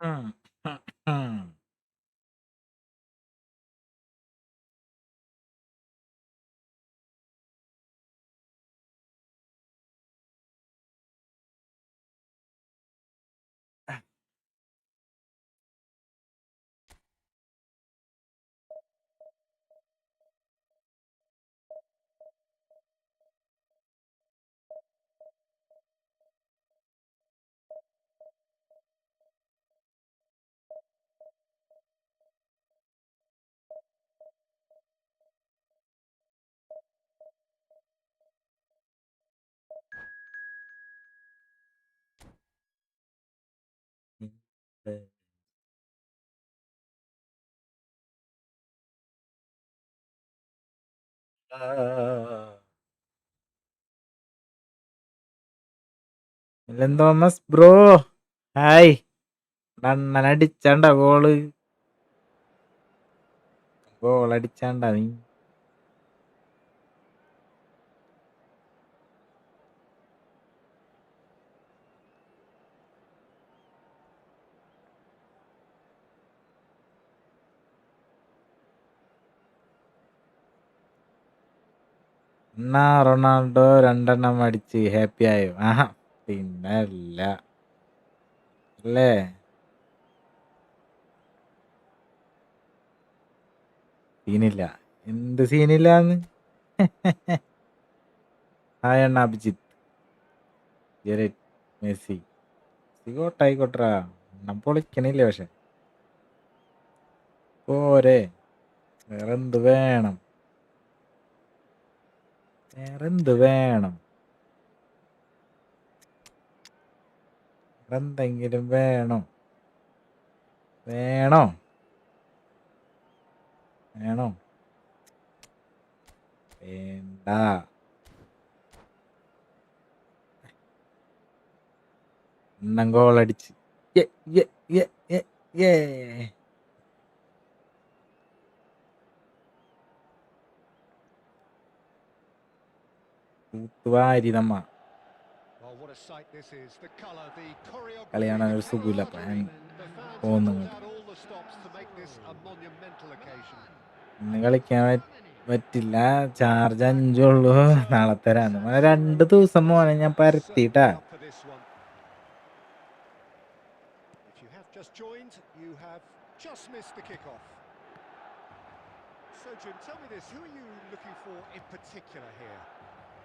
Hmm. Hmm. Milan Thomas bro. Hi. നന്നടിച്ചണ്ട ഗോളടിച്ചാണ്ട നീ. എന്നാ Ronaldo 2 അടിച്ച് ഹാപ്പി ആയോ? ആഹാ, പിന്നല്ല അല്ലേ? സീനില്ല. എന്ത് സീനില്ലാന്ന്? ഹായ് അണ്ണ അഭിജിത്ത്, ജെറിറ്റ്, മെസ്സി കോട്ടായിക്കോട്ടറാ. എണ്ണം പൊളിക്കണില്ലേ? പക്ഷെ പോരെ, വേറെന്ത് വേണം? എന്തെങ്കിലും വേണോ? വേണോ? വേണ്ട. എണ്ണം ഗോളടിച്ച് തൂത്തുവാരി നമ്മ. കളി കാണാൻ ഒരു സുഖമില്ല. അപ്പൊ ഞാൻ പോകുന്നു. ഇന്ന് കളിക്കാൻ പറ്റില്ല, ചാർജ് 5 ഉള്ളൂ. നാളെ തരാന്ന് 2 ദിവസം മോനെ ഞാൻ പരത്തിട്ടാ.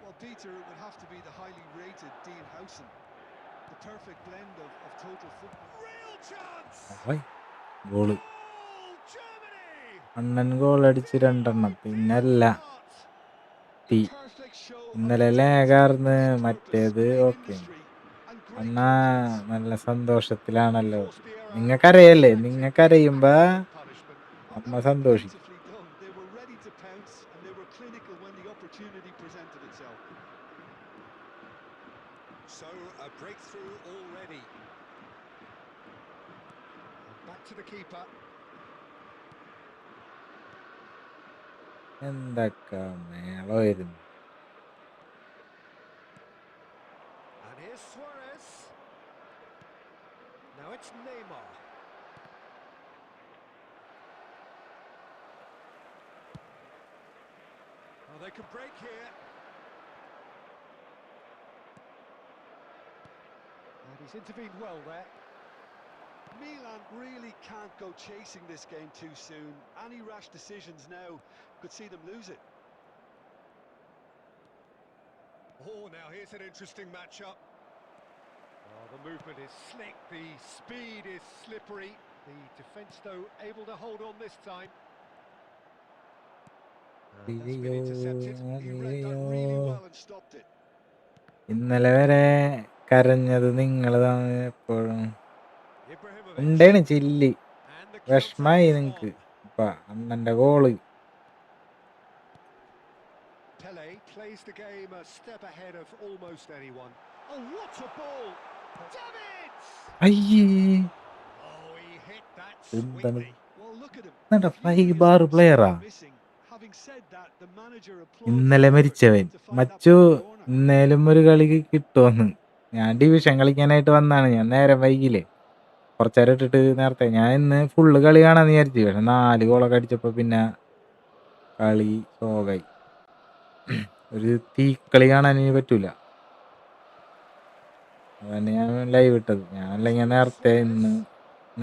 Well, Peter, it would have to be the highly rated Dean Howson. The perfect blend of total football. Real chance! Goal. Annan goal അടിച്ച് 2 പിന്നല്ല തീ. ഇന്നലെ ലേഖാർന്ന്, മറ്റേത് ഓക്കെ. അണ്ണാ നല്ല സന്തോഷത്തിലാണല്ലോ. നിങ്ങൾക്കറിയല്ലേ, നിങ്ങൾക്കറിയുമ്പോ അമ്മ സന്തോഷിക്കും. So a breakthrough already. Back to the keeper. എന്തൊക്കെ മേളമായിരുന്നു. And here's Suarez. Now it's Neymar. Oh, they could break here. And he's intervened well there. Milan really can't go chasing this game too soon. Any rash decisions now could see them lose it. Oh, now here's an interesting matchup. Oh, the movement is slick, the speed is slippery. The defence, though, able to hold on this time. That's been intercepted. He read that really well and stopped it. ഇന്നലെ വരെ കരഞ്ഞത് നിങ്ങൾ എപ്പോഴും ഉണ്ടാണ് chilli. വിഷമായി നിങ്ങക്ക് ഇപ്പൊ അണ്ണന്റെ goal. Pele plays the game a step ahead of almost anyone. Oh, what a ball! Davids! അയ്യേ, Oh, he hit that sweetly. Well, look at him. പ്ലെയറാ Having said that, the manager ഇന്നലെ മരിച്ചവൻ. മച്ചു ഇന്നേലും ഒരു കളി കിട്ടുമെന്ന്. ഞാൻ ഡിവിഷൻ കളിക്കാനായിട്ട് വന്നാണ്, ഞാൻ നേരെ വൈകില്ലേ. കുറച്ചേരം ഇട്ടിട്ട് നേരത്തെ ഞാൻ ഇന്ന് ഫുള്ള് കളി കാണാന്ന് വിചാരിച്ചു. പക്ഷെ 4 ഗോളൊക്കെ അടിച്ചപ്പോൾ പിന്നെ കളി ശോകായി. ഒരു തീക്കളി കാണാൻ ഇനി പറ്റൂല. അതന്നെ ഞാൻ ലൈവ് ഇട്ടത്. ഞാൻ അല്ലെങ്കിൽ ഇന്ന്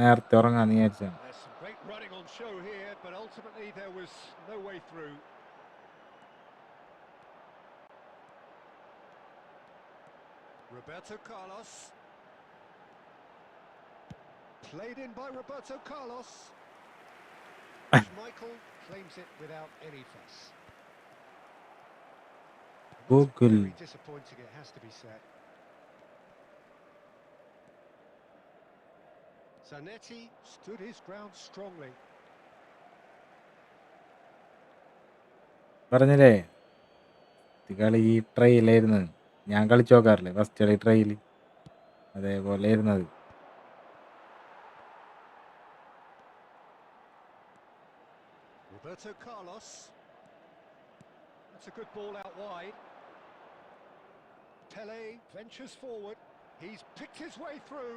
നേരത്തെ ഉറങ്ങാന്ന് വിചാരിച്ചാണ്. There's some great running on show here, but ultimately there was no way through. Roberto Carlos. Played in by Roberto Carlos. Michael claims it without any fuss. Google. Very disappointing, it has to be said. Zanetti stood his ground strongly. പറഞ്ഞില്ലേ കളി ട്രയലായിരുന്നു. ഞാൻ കളിച്ചു നോക്കാറില്ലേ first കളി trial, അതേപോലെ ആയിരുന്നത്. Roberto Carlos. That's a good ball out wide. Pele ventures forward. He's picked his way through.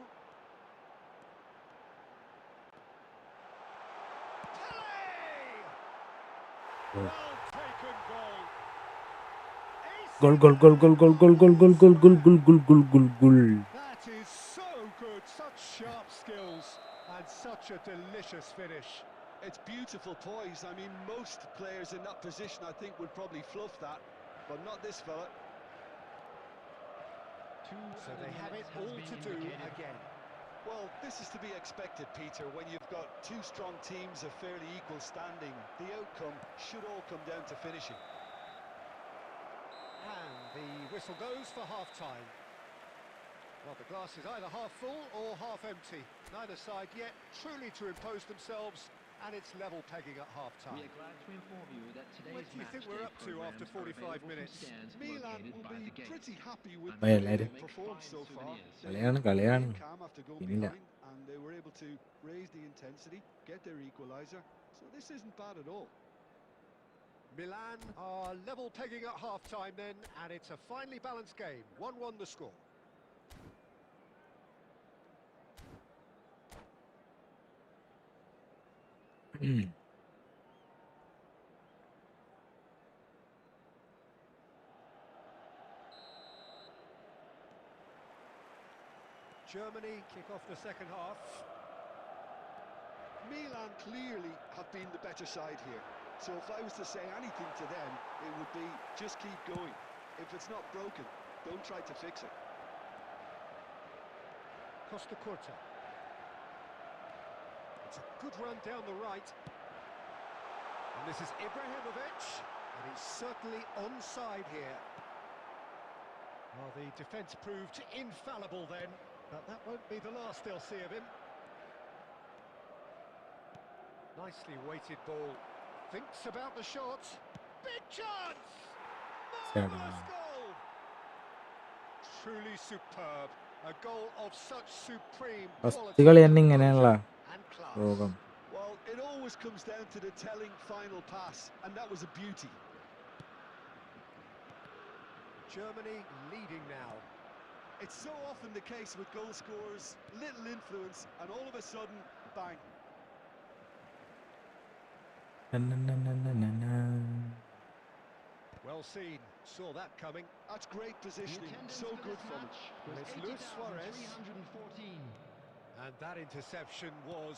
Well taken goal. Goal, goal, goal, goal, goal, goal, goal, goal, goal, goal, goal, goal, goal, goal, goal. That is so good. Such sharp skills and such a delicious finish. It's beautiful poise. I mean, most players in that position, I think, would probably fluff that, but not this fella. So they have it all to do again. Well, this is to be expected, Peter. When you've got two strong teams of fairly equal standing, the outcome should all come down to finishing. And the whistle goes for half-time. Well, the glass is either half full or half empty. Neither side yet truly to impose themselves, and it's level pegging at half-time. We are glad to inform you that today's What do you think we're up to after 45 minutes? Milan will be pretty happy with the Well, way let they've performed so far. കളിയാണ് They കളിയാണ് remained calm after going ഇനിയില്ല. behind, and they were able to raise the intensity, get their equaliser. So this isn't bad at all. Milan are level pegging at half-time then, and it's a finely balanced game. 1-1 the score. Germany kick off the second half. Milan clearly have been the better side here. So if I was to say anything to them, it would be just keep going. If it's not broken, don't try to fix it. Costa Curta. It's a good run down the right. And this is Ibrahimovic, and he's certainly onside here. Well, the defence proved infallible then, but that won't be the last they'll see of him. Nicely weighted ball. Thinks about the shot. Big chance! Marvellous goal! Truly superb. A goal of such supreme first കളി തന്നെ ഇങ്ങനെയുള്ള and class. രോഗം. Well, it always comes down to the telling final pass, and that was a beauty. Germany leading now. It's so often the case with goal scorers, little influence, and all of a sudden, bang. Well seen, saw that coming. That's great positioning, so good from him. And it's Luis Suarez. And that interception was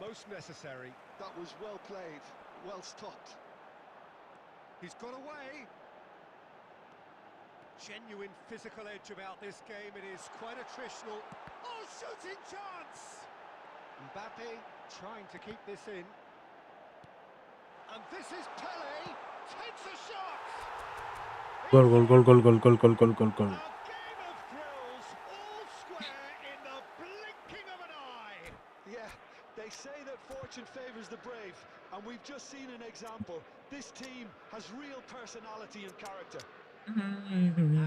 most necessary. That was well played, well stopped. He's got away. Genuine physical edge about this game. It is quite attritional. Oh, shooting chance! Mbappe trying to keep this in. And this is Pele. Takes a shot! Goal, goal, goal, goal, goal, goal, goal, goal, goal, goal. A game of thrills, all square in the blinking of an eye. Yeah, they say that fortune favours the brave, and we've just seen an example. This team has real personality and character.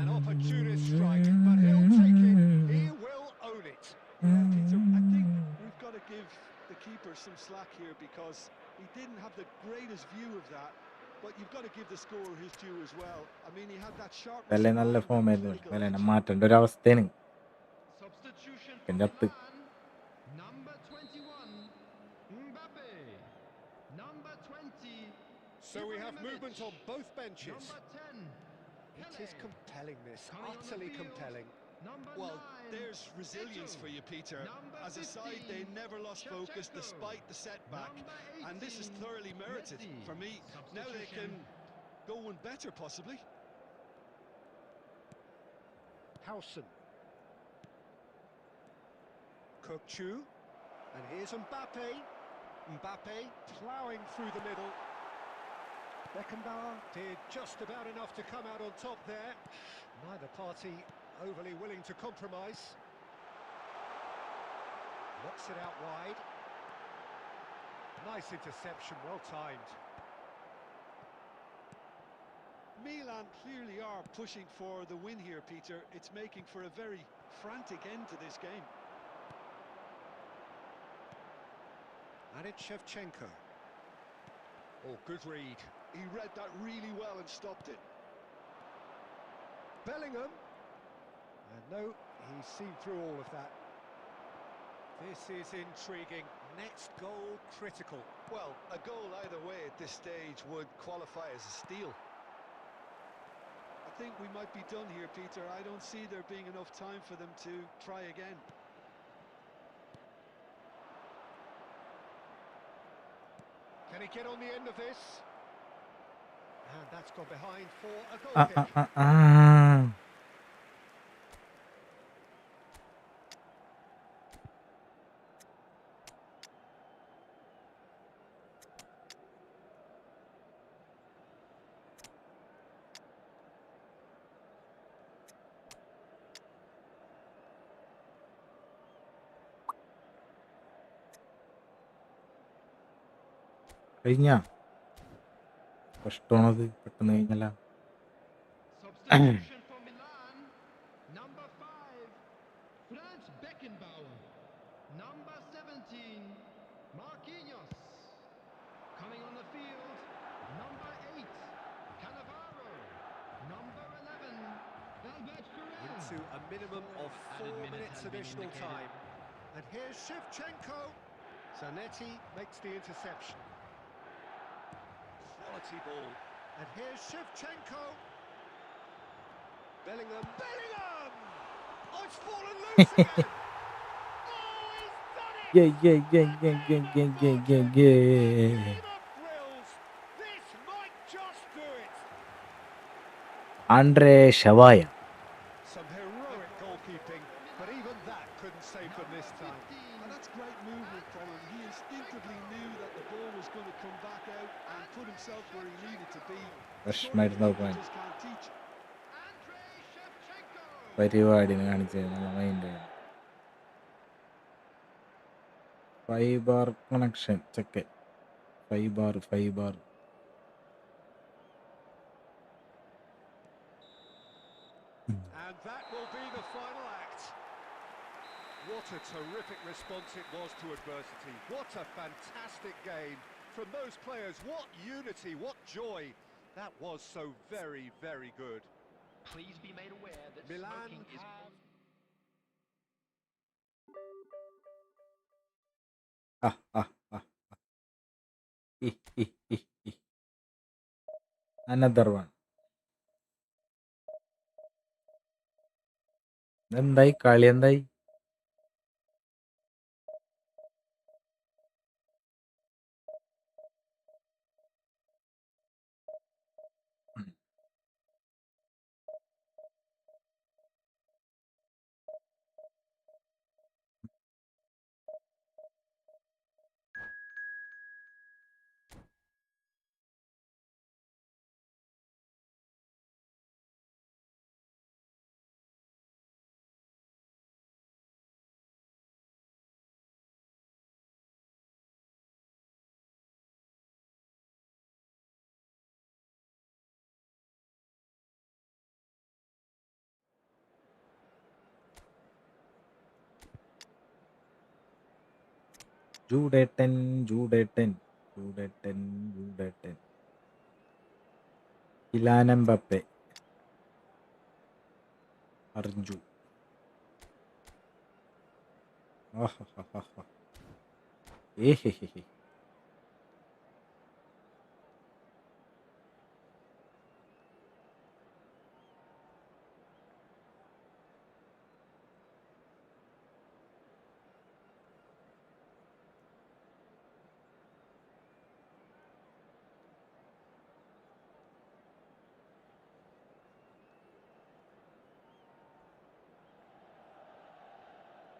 An opportunist strike, but he'll take it. He will own it. Yeah, Peter, I think we've got to give the keeper some slack here because he didn't have the greatest view of that. But you've got to give the scorer his due as well. I mean, he had that sharpness. Pele നല്ല form ആയിരുന്നു. പെലേനെ മാറ്റേണ്ട ഒരു അവസ്ഥയാണ്. Substitution എൻ്റെ അത്ത് for Milan. So we have movement on both benches. Number 10. It is compelling, this, Coming on the utterly field. compelling. Number Well, 9. there's resilience Ito. for you, Peter. Number As a side, 15, they never lost focus Shevchenko. despite the setback. Number And this is 18, thoroughly merited. Messi. For me, now they can Substitution. go one better, possibly. Howson. Kokchu. And here's Mbappe. Mbappe ploughing through the middle. Beckenbauer did just about enough to come out on top there. Neither party overly willing to compromise. Knocks it out wide. Nice interception, well timed. Milan clearly are pushing for the win here, Peter. It's making for a very frantic end to this game. And it's Shevchenko. Oh, good read. He read that really well and stopped it. Bellingham. And no, he's seen through all of that. This is intriguing. Next goal critical. Well, a goal either way at this stage would qualify as a steal. I think we might be done here, Peter. I don't see there being enough time for them to try again. Can he get on the end of this? And that's gone behind for a goal Ah, kick. ah, ah, ah. കഴിഞ്ഞാ കഷ്ടമാണത് പെട്ടെന്ന് കഴിഞ്ഞല്ല. Substitution for Milan. Number 5. Franz Beckenbauer. Number 17. Marquinhos. Coming on the field. Number 8. Cannavaro. Number 11. Albert Ferrer. Into a minimum of 4 minutes additional time. And here's Shevchenko. Zanetti makes the interception. Quality ball. And here's Shevchenko. Bellingham. Bellingham! Oh, it's fallen loose again! Oh, he's done it! Yeah. Thrills. This might just do it. Andre Shavaya. Some heroic goalkeeping, but even that couldn't save them this time. And that's great movement from him. He instinctively knew that the ball was going to come back out and put himself where he needed to be. വിഷമായിരുന്നു Something point. you just can't teach. Andrei Shevchenko. പരിപാടിന് കാണിച്ചത് mind. 5 bar connection check. 5 bar. And that will be the final act. What a terrific response it was to adversity. What a fantastic game from those players. What unity, what joy. That was so very, very good. Please be made aware that Milan smoking is have... Another one. എന്തായി കളി എന്തായി? ജൂഡേട്ടൻ. Kylian Mbappe. Arju.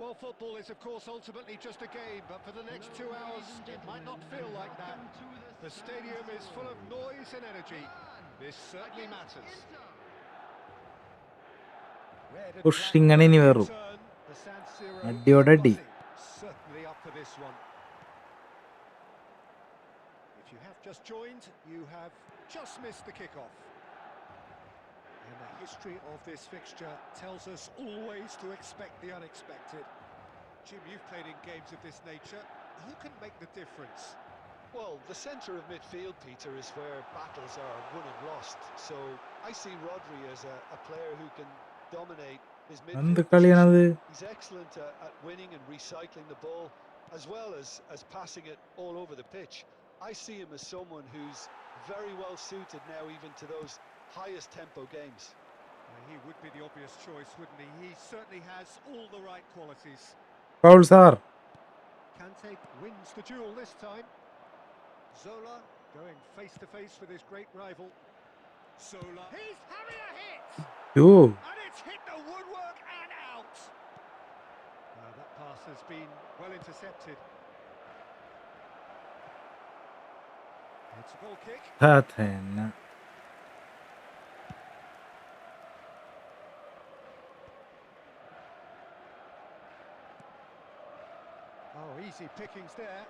Well, football is, of course, ultimately just a game, but for the next 2 hours, it might not feel like that. The stadium is full of noise and energy. This certainly matters. Red and Push black ingane ini will veru. return. The San Siro Addiyode is addi. buzzing. Certainly up for this one. If you have just joined, you have just missed the kickoff. And the history of this fixture tells us always to expect the unexpected. Jim, you've played in games of this nature. Who can make the difference? Well, the centre of midfield, Peter, is where battles are won and lost. So I see Rodri as a player who can dominate his എന്ത് midfield കളിയാണത്? position. He's excellent at winning and recycling the ball, as well as passing it all over the pitch. I see him as someone who's very well suited now even to those highest tempo games. He would be the obvious choice, wouldn't he? He certainly has all the right qualities. Foul, sir. Kante wins the duel this time. Zola going face to face with his great rival. Zola. He's having a hit! Yo. And it's hit the woodwork and out! That pass has been well intercepted. It's a goal kick. Thatena. Oh, easy pickings there.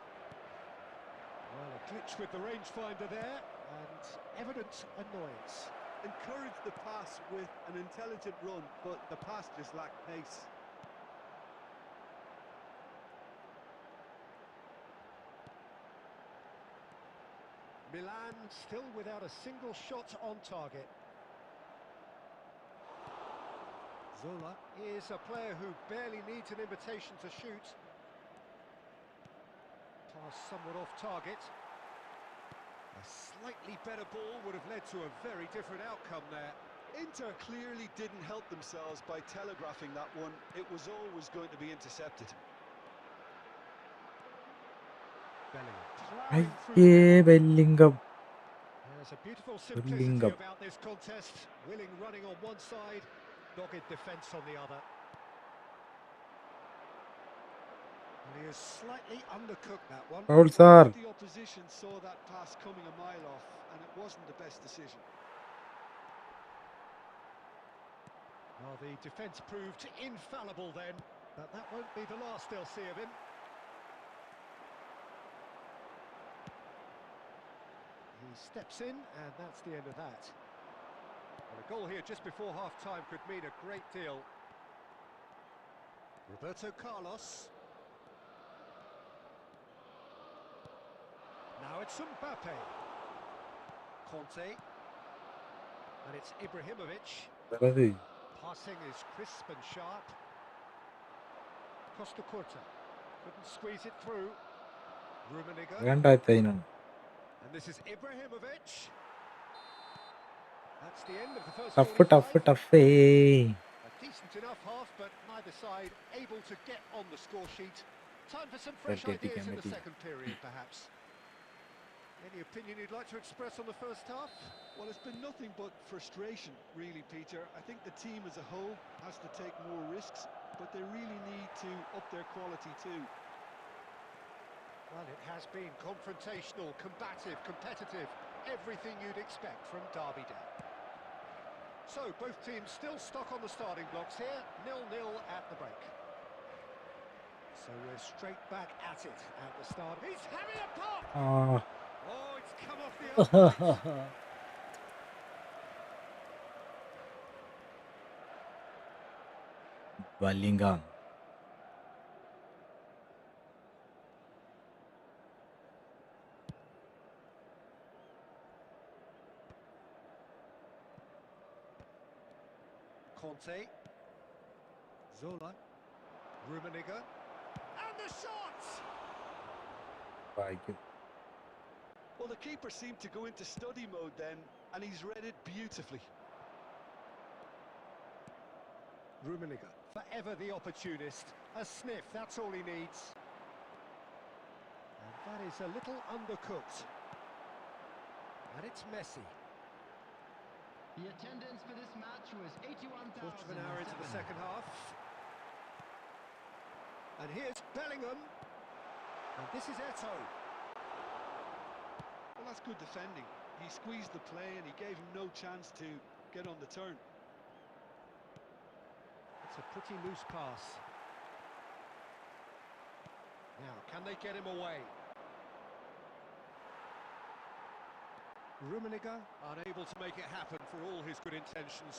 Well, a glitch with the rangefinder there, and evident annoyance. Encouraged the pass with an intelligent run, but the pass just lacked pace. Milan still without a single shot on target. Zola is a player who barely needs an invitation to shoot. Pass somewhat off target. A slightly better ball would have led to a very different outcome there. Inter clearly didn't help themselves by telegraphing that one. It was always going to be intercepted. Bellingham ploughing through the Ayye, middle. Bellingham. There's a beautiful simplicity Bellingham. about this contest. Willing running on one side, dogged defence on the other. And he has slightly undercooked that one. Foul, sir. The opposition saw that pass coming a mile off, and it wasn't the best decision. Well, the defence proved infallible then, but that won't be the last they'll see of him. He steps in, and that's the end of that. Well, a goal here just before half-time could mean a great deal. Roberto Carlos. Now it's Mbappe. Conte. And it's Ibrahimovic. Adadi. Passing is crisp and sharp. Costa Curta couldn't squeeze it through. Rummenigge. രണ്ടായിരത്തി And this is Ibrahimovic. That's the end of the first tough 45. Tough tough. A decent enough half, but neither side able to get on the score sheet. Time for some fresh ideas in the second period, perhaps. Any opinion you'd like to express on the first half? Well, it's been nothing but frustration, really, Peter. I think the team as a whole has to take more risks, but they really need to up their quality too. Well, it has been confrontational, combative, competitive, everything you'd expect from Derby Day. So, both teams still stuck on the starting blocks here, 0-0 at the break. So we're straight back at it at the start. He's having a pop! Ah. Oh, it's come off the uprights. Bellingham. Conte. Zola. Rummenigge. And the shot! വായിക്കും. Well, the keeper seemed to go into study mode then, and he's read it beautifully. Rummenigge, forever the opportunist. A sniff, that's all he needs. And that is a little undercooked. And it's Messi. The attendance for this match was 81,000. Quarter of an hour into the second half. And here's Bellingham. And this is Eto. Well, that's good defending. He squeezed the play and he gave him no chance to get on the turn. It's a pretty loose pass. Now, can they get him away? Rummenigge unable to make it happen for all his good intentions.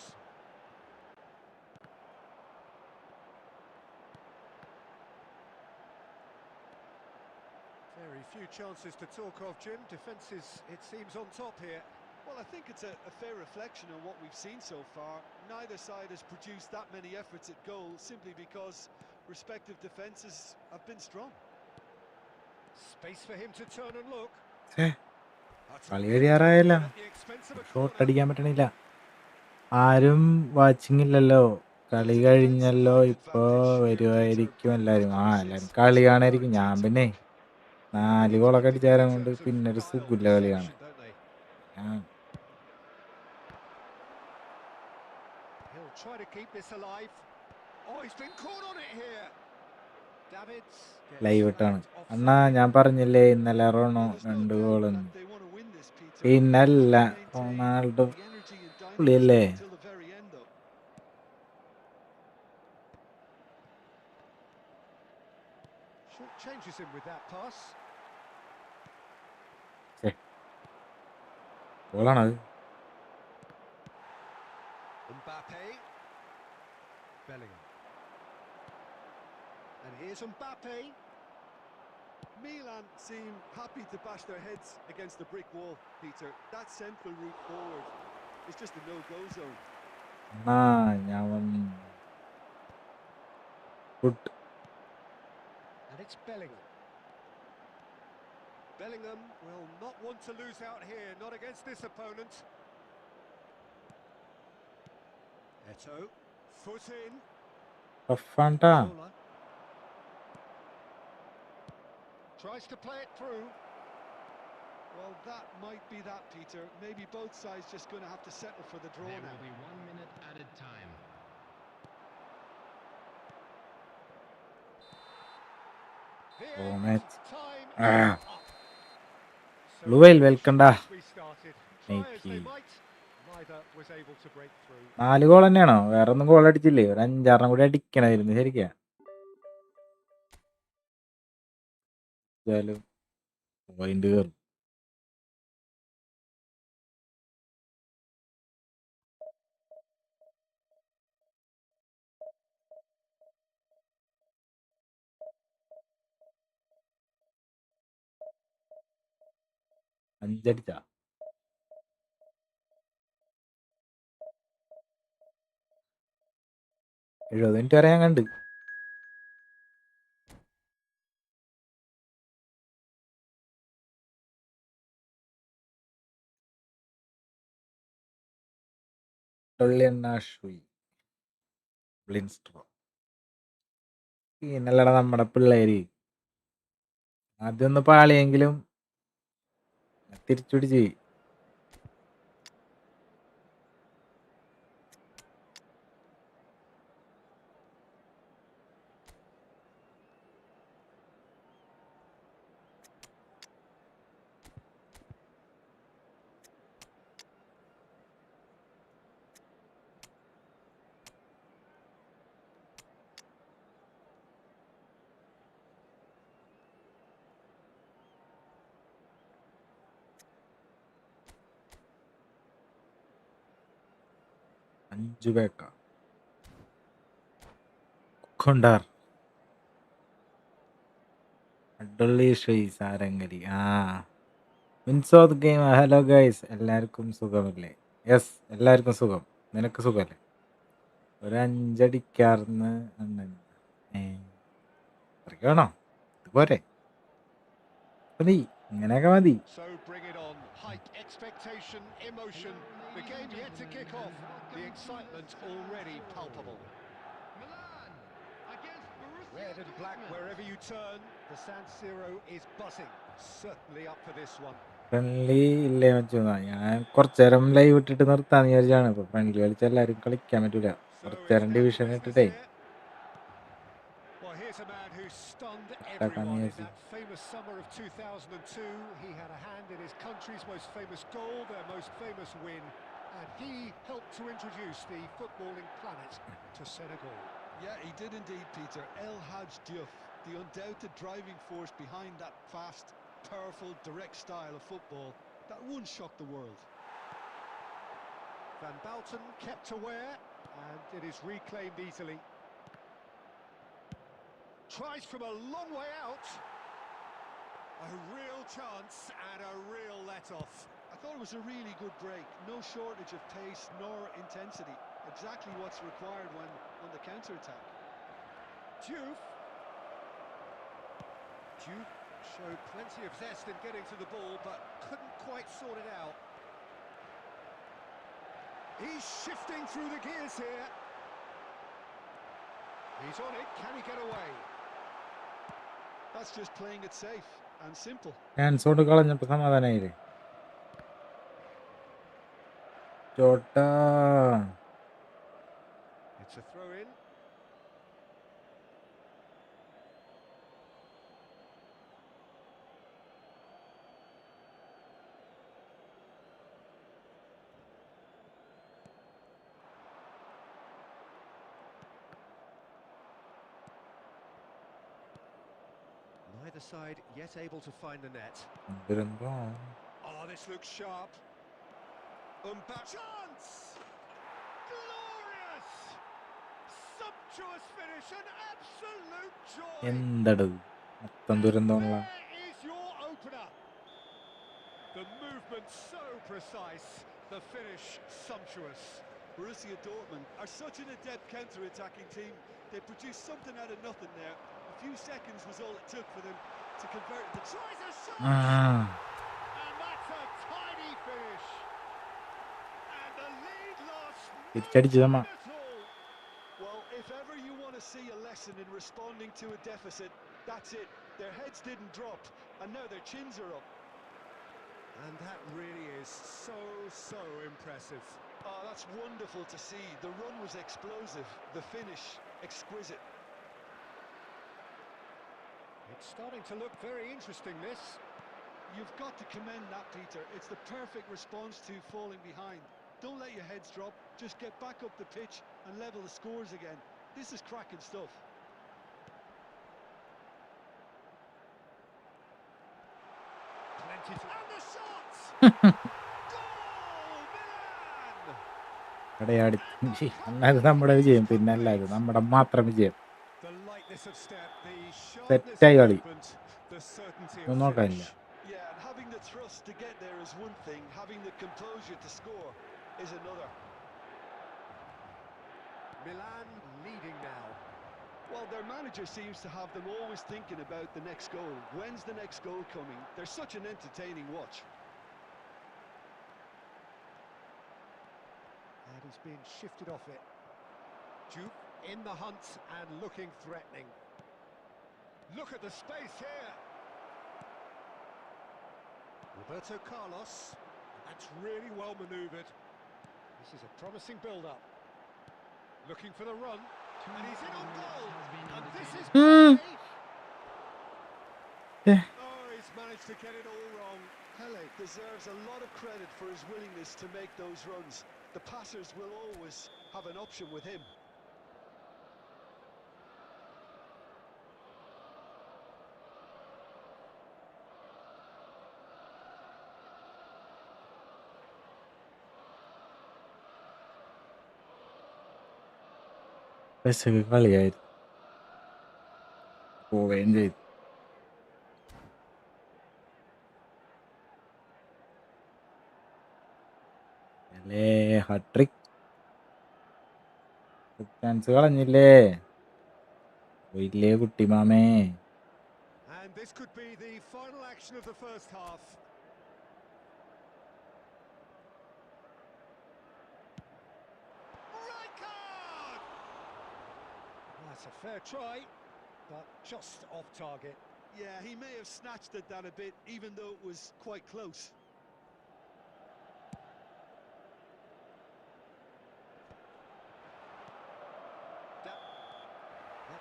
Very few chances to talk of, Jim. Defence is, it seems, on top here. Well, I think it's a fair reflection on what we've seen so far. Neither side has produced that many efforts at goal simply because respective defences have been strong. Space for him to turn and look. കളി കഴിയാറായല്ലോ, shot അടിക്കാൻ പറ്റണില്ല. ആരും watching ഇല്ലല്ലോ, കളി കഴിഞ്ഞല്ലോ. ഇപ്പൊ വരുമായിരിക്കും എല്ലാരും. എല്ലാരും കളി കാണായിരിക്കും. ഞാൻ പിന്നെ 4 ഗോളൊക്കെ അടിച്ചാരം കൊണ്ട് പിന്നെ ഒരു സുഖമില്ല കളി കാണാൻ. He'll try to keep this alive. Oh, he's been caught on it here. Davids live ഇട്ടാണ്. അണ്ണാ ഞാൻ പറഞ്ഞില്ലേ ഇന്നലെ റോണോ 2 ഗോളെന്ന്. പിന്നല്ല, റൊണാൾഡോ പുള്ളിയല്ലേ. changes him with that pass. ഗോളാണത്. Mbappe. Bellingham. And here's Mbappe. Milan seem happy to bash their heads against the brick wall, Peter. That central route forward is just a no-go zone. And it's Bellingham. Bellingham will not want to lose out here, not against this opponent. Eto, foot in. Fanta. Tries to play it through. Well, that might be that, Peter. Maybe both sides just going to have to settle for the draw now. There will be 1 minute added time. Luel, welcome da. 4 goal തന്നെയാണോ? വേറെ ഒന്നും goal അടിച്ചില്ലേ? ഒരു 5-6 കൂടി അടിക്കണമായിരുന്നു ശരിക്കാ. Point കയറും. അഞ്ചടിച്ചാ 70 minute വരെ ഞാൻ കണ്ട്. പിന്നല്ലടാ നമ്മുടെ പിള്ളേര് ആദ്യമൊന്ന് പാളിയെങ്കിലും തിരിച്ചുപിടിച്ച്. അഞ്ചുബേക്ക കൊണ്ടാർ അഡ്ഡള്ളി ശ്രീ സാരംഗരി. Wins of the game. Hello guys, എല്ലാവർക്കും സുഖമല്ലേ? യെസ്, എല്ലാവർക്കും സുഖം. നിനക്ക് സുഖമല്ലേ? ഒരു 5 അടിക്കാർന്ന് അണ്ണൻ. വേണോ? ഇതുപോരെ മതി, ഇങ്ങനെയൊക്കെ മതി. So bring it on. Height, expectation, emotion. The game yet to kick off. The excitement already palpable. Milan against Borussia. Red and black wherever you turn. The San Siro is buzzing. Certainly up for this one. Friendly ഇല്ലേ വെച്ചു. ഞാൻ കുറച്ചേരം live ഇട്ടിട്ട് നിർത്താന്ന് വിചാരിച്ചാണ്. ഇപ്പൊ friendly കളിച്ചാൽ എല്ലാവരും കളിക്കാൻ പറ്റൂല. കുറച്ചേരം division ഇട്ടിട്ടേ. Well, here's a man who stunned Attack everyone in Messi. that famous summer of 2002. He had a hand in his country's most famous goal, their most famous win, and he helped to introduce the footballing planet to Senegal. Yeah, he did indeed, Peter. El Hadj Diouf, the undoubted driving force behind that fast, powerful, direct style of football that once shocked the world. Van Balten kept aware, and it is reclaimed easily. Tries from a long way out. A real chance and a real let-off. I thought it was a really good break. No shortage of pace nor intensity. Exactly what's required when on the counter-attack. Diouf showed plenty of zest in getting to the ball, but couldn't quite sort it out. He's shifting through the gears here. He's on it. Can he get away? That's just playing it safe and simple. Hands കൊണ്ട് കളഞ്ഞപ്പോൾ സമാധാനായില്ലേ? ചോട്ടാ. It's a throw-in. Neither side yet able to find the net. വരുമ്പോ Oh, this looks sharp. Chance! Glorious! Sumptuous finish, an absolute joy! എന്തടത് മൊത്തം ദുരന്തമുള്ള There is your opener. The movement so precise, the finish sumptuous. Borussia Dortmund are such an adept counter-attacking team. They produced something out of nothing there. A few seconds was all it took for them to convert the Tries a shot! Ah. And that's a tiny finish. And the lead lost തിരിച്ചടിച്ചു no നമ്മ time at all. Well, if ever you want to see a lesson in responding to a deficit, that's it. Their heads didn't drop, and now their chins are up. And that really is so impressive. Oh, that's wonderful to see. The run was explosive, the finish exquisite. It's starting to look very interesting, this. You've got to commend that, Peter. It's the perfect response to falling behind. Don't let your heads drop. Just get back up the pitch and level the scores again. This is cracking stuff. Plenty to... And the shots! Goal! Milan! ഇടയാടി അല്ലാതെ നമ്മുടെ വിജയം പിന്നല്ല ഇത് നമ്മുടെ മാത്രം വിജയം The lightness of step, the sharpness തെറ്റായി of കളി movement, the certainty of ഒന്നും നോക്കാനില്ല finish. Yeah, and having the thrust to get there is one thing. Having the composure to score is another. Milan leading now. Well, their manager seems to have them always thinking about the next goal. When's the next goal coming? They're such an entertaining watch. And he's been shifted off it. Diouf in the hunt and looking threatening. Look at the space here. Roberto Carlos. That's really well manoeuvred. This is a promising build-up. Looking for the run. And he's in on goal. And this is... Oh, he's managed to get it all wrong. Pele deserves a lot of credit for his willingness to make those runs. The passers will always have an option with him. പെസക്ക് കളിയായിരുന്നു പോവുകയും ചെയ്തു hat trick chance കളഞ്ഞില്ലേ പോയില്ലേ കുട്ടിമാമേ And this could be the final action of the first half. Right card! That's a fair try, but just off target. Yeah, he may have snatched at that a bit, even though it was quite close.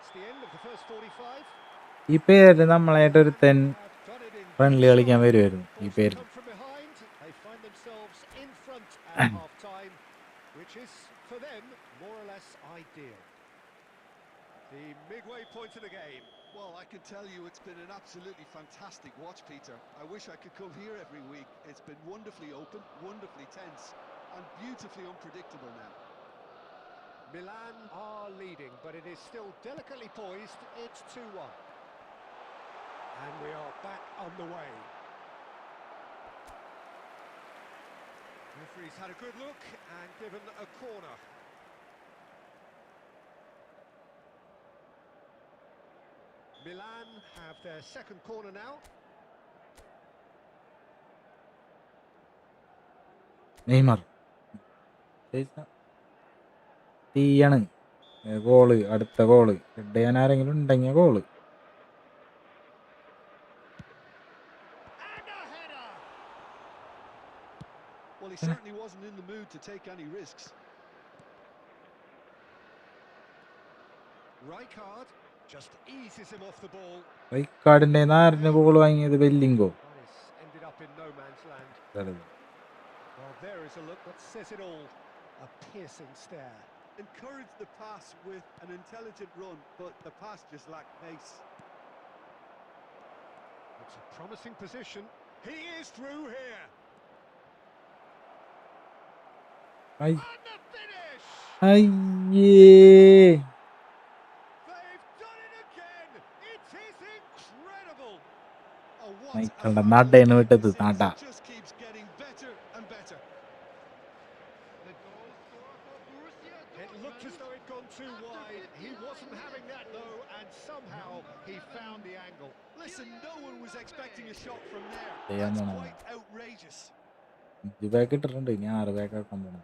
That's the end of the first 45. ഈ പേര് നമ്മളായിട്ടൊരുത്തൻ Milan have done it in good friendly കളിക്കാൻ style. വരുമായിരുന്നു ഈ Forced to പേരിൽ. come from behind, they find themselves in front at half-time, which is, for them, more or less ideal. The midway point of the game. Well, I can tell you it's been an absolutely fantastic watch, Peter. I wish I could come here every week. It's been wonderfully open, wonderfully tense, and beautifully unpredictable now. Milan are leading, but it is still delicately poised. It's 2-1. And we are back underway. Referee's had a good look and given a corner. Milan have their second corner now. Neymar തീയാണ്. Goal, അടുത്ത goal head ചെയ്യാൻ ആരെങ്കിലും ഉണ്ടെങ്കിൽ goal. And a header! Well, he certainly wasn't in the mood to take any risks. Rijkaard just eases him off the ball. റൈക്കാർഡിന്റെ ആരിന് ball വാങ്ങിയത്? ബെല്ലിംഗോ. That has ended up in no man's land. ചെറുത്. Well, there is a look that says it all. A piercing stare. Encouraged the pass with an intelligent run, but the pass just lacked pace. It's a promising position. He is through here. I And the finish! അയ്യേ. They've done it again! It is incredible! Oh, what a മൈക്കളുടെ fabulous നടയാണ് game വിട്ടത് this is. നട. It just keeps getting better and better. The goal scorer for Borussia It looked as though it'd gone too wide. He wasn't having that though, and somehow he found the angle. Listen, no one was expecting a shot from there. ചെയ്യാൻ That's പോണ quite outrageous. 5 back ഇട്ടിട്ടുണ്ട്, ഇനി 6 back ആക്കാൻ പോണം.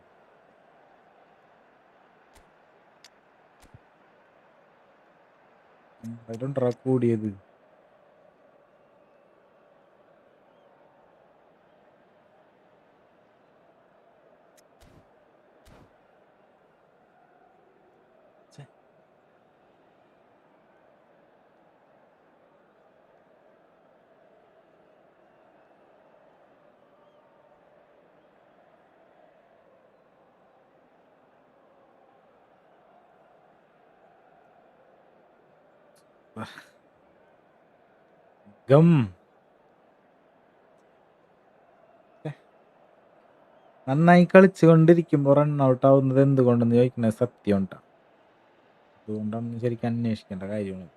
അതിലുണ്ടാ കൂടിയത്. Gum നന്നായി കളിച്ചുകൊണ്ടിരിക്കുമ്പോൾ run out ആവുന്നത് എന്തുകൊണ്ടെന്ന് ചോദിക്കുന്നത് സത്യം ഉണ്ടാ. അതുകൊണ്ടാണ് ശരിക്കും അന്വേഷിക്കേണ്ട കാര്യമാണ്.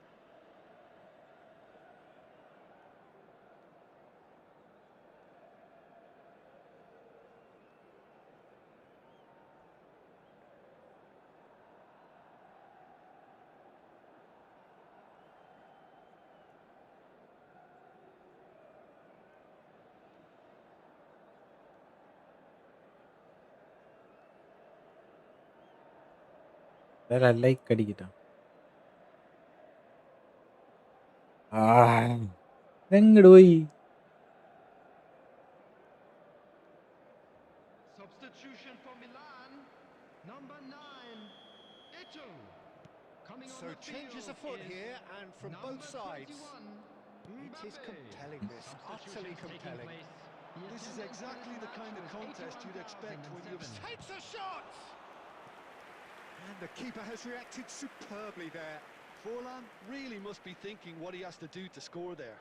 ലൈക്ക് അടിക്കട്ടോ. എങ്ങട് പോയി? Substitution for Milan. Number 9, Ito. Coming on So the changes field afoot is here, and from number both sides. 21, It is Mbappe. compelling, this. Utterly Substitutions taking compelling. place. He This is attended exactly the this kind of match with contest you'd expect when you've 81,007. Takes a shot! And the keeper has reacted superbly there. Forlan really must be thinking what he has to do to score there.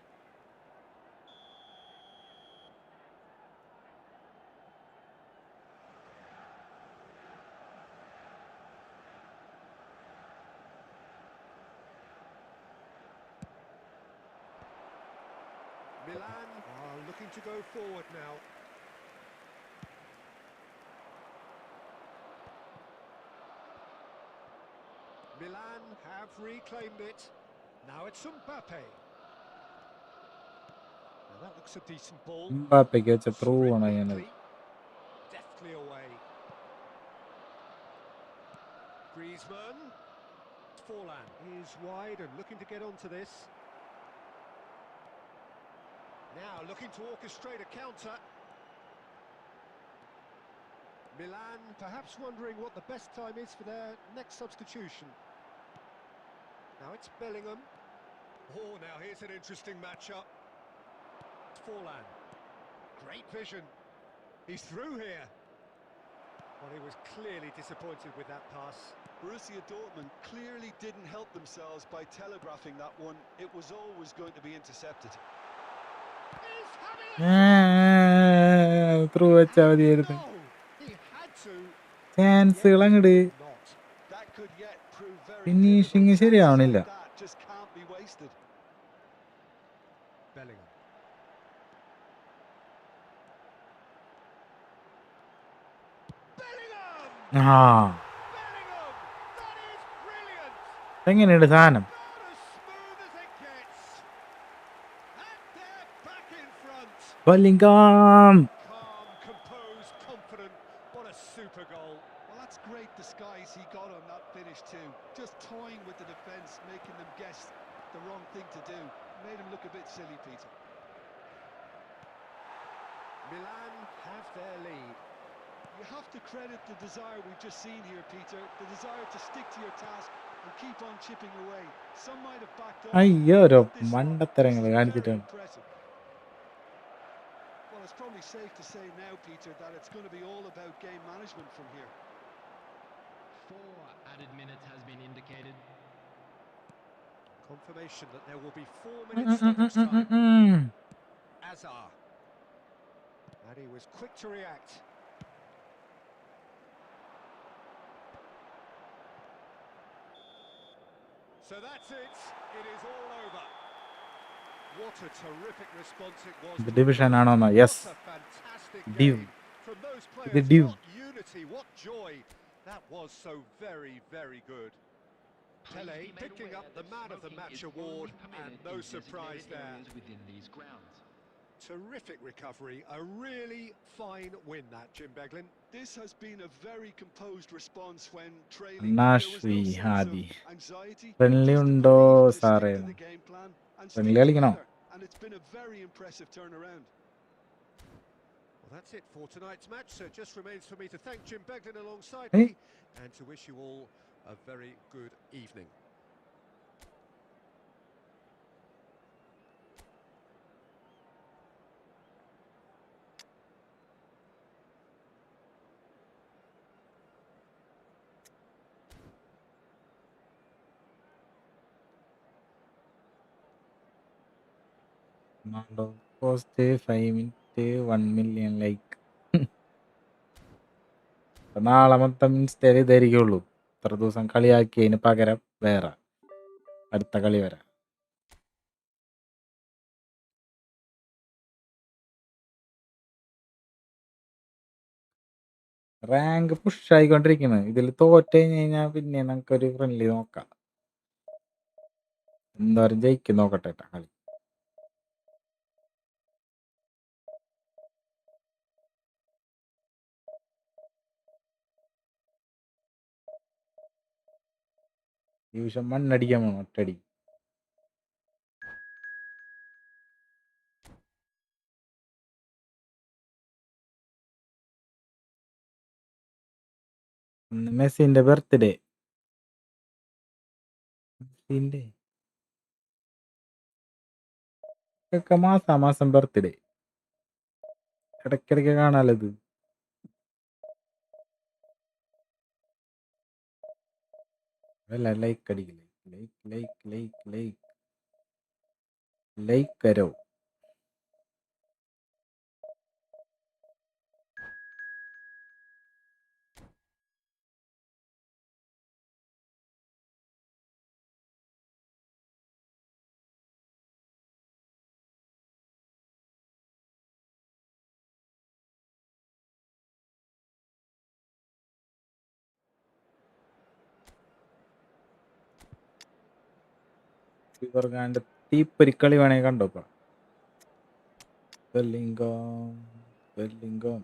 Milan are looking to go forward now. Milan have reclaimed it. Now it's Mbappe. Now that looks a decent ball. എംബാപ്പയ്ക്ക് വെച്ച through ആണ് Straight ഞാനത്. neatly, deftly away. Griezmann. Forlan is wide and looking to get onto this. Now looking to orchestrate a counter. Milan perhaps wondering what the best time is for their next substitution. Now it's Bellingham. Oh, now here's an interesting matchup. Forlan. Great vision. He's through here. Well, he was clearly disappointed with that pass. Borussia Dortmund clearly didn't help themselves by telegraphing that one. It was always going to be intercepted. He's having a through വെച്ചാൽ മതിയായിരുന്നു. no! He had to. ചാൻസുകൾ അങ്ങോട്ട് Not. That could yet prove very finishing difficult. Chances ശരിയാവണില്ല. like that just can't be wasted. Bellingham. Bellingham! ആ Bellingham! That is brilliant! എങ്ങനെയുണ്ട് സാധനം? About as smooth as it gets. And they're back in front. Bellingham. Calm, composed, confident. What a super goal. Well, that's great disguise he got on that finish too. Just toying with the defence, making them guess the wrong thing to do. Made him look a bit silly, Peter. Milan have their lead. You have to credit the desire we've just seen here, Peter. The desire to stick to your task and keep on chipping away. Some might have backed off. അയ്യോ ഒരു but this one, മണ്ടത്തരങ്ങൾ this is very കാണിച്ചിട്ടാണ്. impressive. Well, it's probably safe to say now, Peter, that it's going to be all about game management from here. 4 added minutes has been indicated. Confirmation that there will be 4 minutes stoppage time. Azar. And he was quick to react. So that's it. It is all over. What a terrific response it was. ഇത് division ആണോന്നോ? Yes, What a fantastic div. game from those ഇത് players. div. What unity, what joy. That was so very, very good. Pele picking up the Man of the Match award, and no surprise there. Within these grounds. Terrific recovery, a really fine win that, Jim Beglin. This has been a very composed response when trailing. Nash There was no V. sense Hadi. of anxiety. Friendly just a ഉണ്ടോ belief to stick സാറേ? to the game plan and stick Friendly കളിക്കണോ? together. And it's been a very impressive turnaround. Well, that's it for tonight's match, so it just remains for me to thank Jim Beglin alongside Hey. me and to wish you all a very good evening. Post 5 minute 1 million like. നാളെ മൊത്തം ഇൻസ്റ്റയിൽ ഇതായിരിക്കുള്ളൂ. ഇത്ര ദിവസം കളിയാക്കിയതിന് പകരം വേറെ അടുത്ത കളി വരാം. റാങ്ക് പുഷ് ആയിക്കൊണ്ടിരിക്കുന്നു. ഇതിൽ തോറ്റ് കഴിഞ്ഞാൽ പിന്നെ നമുക്കൊരു ഫ്രണ്ട്ലി നോക്കാം. എന്തോരം ജയിക്കും നോക്കട്ടെ ട്ടാ കളി. ഡിവിഷൻ മണ്ണടിക്കാൻ പോകണം ഒറ്റടി. മെസ്സിന്റെ ബർത്ത്ഡേ. മെസ്സിന്റെ ഒക്കെ മാസാമാസം ബർത്ത്ഡേ. ഇടയ്ക്കിടയ്ക്ക് കാണാലോ ഇത്. അല്ല ലൈക്ക് അടിക്കില്ലേ? Like like like like like കരോ. ഇവർക്കാണ്ട് തീപ്പൊരിക്കളി വേണേ കണ്ടോപ്പാ. ബെല്ലിംഗം ബെല്ലിംഗം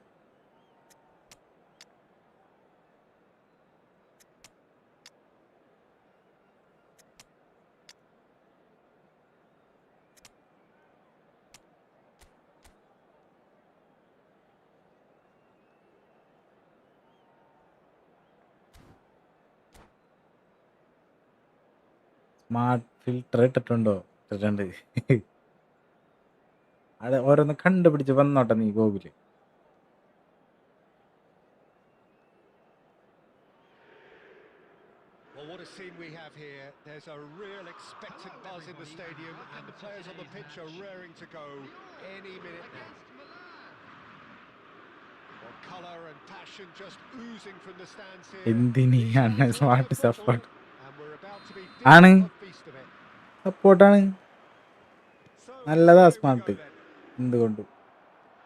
സ്മാർട്ട് ഫിൽട്ടർ ഇട്ടിട്ടുണ്ടോ? ഇട്ടിട്ടുണ്ട്. അത് ഓരോന്ന് കണ്ടുപിടിച്ച് വന്നോട്ടെ നീ Gokul. Well, what a scene we have here. There's a real expectant buzz in the stadium, and the players on the pitch are raring to go any minute now. Well, colour and passion just oozing from the stands here. എന്തിനാണ് smart support And we're about to be ആണ്, dipping a feast of it. സപ്പോർട്ടാണ്, So നല്ലതാ away we smart. go then. എന്തുകൊണ്ടും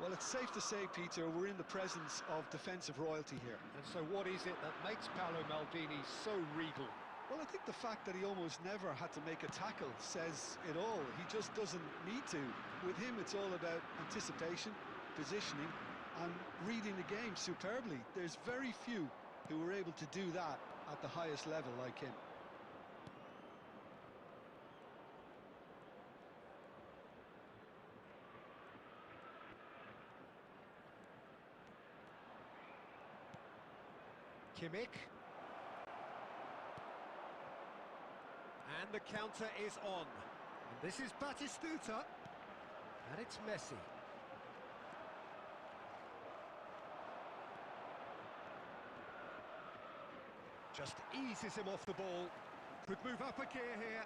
Well, it's safe to say, Peter, we're in the presence of defensive royalty here. And so what is it that makes Paolo Maldini so regal? Well, I think the fact that he almost never had to make a tackle says it all. He just doesn't need to. With him, it's all about anticipation, positioning, and reading the game superbly. There's very few who were able to do that at the highest level like him. Kimmich. And the counter is on. And this is Batistuta. And it's Messi. Just eases him off the ball. Could move up a gear here.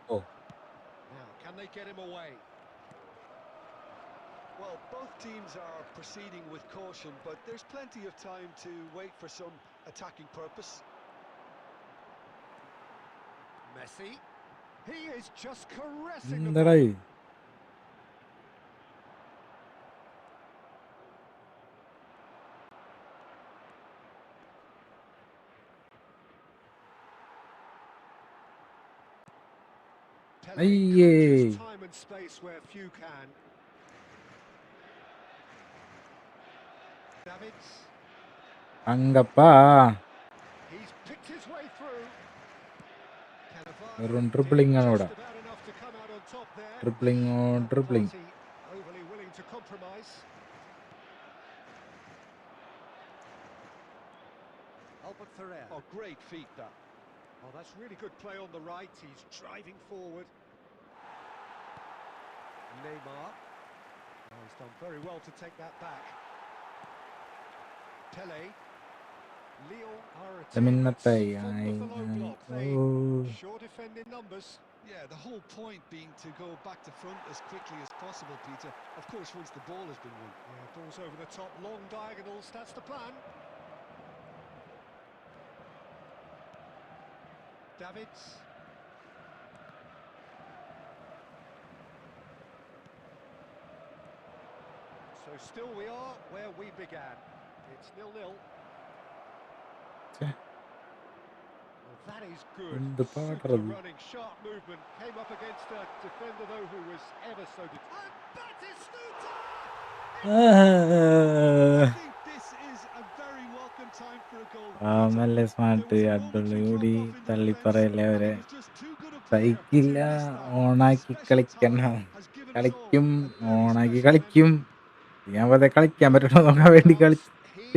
Oh. Now, can they get him away? Well, both teams are proceeding with caution, but there's plenty of time to wait for some attacking purpose. Messi. He is just caressing the എന്താടാ ball. Pele അയ്യേ, conjures time and space where few can. Davids. അങ്കപ്പാ He's picked his way through. വെറും dribbling ആണ് ഇവിടെ. Just about enough to come out on top there. Dribbling ഓ Neither dribbling. party overly willing to compromise. Albert Ferrer. Oh, great feat that. Oh, that's really good play on the right. He's driving forward. Neymar. Oh, he's done very well to take that back. Pele. Leo are a team that's Mate, fond of the low block. They sure defend in numbers. Yeah, the whole point being to go back to front as quickly as possible, Peter. Of course, once the ball has been won. Yeah, balls over the top, long diagonals. That's the plan. Davids. So still we are where we began. It's 0-0. ഛെ, Well, that is good. എന്ത് Super പാടറത്. running, sharp movement. Came up against a defender though who was ever so determined. And Batistuta! I think this is a very welcome time for a goal. നല്ല smart അടിപൊളി തള്ളിപ്പറയല്ലേ അവരെ. സഹിക്കില്ല, ഓണാക്കി കളിക്കണം. കളിക്കും, ഓണാക്കി കളിക്കും. ഞാൻ വെറുതെ കളിക്കാൻ പറ്റണോ നോക്കാൻ വേണ്ടി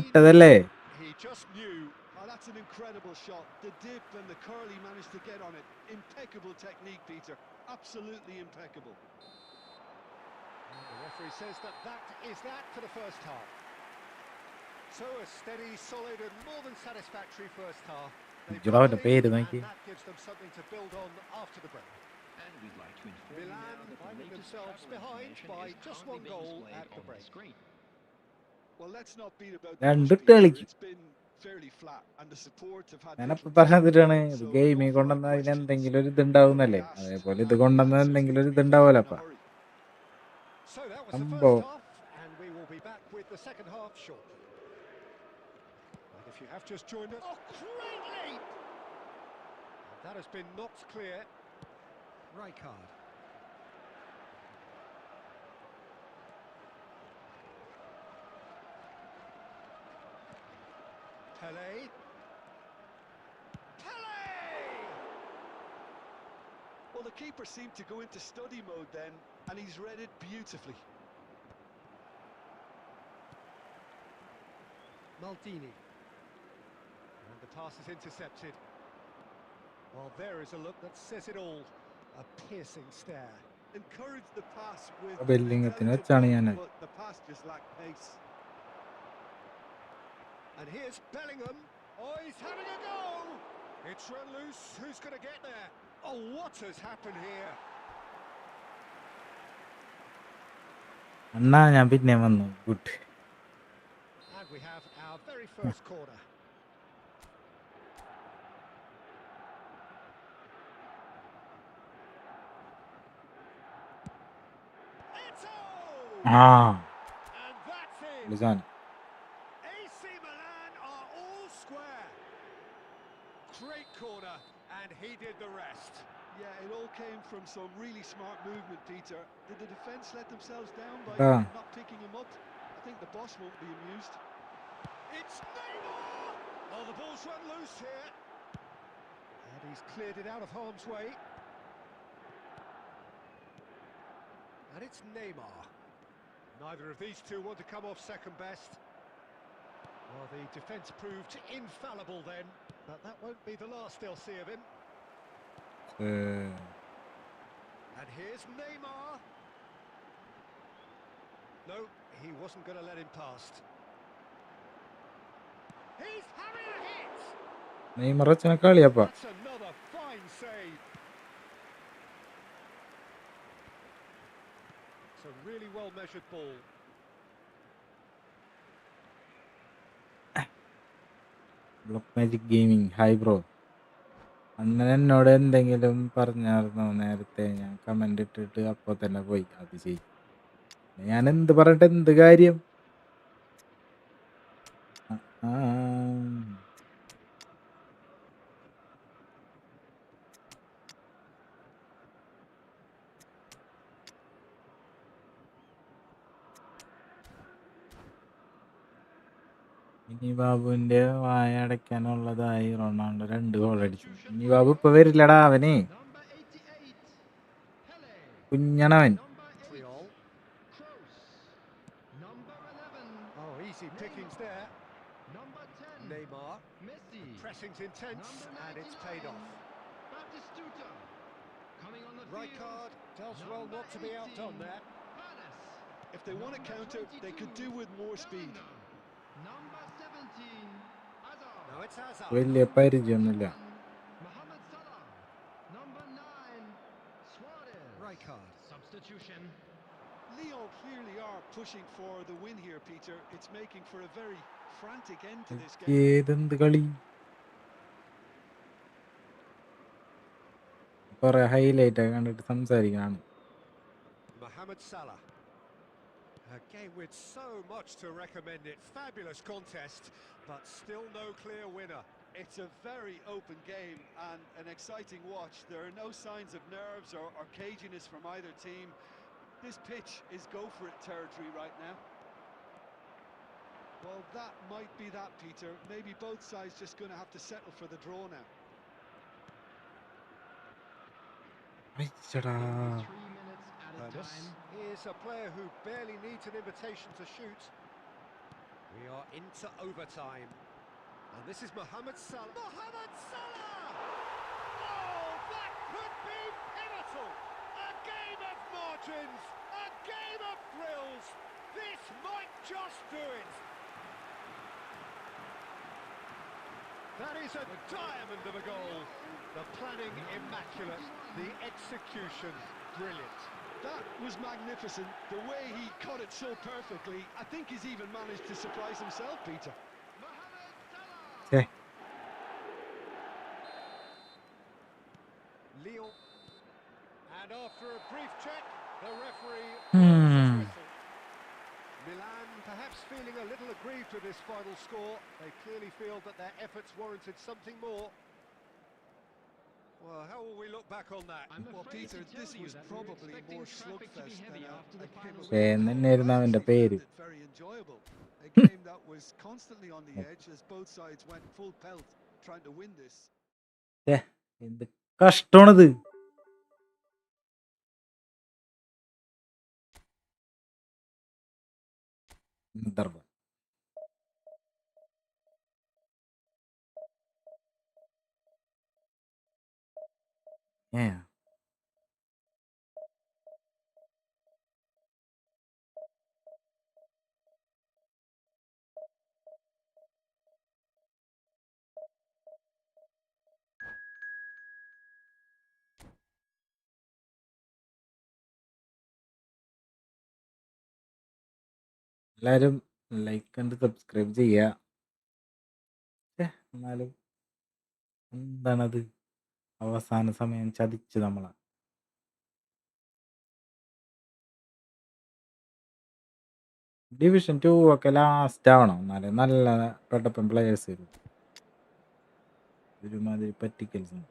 ഇട്ടതല്ലേ. He just knew. Oh, that's an incredible shot. The dip and the curl he managed to get on it. Impeccable technique, Peter. Absolutely impeccable. And the referee says that is that for the first half. So a steady, solid and more than satisfactory first half. They've ഇജ്ജുടെ got അവന്റെ the പേര് lead, നോക്കി. and that gives them something to build on after the break. And we'd like to inform you Milan now that the finding latest themselves travel behind information by is just currently one being goal displayed at the on break. screen. Well, let's not beat about the രണ്ട് bush, Peter. കളിക്കും. It's been fairly flat, and the support have had ഞാനപ്പോ little പറഞ്ഞിട്ടാണ് to ഇത് so ഗെയിമിൽ no കൊണ്ടുവന്ന further അതിന് questions. എന്തെങ്കിലും ഒരു ഇതുണ്ടാവുന്നല്ലേ. Asked, അതേപോലെ ഇത് and കൊണ്ടുവന്ന answers എന്തെങ്കിലും ഒരു will be given in ഇതുണ്ടാവുമല്ലപ്പാ. a hurry. So that was the സംഭവം. first half, and we will be back with the second half shortly. And if you have just joined us, oh, great leap! And that has been knocked clear. Rijkaard. Pele. Pele! Well, the keeper seemed to go into study mode then, and he's read it beautifully. Maldini. And the pass is intercepted. Well, there is a look that says it all. A piercing stare. Encouraged the pass with ബെല്ലിംഗത്തിന് intelligent വെച്ചാണ് play, ഞാൻ. but the pass just lacked pace. And here's Bellingham. Oh, he's having a go! It's run loose. Who's going to get there? Oh, what has happened here? അണ്ണാ ഞാൻ പിന്നെ വന്നു. Good. And we have our very first corner. ആ And that's it. ലിസാൻ. AC Milan are all square. Great corner, and he did the rest. Yeah, it all came from some really smart movement, Peter. Did the defence let themselves down by not picking him up? I think the boss won't be amused. It's Neymar! Oh, the ball's run loose here. And he's cleared it out of harm's way. And it's Neymar. Neither of these two want to come off second best. Well, the defence proved infallible then, but that won't be the last they'll see of him. And here's Neymar. No, he wasn't going to let him past. He's having a hit! Neymar വെച്ചാൽ കളിയപ്പാ. That's another fine save. It's a really well-measured ball. Block magic gaming. Hi bro. അണ്ണൻ എന്നോട് എന്തെങ്കിലും പറഞ്ഞായിരുന്നോ നേരത്തെ? ഞാൻ comment ഇട്ടിട്ട് അപ്പൊ തന്നെ പോയി. അത് ശരി. ഞാൻ എന്ത് പറഞ്ഞിട്ട് എന്ത് കാര്യം? ഇനി ബാബുവിന്റെ വായ അടയ്ക്കാനുള്ളതായി റൊണാൾഡോ 2 ഗോൾ അടിച്ചു. ഇനി ബാബു ഇപ്പൊ വരില്ലടാ. അവനെ കുഞ്ഞണവൻ. Oh, easy pickings there. Neymar. The pressing's intense, and it's paid off. Rijkaard does well not to be outdone there. If they want to counter, they could do with more speed. Now it's Hazard. വലിയ പരിചയമൊന്നുമില്ല. Rijkaard. Substitution. Lyon clearly are pushing for the win here, Peter. It's making for a very frantic end to this game. ഏതെന്ത് കളി? കുറെ highlight ഒക്കെ കണ്ടിട്ട് സംസാരിക്കാണ്. Mohamed Salah. A game with so much to recommend it. Fabulous contest, but still no clear winner. It's a very open game and an exciting watch. There are no signs of nerves or caginess from either team. This pitch is go-for-it territory right now. Well, that might be that, Peter. Maybe both sides just going to have to settle for the draw now. അയ്യടാ. 3 minutes added time. Here's a player who barely needs an invitation to shoot. We are into overtime. And this is Mohamed Salah. Mohamed Salah! Oh, that could be pivotal! A game of margins! A game of thrills! This might just do it! That is a diamond of a goal. The planning immaculate, the execution brilliant. That was magnificent. The way he cut it so perfectly. I think he's even managed to surprise himself, Peter. ഛേ, Lyon. And after a brief check, the referee Hmm. blows his whistle. Milan perhaps feeling a little aggrieved with this final score. They clearly feel that their efforts warranted something more. Well, how will we look back on that? I'm Well, afraid Peter, to tell this you was that we were probably expecting more traffic to be slugfest heavy than after a the game final of പക്ഷേ തന്നെയായിരുന്നു അവന്റെ I പേര്. found it very enjoyable. A game that was constantly on the edge as both sides went full pelt trying to win this. ഛേ, എന്ത് കഷ്ടമാണത്. ദർബ. Yeah. എല്ലാവരും like and subscribe ചെയ്യുക. എന്നാലും എന്താണത്, അവസാന സമയം ചതിച്ചു നമ്മളെ. ഡിവിഷൻ 2 ഒക്കെ ലാസ്റ്റ് ആവണം, എന്നാലേ നല്ല പെട്ടപ്പം പ്ലേയേഴ്സ് വരും. ഒരുമാതിരി പറ്റിക്കൽസ്.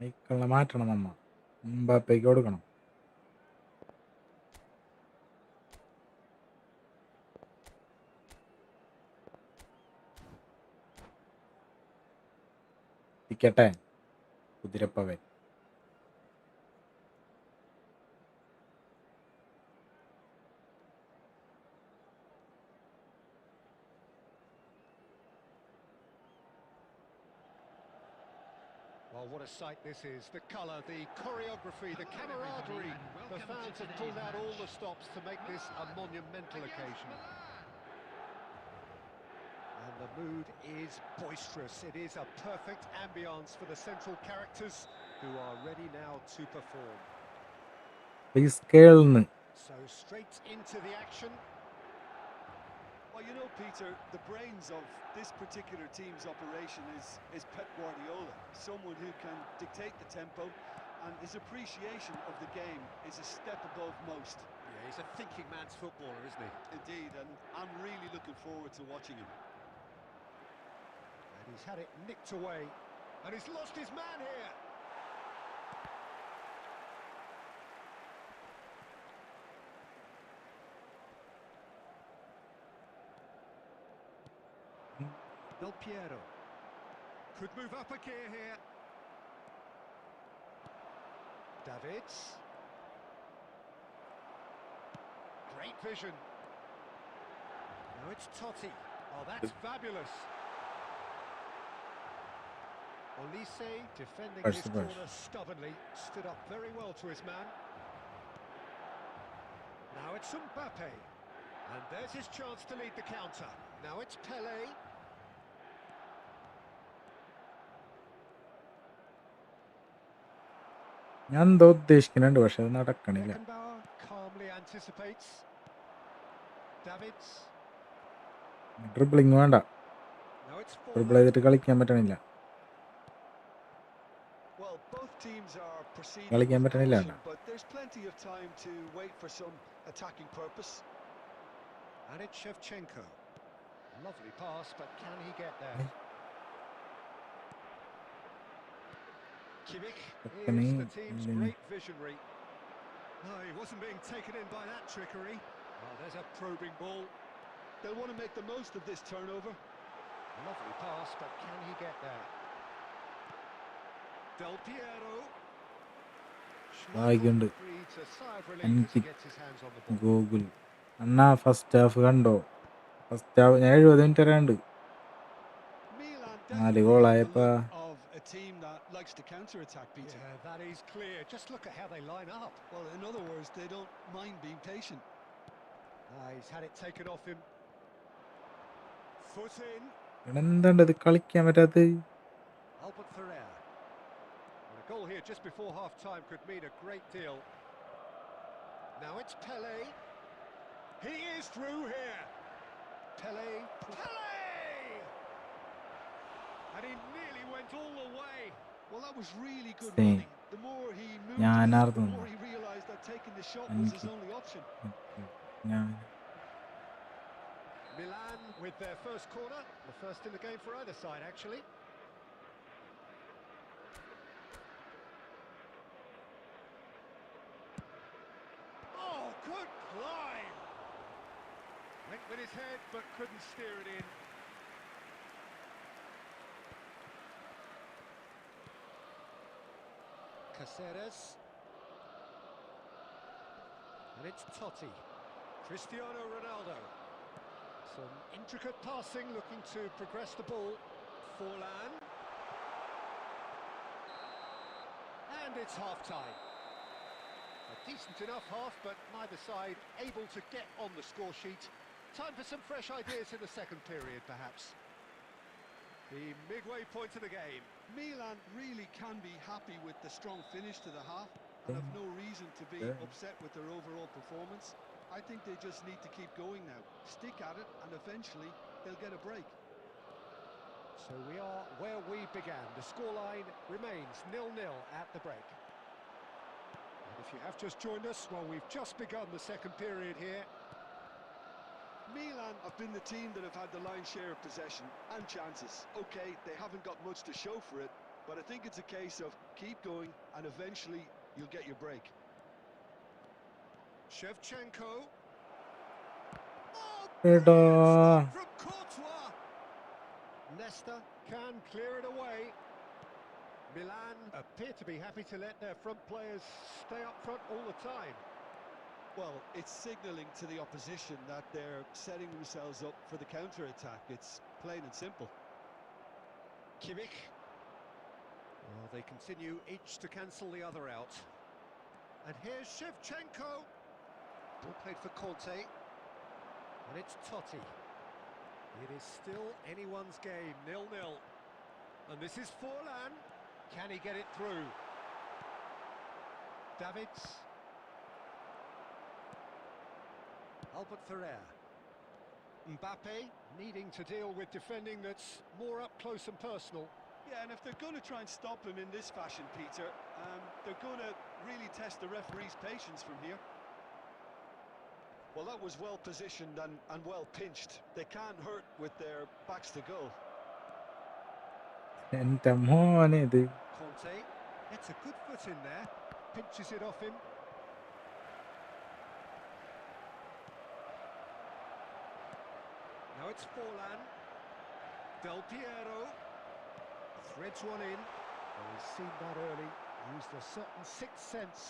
മൈക്കിളിനെ മാറ്റണം, നമ്മ എംബാപ്പയ്ക്ക് കൊടുക്കണം. ഇരിക്കട്ടെ കുതിരപ്പവൻ. Well, what a sight this is. The colour, the choreography, the camaraderie. The fans have pulled out all the stops to make this a monumental occasion. And the mood is boisterous. It is a perfect ambience for the central characters who are ready now to perform. കേൾന്ന് So straight into the action. Well, you know, Peter, the brains of this particular team's operation is Pep Guardiola, someone who can dictate the tempo, and his appreciation of the game is a step above most. Yeah, he's a thinking man's footballer, isn't he? Indeed, and I'm really looking forward to watching him. And he's had it nicked away, and he's lost his man here. Del Piero could move up a gear here. Davids. Great vision. Now it's Totti. Oh, that's fabulous. Olise defending Push his the push. corner stubbornly. Stood up very well to his man. Now it's Mbappe. And there's his chance to lead the counter. Now it's Pele. ഞാൻ എന്തോ ഉദ്ദേശിക്കുന്നുണ്ട്, പക്ഷെ അത് നടക്കണില്ല. Beckenbauer calmly anticipates. Davids. Dribbling വേണ്ട, Now it's dribble forward. ചെയ്തിട്ട് കളിക്കാൻ പറ്റണില്ല. Well, both teams are proceeding കളിക്കാൻ with പറ്റണില്ല. caution, but there's plenty of time to wait for some attacking purpose. And it's Shevchenko. Lovely pass, but can he get there? Kimmich is the team's great visionary. No, he wasn't being taken in by that trickery. Oh, there's a probing ball. They'll want to make the most of this turnover. Lovely pass, but can he get there? Del Piero. ഭാഗ്യമുണ്ട്. Breathes a sigh of relief as he gets his hands on the ball. Google Anna first half കണ്ടോ? First half ഞാൻ 70 minute വരെയുണ്ട്. Milan 4 definitely ഗോളായപ്പാ. have the look of a team that likes to counter-attack, Peter. Yeah, that is clear. Just look at how they line up. Well, in other words, they don't mind being patient. He's had it taken off him. Foot in. എന്താണ്ട് ഇത് കളിക്കാൻ പറ്റാത്ത? Albert Ferrer. And a goal here just before half-time could mean a great deal. Now it's Pele. He is through here. Pele. And he nearly went all the way. Well, that was really good See. running. The more he moved, ഞാൻ the ആർന്നു more he realised that taking the shot was എനിക്ക് his only option. ഞാൻ Milan with their first corner. The first in the game for either side, actually. Oh, good climb! Went with his head, but couldn't steer it in. Caceres. And it's Totti. Cristiano Ronaldo. Some intricate passing, looking to progress the ball. Forlan. And it's half-time. A decent enough half, but neither side able to get on the score sheet. Time for some fresh ideas in the second period, perhaps. The midway point of the game. Milan really can be happy with the strong finish to the half and have no reason to be upset with their overall performance. I think they just need to keep going now. Stick at it and eventually they'll get a break. So we are where we began. The scoreline remains 0-0 at the break. And if you have just joined us, well, we've just begun the second period here. Milan have been the team that have had the lion's share of possession and chances. Okay, they haven't got much to show for it, but I think it's a case of keep going and eventually you'll get your break. Shevchenko. Oh, എടാ from Courtois. Nesta can clear it away. Milan appear to be happy to let their front players stay up front all the time. Well, it's signalling to the opposition that they're setting themselves up for the counter-attack. It's plain and simple. Kimmich. Oh, they continue each to cancel the other out. And here's Shevchenko. Ball played for Conte. And it's Totti. It is still anyone's game, 0-0. And this is Forlan. Can he get it through? Davids. Albert Ferrer. Mbappe needing to deal with defending that's more up close and personal. Yeah, and if they're going to try and stop him in this fashion, Peter, they're going to really test the referee's patience from here. Well, that was well positioned and well pinched. They can't hurt with their backs to goal. എന്റെ മോനെ ഇത് Conte gets a good foot in there, pinches it off him. Now it's Forlan. Del Piero threads one in. Well, he's seen that early, used a certain sixth sense.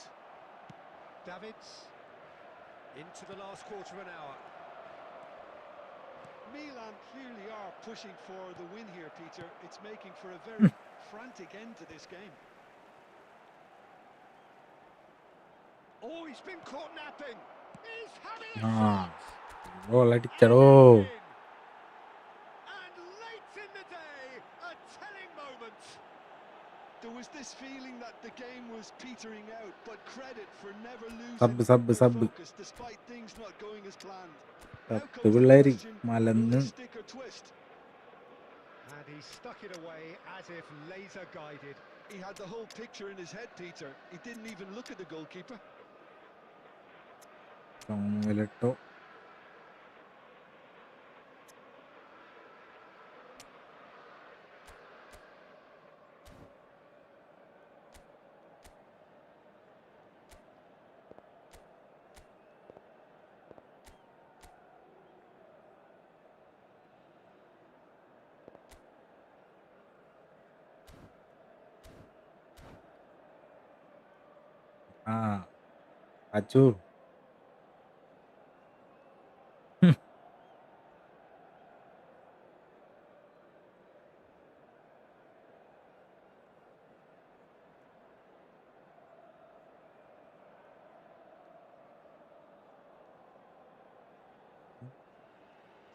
Davids into the last quarter of an hour. Milan clearly are pushing for the win here, Peter. It's making for a very frantic end to this game. Oh, he's been caught napping. He's having a ആ shot. Goal And അടിച്ചടോ it's in. And late in the day, a telling moment. There was this feeling that the game was petering out, but credit for never losing sub their focus despite things not going as planned. Now പത്ത് comes the പിള്ളേര് question, will മലന്ന് this stick or twist? And he stuck it away as if laser guided. He had the whole picture in his head, Peter. He didn't even look at the goalkeeper. ചുമലിട്ടോ ആ Achu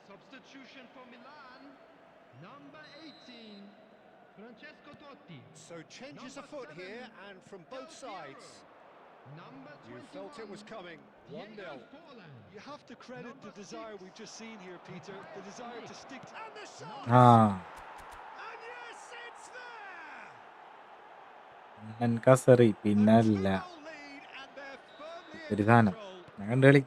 Substitution for Milan, number 18, Francesco Totti. So changes Number afoot 7, here, and from both Del Piero. sides. Number 21, You felt it was coming. 1-0. Forlan. You have to credit the desire we've just seen here, Peter. The desire to stick to... And the shot! ആ And yes, it's there! കസറി A പിന്നല്ല 2-0 lead, and they're firmly in ഒരു സാധനം control. ഞാൻ കണ്ടു കളി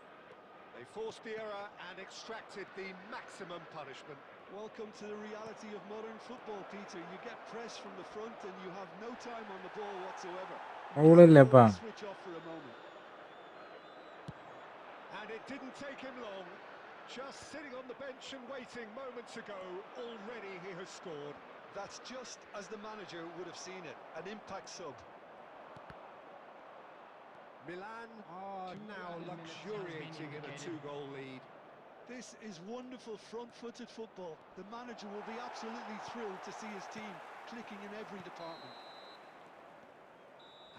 They forced the error and extracted the maximum punishment. Welcome to the reality of modern football, Peter. You get press from the front and you have no time on the ball whatsoever. ഫൗളല്ലേപ്പാ Switch off for a moment. And it didn't take him long. Just sitting on the bench and waiting moments ago, already he has scored. That's just as the manager would have seen it, an impact sub. Milan are now luxuriating in a two-goal lead. This is wonderful front-footed football. The manager will be absolutely thrilled to see his team clicking in every department.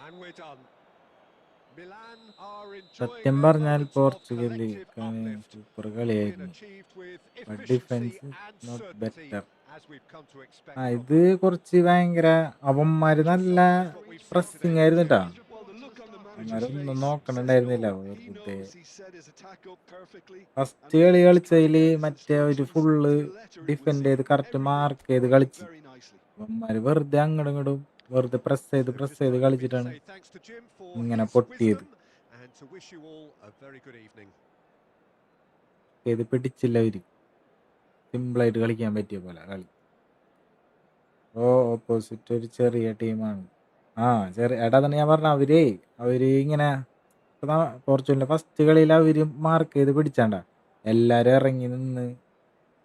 And we're done. Milan are enjoying സത്യം their പറഞ്ഞാൽ moments of Portugal collective uplift. Super A win കളിയായിരുന്നു. achieved with but efficiency defence and not certainty, better. as we've come to expect ആ from ഇത് them. കുറച്ച് ഭയങ്കര അവന്മാര് To നല്ല summarise what we've seen pressing today, ആയിരുന്നു കേട്ടാ. Tim. Well, the look on the manager's അവന്മാരൊന്നും face says it നോക്കണുണ്ടായിരുന്നില്ല all. He വെറുതെ. knows he set his attack up perfectly. First And കളി within his കളിച്ചതില് tactical മറ്റേ ഒരു instructions, full to the letter, it would defend seem ചെയ്ത് correct every move mark ചെയ്ത് worked കളിച്ച്. very nicely. അവന്മാര് വെറുതെ അങ്ങോട്ടും ഇങ്ങോട്ടും വെറുതെ പ്രസ് So ചെയ്ത് just time for me to കളിച്ചിട്ടാണ് say thanks to Jim for ഇങ്ങനെ his പൊട്ടിയത്. wisdom and to wish you all a very good evening. ഇത് പിടിച്ചില്ല അവര്. സിമ്പിളായിട്ട് കളിക്കാൻ പറ്റിയ പോലെ കളി. ഓപ്പോസിറ്റ് ഒരു ചെറിയ ടീമാണ്. എടാ തന്നെ ഞാൻ പറഞ്ഞ അവര് ഇങ്ങനെ പോർച്ചുഗലിന്റെ ഫസ്റ്റ് കളിയിൽ അവര് മാർക്ക് ചെയ്ത് പിടിച്ചാണ്ട എല്ലാരും ഇറങ്ങി നിന്ന്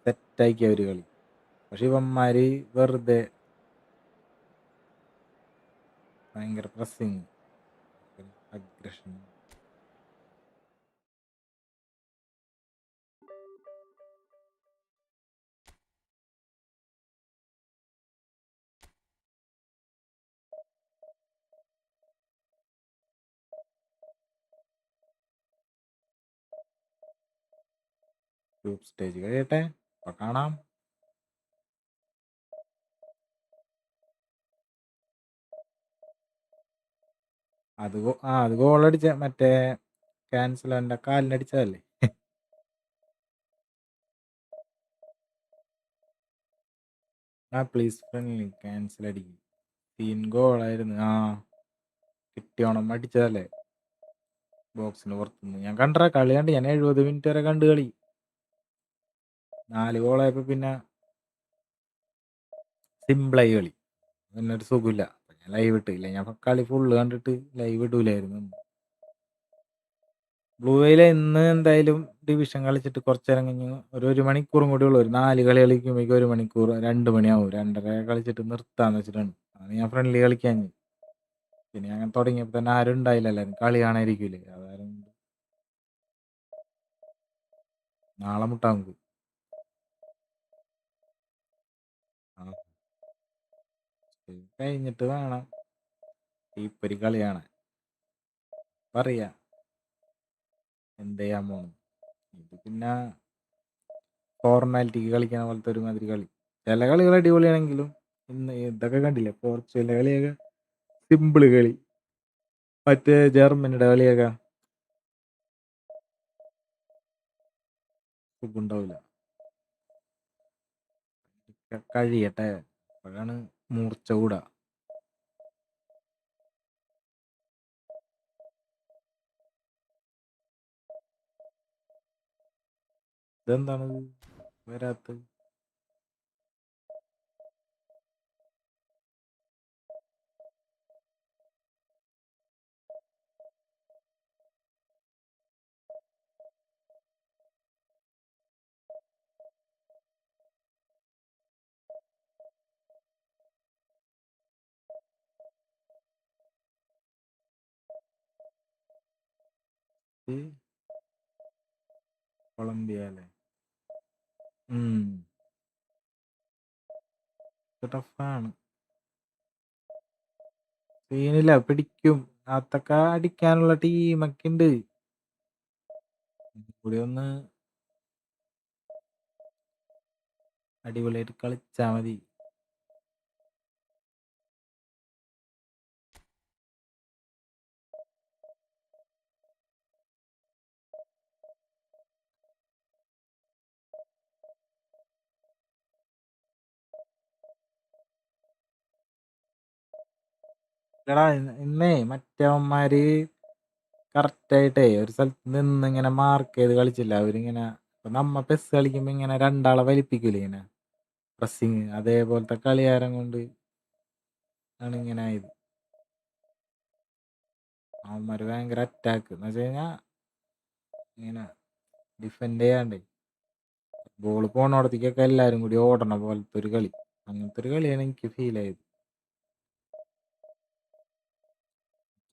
സെറ്റാക്കി അവര് കളി. പക്ഷെ ഇവന്മാര് വെറുതെ ഭയങ്കര പ്രസ്സിങ് അഗ്രഷൻ. ഗ്രൂപ്പ് സ്റ്റേജ് കഴിയട്ടെ, അപ്പൊ കാണാം. അത് ഗോളടിച്ച മറ്റേ ക്യാൻസൽ എൻ്റെ കാലിനടിച്ചതല്ലേ. പ്ലീസ് ഫ്രണ്ട്ലി ക്യാൻസൽ അടിക്കും. സീൻ ഗോളായിരുന്നു. കിട്ടിയോണം അടിച്ചതല്ലേ ബോക്സിന് പുറത്തുനിന്ന്. ഞാൻ കണ്ട കളി കണ്ട്, ഞാൻ 70 മിനിറ്റ് വരെ കണ്ട് കളി. 4 ഗോളായപ്പോ പിന്നെ സിമ്പിളായി കളി. പിന്നെ ഒരു സുഖമില്ല. ഞാൻ ലൈവ് ഇട്ടില്ല. ഞാൻ കളി ഫുള്ള് കണ്ടിട്ട് ലൈവ് ഇടൂലായിരുന്നു. ബ്ലൂ വെയില് ഇന്ന് എന്തായാലും ഡിവിഷൻ കളിച്ചിട്ട് കുറച്ച് നേരം കഴിഞ്ഞ് ഒരു മണിക്കൂറും കൂടി ഉള്ളൂ. ഒരു 4 കളി കളിക്കുമ്പോഴേക്കും 1 മണിക്കൂർ 2 മണിയാവും. 2:30 കളിച്ചിട്ട് നിർത്താന്ന് വെച്ചിട്ടാണ്. അതാണ് ഞാൻ ഫ്രണ്ട്ലി കളിക്കാൻ. പിന്നെ അങ്ങനെ തുടങ്ങിയപ്പോൾ തന്നെ ആരും ഉണ്ടായില്ല, എല്ലാവരും കളി കാണാതിരിക്കൂലേ. അതാരും നാളെ മുട്ടാ നമുക്ക്. കഴിഞ്ഞിട്ട് വേണം ഇപ്പൊരു കളി കാണാൻ. പറയാ എന്ത് ചെയ്യാൻ പോണം. ഇത് പിന്നെ ഫോർമാലിറ്റിക്ക് കളിക്കുന്ന പോലത്തെ ഒരുമാതിരി കളി. ചില കളികൾ അടിപൊളിയാണെങ്കിലും ഇന്ന് ഇതൊക്കെ കണ്ടില്ലേ, പോർച്ചുഗലിന്റെ കളിയൊക്കെ സിമ്പിള് കളി. മറ്റേ ജർമ്മനിയുടെ കളിയൊക്കെ സുഖമുണ്ടാവില്ല. കഴിയട്ടെ, അപ്പോഴാണ് മൂർച്ച കൂടാ. ഇതെന്താണ് വരാത്തത്? കൊളംബിയ അല്ലേ? ടഫാണ്. സീനില്ല, പിടിക്കും. അതൊക്കെ അടിക്കാനുള്ള ടീമൊക്കെ ഉണ്ട്. കൂടി ഒന്ന് അടിപൊളിയായിട്ട് കളിച്ചാ മതി. എടാ ഇന്നേ മറ്റവന്മാര് കറക്റ്റായിട്ടേ ഒരു സ്ഥലത്ത് നിന്ന് ഇങ്ങനെ മാർക്ക് ചെയ്ത് കളിച്ചില്ല. അവരിങ്ങനെ ഇപ്പൊ നമ്മ പെസ് കളിക്കുമ്പോ ഇങ്ങനെ രണ്ടാളെ വലിപ്പിക്കൂലേ ഇങ്ങനെ പ്രസ്സിങ്, അതേപോലത്തെ കളിയാരം കൊണ്ട് ആണ് ഇങ്ങനെ ആയത്. അവന്മാര് ഭയങ്കര അറ്റാക്ക് എന്ന് വെച്ച് കഴിഞ്ഞാ ഇങ്ങനെ ഡിഫെൻഡ് ചെയ്യാണ്ടേ ബോൾ പോണോടത്തേക്കൊക്കെ എല്ലാവരും കൂടി ഓടണ പോലത്തെ ഒരു കളി, അങ്ങനത്തെ ഒരു കളിയാണ് എനിക്ക് ഫീൽ ആയത്.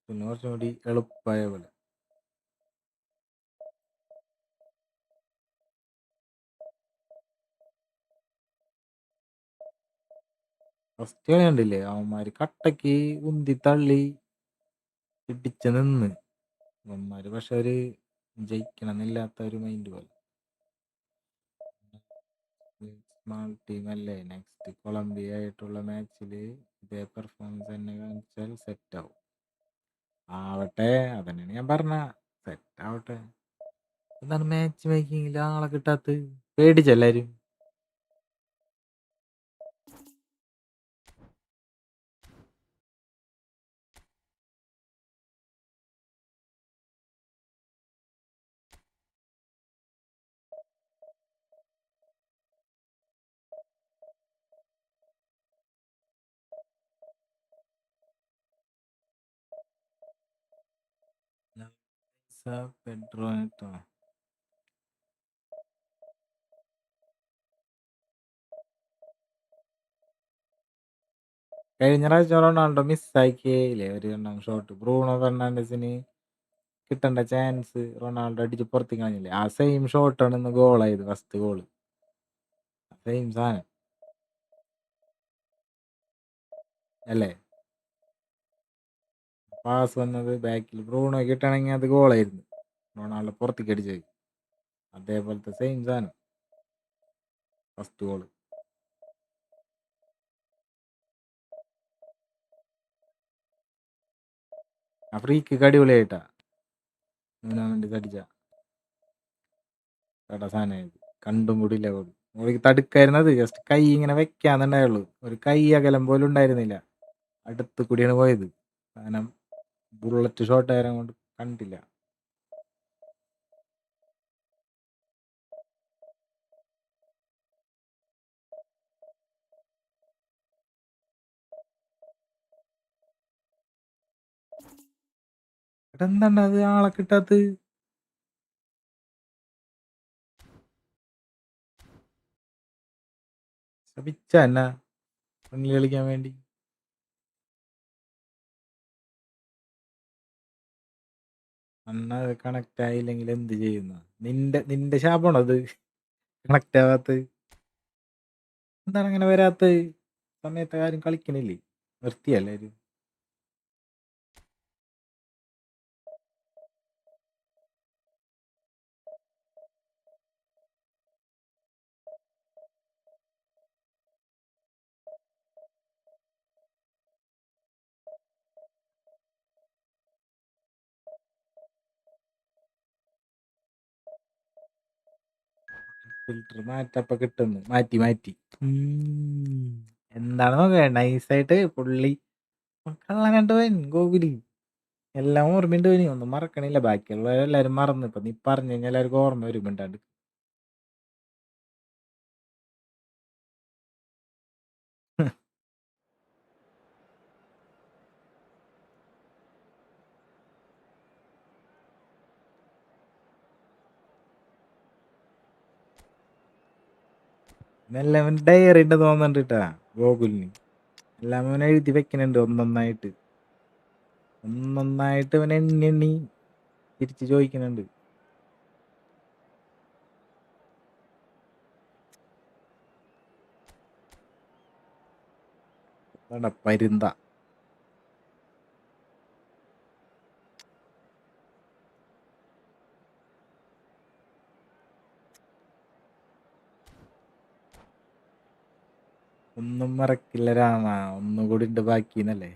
പിന്നെ കുറച്ചും കൂടി എളുപ്പമായ പോലെ. ഫസ്റ്റ് കളി കണ്ടില്ലേ, അവന്മാര് കട്ടക്ക് ഉന്തി തള്ളി ഇടിച്ച് നിന്ന്. അവന്മാര് പക്ഷെ ഒരു ജയിക്കണമെന്നില്ലാത്ത ഒരു മൈൻഡ് പോലെ. സ്മാൾ ടീം അല്ലേ, നെക്സ്റ്റ് കൊളംബിയ ആയിട്ടുള്ള മാച്ചിൽ ഇതേ പെർഫോമൻസ് തന്നെ കാണിച്ചാൽ സെറ്റ് ആവും. ആവട്ടെ, അതന്നെയാണ് ഞാൻ പറഞ്ഞ, സെറ്റ് ആവട്ടെ. എന്താണ് മാച്ച് മേക്കിങ്ങിൽ ആളെ കിട്ടാത്ത, പേടിച്ചെല്ലാരും. പെഡ്രോ കഴിഞ്ഞ പ്രാവശ്യം റൊണാൾഡോ മിസ്സാക്കിയില്ലേ ഒരു എണ്ണം ഷോട്ട്, ബ്രൂണോ ഫെർണാണ്ടസിന് കിട്ടേണ്ട ചാൻസ് റൊണാൾഡോ അടിച്ച് പുറത്തേക്ക് കളഞ്ഞില്ലേ. ആ സെയിം ഷോട്ടാണ് ഇന്ന് ഗോളായത്, ഫസ്റ്റ് ഗോള്. സെയിം സാധനം അല്ലേ. പാസ് വന്നത് ബാക്കിൽ ബ്രൂണോ കിട്ടണമെങ്കിൽ അത് ഗോളായിരുന്നു, റൊണാൾഡോ പുറത്തേക്ക് അടിച്ചത്. അതേപോലത്തെ സെയിം സാധനം ഫസ്റ്റ് ഗോള്. ആ ഫ്രീക്ക് അടിപൊളിയായിട്ടാ വേണ്ടി അടിച്ച സാധനമായത്, കണ്ടും കൂടി ഇല്ല ഗോൾ. ഗോളിക്ക് തടുക്കായിരുന്നത്, ജസ്റ്റ് കൈ ഇങ്ങനെ വെക്കാന്നുണ്ടായുള്ളൂ, ഒരു കൈ അകലം പോലും ഉണ്ടായിരുന്നില്ല, അടുത്ത് കൂടിയാണ് പോയത്. സാധനം ബുള്ളറ്റ് ഷോട്ട് ആയതും കൊണ്ട് കണ്ടില്ല. എന്താണ് അത് ആളെ കിട്ടാത്ത, ശപിച്ച എന്നാ ഫ്രണ്ട്ലി കളിക്കാൻ വേണ്ടി. അന്ന് അത് കണക്ട് ആയില്ലെങ്കിൽ എന്ത് ചെയ്യുന്ന, നിന്റെ ശാപമാണോ അത് കണക്ട് ആവാത്ത? എന്താണ് അങ്ങനെ വരാത്ത? സമയത്ത് ആരും കളിക്കണില്ലേ, നിർത്തിയല്ലാരും. ഫിൽറ്റർ മാറ്റപ്പ കിട്ടുന്നു, മാറ്റി മാറ്റി. എന്താണ് നോക്കുക, നൈസായിട്ട് പുള്ളി കള്ളൻ കണ്ടു പോയി ഗോകുലി. എല്ലാം ഓർമ്മയുണ്ട് പോയി, ഒന്നും മറക്കണില്ല. ബാക്കിയുള്ളവരെല്ലാരും മറന്നു. ഇപ്പൊ നീ പറഞ്ഞു കഴിഞ്ഞാൽ എല്ലാവർക്കും ഓർമ്മ വരും മിണ്ടാണ്ട്. എല്ലാം ഡയറി ഉണ്ട് തോന്നുന്നുണ്ട് കേട്ടാ ഗോകുലിന്. എല്ലാം അവൻ എഴുതി വെക്കുന്നുണ്ട് ഒന്നൊന്നായിട്ട്, ഒന്നൊന്നായിട്ട് അവൻ എണ്ണി എണ്ണി തിരിച്ച് ചോദിക്കുന്നുണ്ട്. അതാ പരുന്ത. ഒന്നും മറക്കില്ല രാമ, ഒന്നുകൂടി ഉണ്ട് ബാക്കിന്നല്ലേ.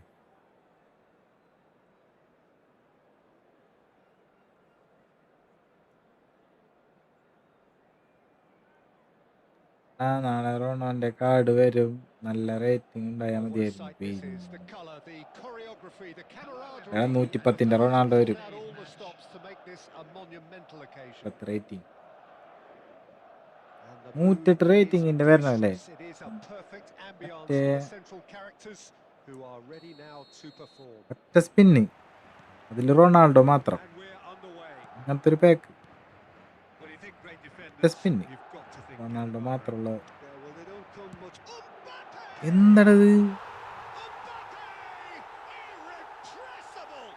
നാളെ റോണോന്റെ കാർഡ് വരും, നല്ല റേറ്റിംഗ് ഉണ്ടായാൽ Well, what a മതിയായിരുന്നു. sight this is. The colour, the choreography, the camaraderie, and the 110 fans Ronaldo വരും. putting out all the stops to make this a monumental occasion. Rating And the mood 108 is റേറ്റിംഗിന്റെ വരണല്ലേ. priceless. It is a perfect ambience മറ്റേ for the central characters who are ready now to perform. ഒറ്റ spin, അതിൽ Ronaldo മാത്രം, And we're underway. അങ്ങനത്തെ ഒരു pack. When you think great ഒറ്റ defenders, spin. you've got to think Ronaldo മാത്രമുള്ളത്. Yeah, well, they don't come much. Mbappe! എന്താണത്? Mbappe! Irrepressible!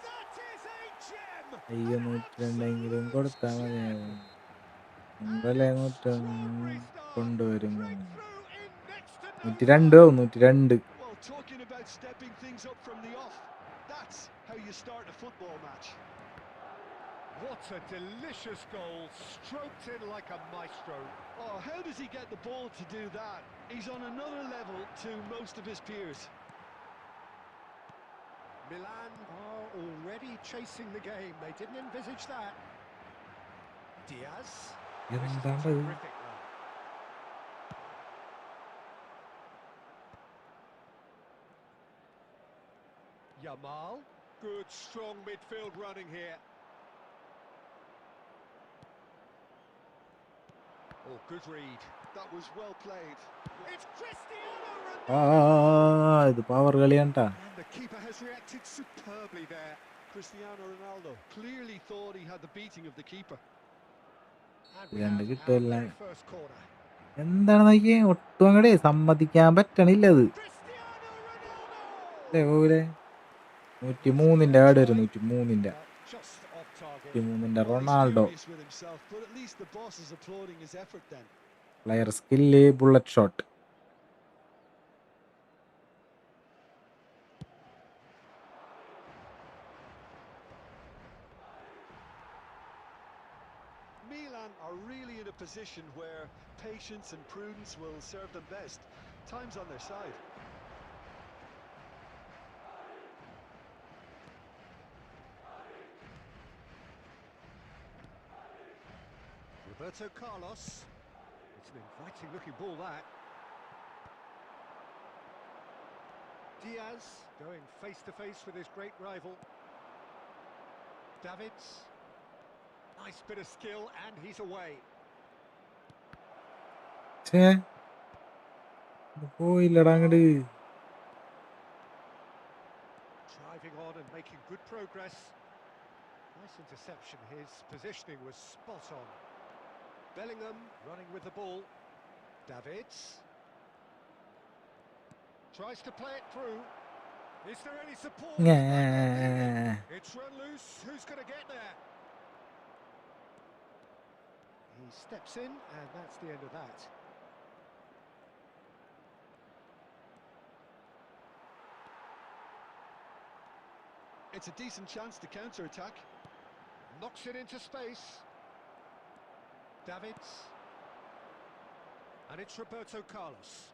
That is a gem! അയ്യോ, An 102 absolute കൊടുത്താൽ gem! മതിയായിരുന്നു. An എന്തല്ലേ extraordinary start. കൊണ്ടുവരും. Breakthrough in next to no 102 one. 102. Well, talking about stepping things up from the off, that's how you start a football match. What a delicious goal, stroked in like a maestro. Oh, how does he get the ball to do that? He's on another level to most of his peers. Milan are already chasing the game. They didn't envisage that. Diaz. This is a എന്താണത്? terrific run. Yamal. Good, strong midfield running here. Oh, good read. That was well played. It's Cristiano ആ Ronaldo! ഇത് power കളിയാണ്ടാ. And the keeper has reacted superbly there. Cristiano Ronaldo clearly thought he had the beating of the keeper. And we രണ്ട് have our കിട്ടുമല്ല. very first corner. എന്താണ് നോക്കിയേ, ഒട്ടും അങ്ങടെ സമ്മതിക്കാൻ പറ്റണില്ല അത്. Cristiano അല്ലേ Ronaldo! പോലെ 103 ആട് വരും. 103 But just off target. 103 Well, he's Ronaldo. furious with himself, but at least the boss is applauding his effort then. Player skill, bullet shot. Milan are really in a position where patience and prudence will serve them best. Time's on their side. Roberto Carlos. It's an inviting looking ball, that. Diaz going face to face with his great rival. Davids. Nice bit of skill and he's away. പോയില്ലടാ അങ്ങട്. Driving on and making good progress. Nice interception. His positioning was spot on. Bellingham running with the ball. Davids. Tries to play it through. Is there any support? It's run loose. Who's going to get there? He steps in, and that's the end of that. It's a decent chance to counter-attack. Knocks it into space. Davids. And it's Roberto Carlos.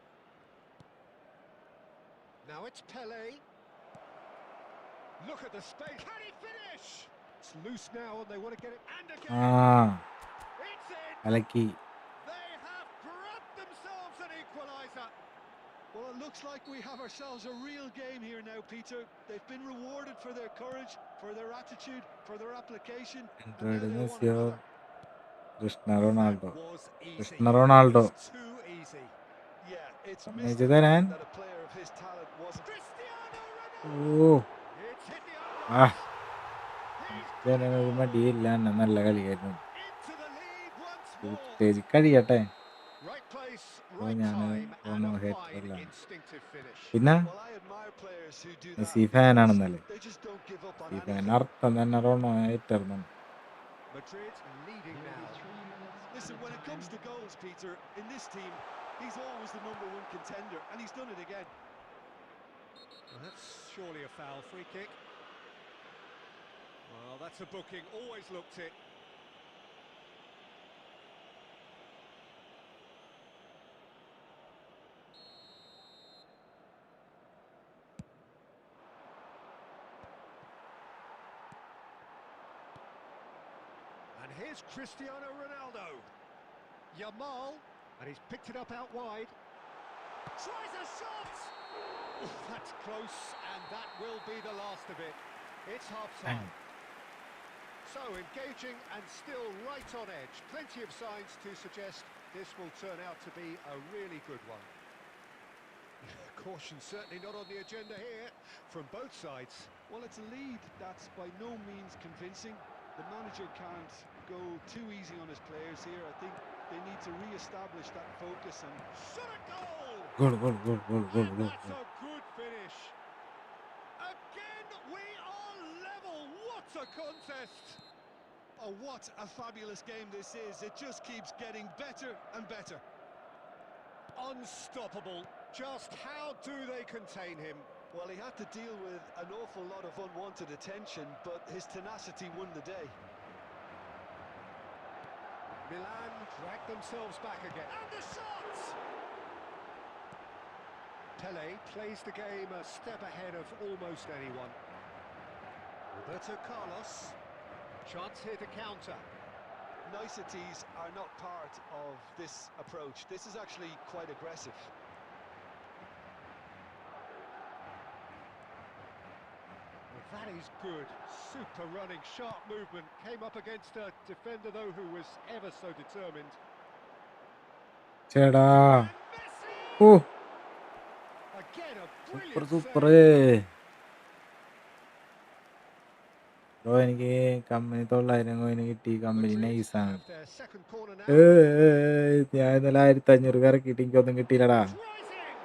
Now it's Pele. Look at the space. Can he finish? It's loose now and they want to get it. And again. It's in. അലക്കി. They have grabbed themselves an equaliser. Well, it looks like we have ourselves a real game here now, Peter. They've been rewarded for their courage, for their attitude, for their application. And now they want another. Krishna Ronaldo. That was easy. Krishna Ronaldo. It was too easy. Yeah, it's സമ്മതിച്ചു തരാൻ. that a player of his talent wasn't. Cristiano oh Ronaldo. It's hit the ആ uprights. He's ജനങ്ങൾക്ക് മടിയില്ല. നല്ല കളിയായിരുന്നു. into the lead once more. Stage കഴിയട്ടെ. Right place, ഓ right ഞാൻ time, and റൊണോ a hater fine അല്ല. instinctive finish. പിന്നെ Well, I admire players who do Messi that. ഫാനാണെന്നല്ലേ. They just don't give up on Messi fan anything. അർത്ഥം തന്നെ റൊണോ hater എന്നാണ്. Madrid leading now. Listen, when it comes to goals, Peter, in this team, he's always the number one contender, and he's done it again. Well, that's surely a foul. Free kick. Well, that's a booking. Always looked it. And here's Cristiano Ronaldo. Yamal, and he's picked it up out wide. Tries a shot! Oh, that's close, and that will be the last of it. It's half-time. So engaging and still right on edge. Plenty of signs to suggest this will turn out to be a really good one. Caution certainly not on the agenda here from both sides. Well, it's a lead that's by no means convincing. The manager can't go too easy on his players here. I think they need to re-establish that focus and Shot a goal! Goal. And that's a good finish. Again, we are level. What a contest! oh, what a fabulous game this is. It just keeps getting better and better. Unstoppable. Just how do they contain him? Well, he had to deal with an awful lot of unwanted attention, but his tenacity won the day. Milan drag themselves back again. And the shot! Pele plays the game a step ahead of almost anyone. Roberto Carlos. Chance here to counter. Niceties are not part of this approach. This is actually quite aggressive. Well, that is good. Super running, sharp movement. Came up against a defender, though, who was ever so determined. ചേടാ And Messi! ഓ Again, a super brilliant super save. Bro എനിക്ക് company 900 കോയിന് കിട്ടി company Madrid നൈസാണ് have their second corner now. ഞാൻ ഇന്നലെ 1500 കിട്ടി എനിക്കൊന്നും കിട്ടിയില്ലടാ Rising!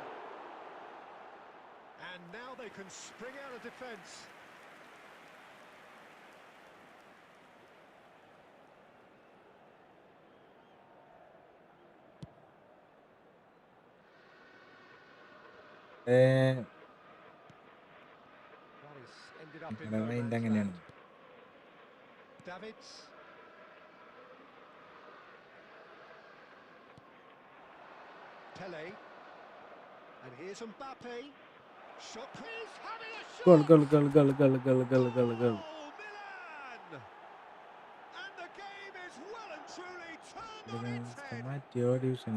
And now they can spring out of defence. ഏ That is ended up in നിങ്ങളുടെ no മൈൻഡ് man's അങ്ങനെയാണ് land. Davids. Pele. And here's Mbappe. Shot. He's having a shot! Goal goal Milan! And the game is well and truly turned on its head. Mateo division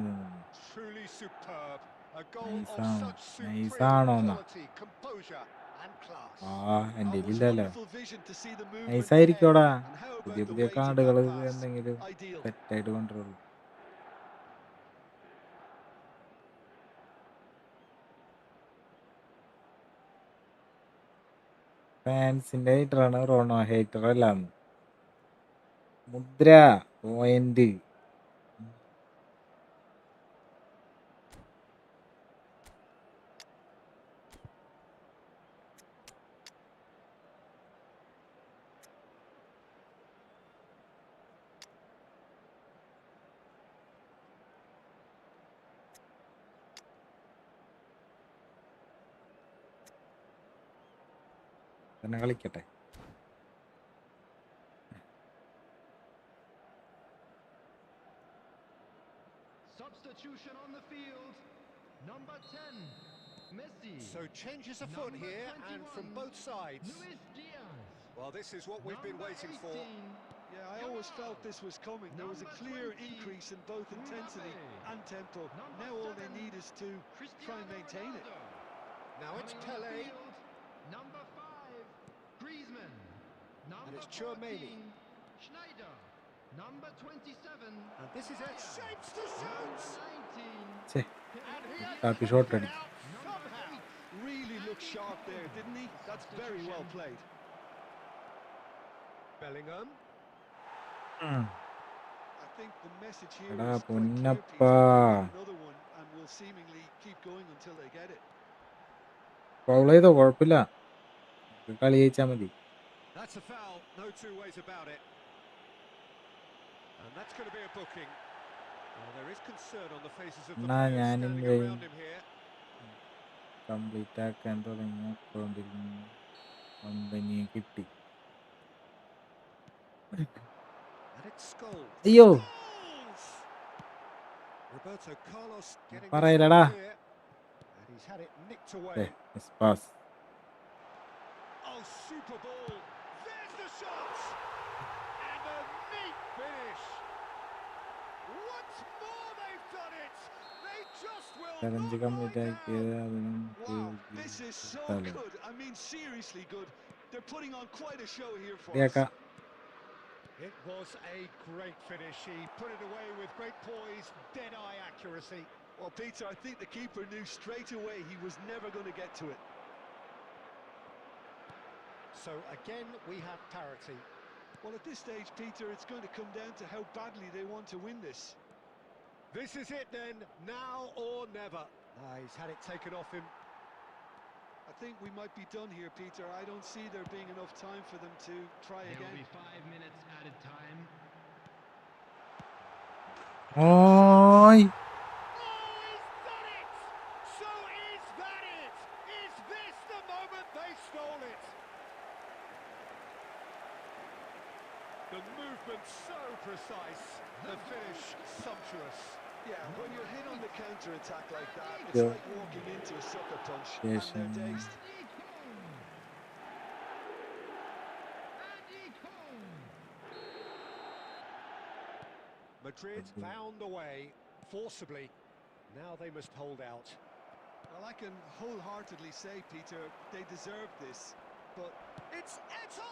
Truly superb. A goal Nice of ആണ്. such Nice supreme ആണോന്നാ? quality, composure and class. എൻ്റെ Oh, it was ഇല്ലല്ലോ wonderful vision to see the movement നൈസായിരിക്കോടാ ahead. And how about പുതിയ the പുതിയ weight of കാർഡുകൾ that pass? എന്തെങ്കിലും Ideal. സെറ്റായിട്ട് കൊണ്ടുവരുള്ളൂ ഫാൻസിന്റെ ഹേറ്ററാണ് Rono hater അല്ലാന്ന് മുദ്ര പോയിന്റ് തന്നെ കളിക്കട്ടെ Substitution on the field. Number 10, Messi. So changes afoot Number here and from 21, both sides. Luis Diaz. Well, this is what we've been Number waiting for. 18, Yeah, I always felt this was coming. There was a Number clear 20, increase in both intensity Mbappe. and tempo. Number Now all they 7, need is to try and Cristiano maintain it. Ronaldo. Now it's Coming on the Pele. field, number 5, Griezmann. Number it's Tchouaméni. 14, Schneider. Number 27, And this is it. Shapes to shoot. number 19, ഛേ And he has Happy kept shot, it Eddie. out number somehow. 8. Really looked sharp there, didn't he? That's very well played. Bellingham. I think the message here എടാ is quite clear, പൊന്നപ്പാ Peter. They'll get another one and will seemingly keep going until they get it. Foul ചെയ്തോ കുഴപ്പമില്ല കളി ജയിച്ചാൽ മതി That's a foul, no two ways about it. And that's going to be a booking. Well, there is concern on the faces of the Nah, players ഞാനും standing വരും. around him here. Complete ആക്കാൻ തുടങ്ങിക്കൊണ്ടിരുന്നു കമ്പനിയെ കിട്ടി And it's Scholes. അയ്യോ Scholes! Roberto Carlos getting പറയില്ലടാ this one clear. And he's had it nicked away. Pass Oh, super ball. There's the shot. And a neat finish. Once more they've done it. They just will challenge not complete lie ആക്കിയത് down. അതിനും Wow, this is so good. I mean, seriously good. They're putting on quite a show here for us. It was a great finish. He put it away with great poise, dead-eye accuracy. Well, Peter, I think the keeper knew straight away he was never going to get to it. So again, we have parity. Well, at this stage, Peter, it's going to come down to how badly they want to win this. This is it then, now or never. He's had it taken off him. I think we might be done here, Peter. I don't see there being enough time for them to try There will again. be 5 minutes added time. Oi! Oh, is that it? So is that it? Is this the moment they stole it? The movement so precise, the finish sumptuous. Yeah, when you're hit on the counter-attack like that, it's Yeah. like walking into a sucker punch Yes, and they're dazed. Madrid found the way, forcibly. Now they must hold out. Well, I can wholeheartedly say, Peter, they deserve this. But It's Eto!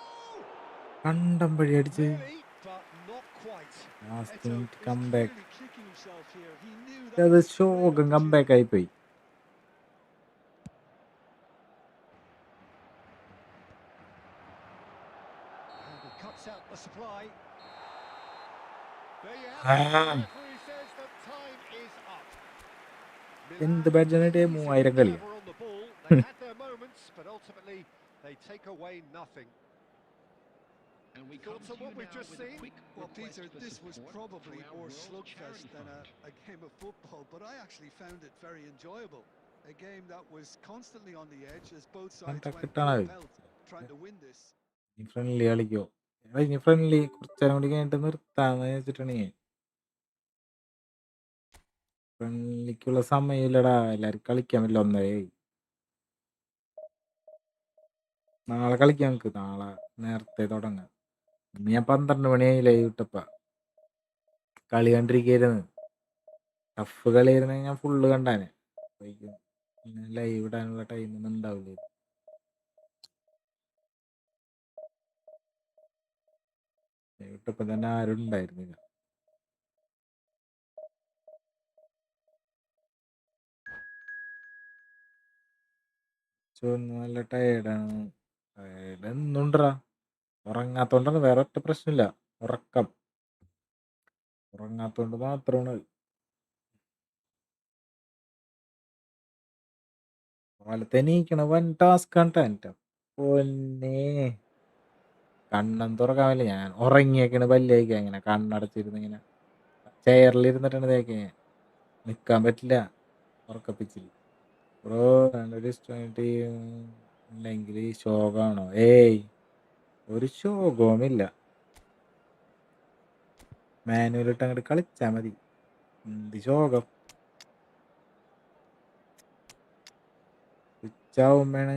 കണ്ടം വഴി അടിച്ച് Nearly, but not quite. Last Eto minute is comeback. clearly kicking himself here. He knew അത് that was a great ശോകം comeback opportunity. ആയിപ്പോയി. And he cuts out the supply. There you have it. The referee says that time is up. എന്ത് budget 3000 കളിയാ. Clever on the ball. They had their moments, but ultimately they take away nothing. And we come Thoughts to on you what we've now just with a seen? quick Well, request Peter, for this was support probably for our more World slugfest Charity than Fund. a game of football, but I actually found it very enjoyable. A game that was constantly on the edge as both sides went കിട്ടണത് full pelt trying to win this. ഇനി friendly കളിക്കോ? ഇനി friendly കുറച്ചേരം കൂടി കഴിഞ്ഞിട്ട് നിർത്താന്ന് വെച്ചിട്ടാണ് ഞാൻ. ഫ്രണ്ട്ലിക്കുള്ള സമയമില്ലടാ, എല്ലാരും കളിക്കാൻ പറ്റില്ല. ഒന്നരയായി. നാളെ കളിക്കാം നമുക്ക്. നാളെ നേരത്തെ തുടങ്ങാം. ഇന്ന് ഞാൻ 12 മണിയായി ലൈവ് ഇട്ടപ്പ. കളി കണ്ടിരിക്കായിരുന്നു. ടഫ് കളിയായിരുന്നു. ഞാൻ ഫുള്ള് കണ്ടാനെ. ലൈവ് ഇടാനുള്ള ടൈമൊന്നും ഉണ്ടാവില്ല. ലൈവ് ഇട്ടപ്പോ തന്നെ ആരും ഉണ്ടായിരുന്നില്ല. നല്ല ടയേർഡാണ്. ടയേർഡ് എന്നുണ്ടാ. ഉറങ്ങാത്തോണ്ടാണ്, വേറെ ഒറ്റ പ്രശ്നമില്ല. ഉറങ്ങാത്തോണ്ട് മാത്രമാണ്. കാലത്ത് എണീക്കണ വൻ ടാസ്ക് ആണ്. എൻ്റെ പൊന്നേ, കണ്ണം തുറക്കാൻ പറ്റില്ല. ഞാൻ ഉറങ്ങിയേക്കണ് പല്ല് തേക്കാൻ. ഇങ്ങനെ കണ്ണടച്ചിരുന്ന് ഇങ്ങനെ ചെയറിലിരുന്നിട്ടാണ് തേക്കാൻ. നിക്കാൻ പറ്റില്ല ഉറക്കപ്പിച്ചില്. ബ്രോ നല്ലൊരു ടീം ഉണ്ടെങ്കിൽ ശോകമാണോ? ഏയ്, ഒരു ശോകവുമില്ല. മാനുവലിട്ട് അങ്ങോട്ട് കളിച്ചാൽ മതി. എന്ത് ശോകം. ഉച്ചാവുമ്പോഴാണ്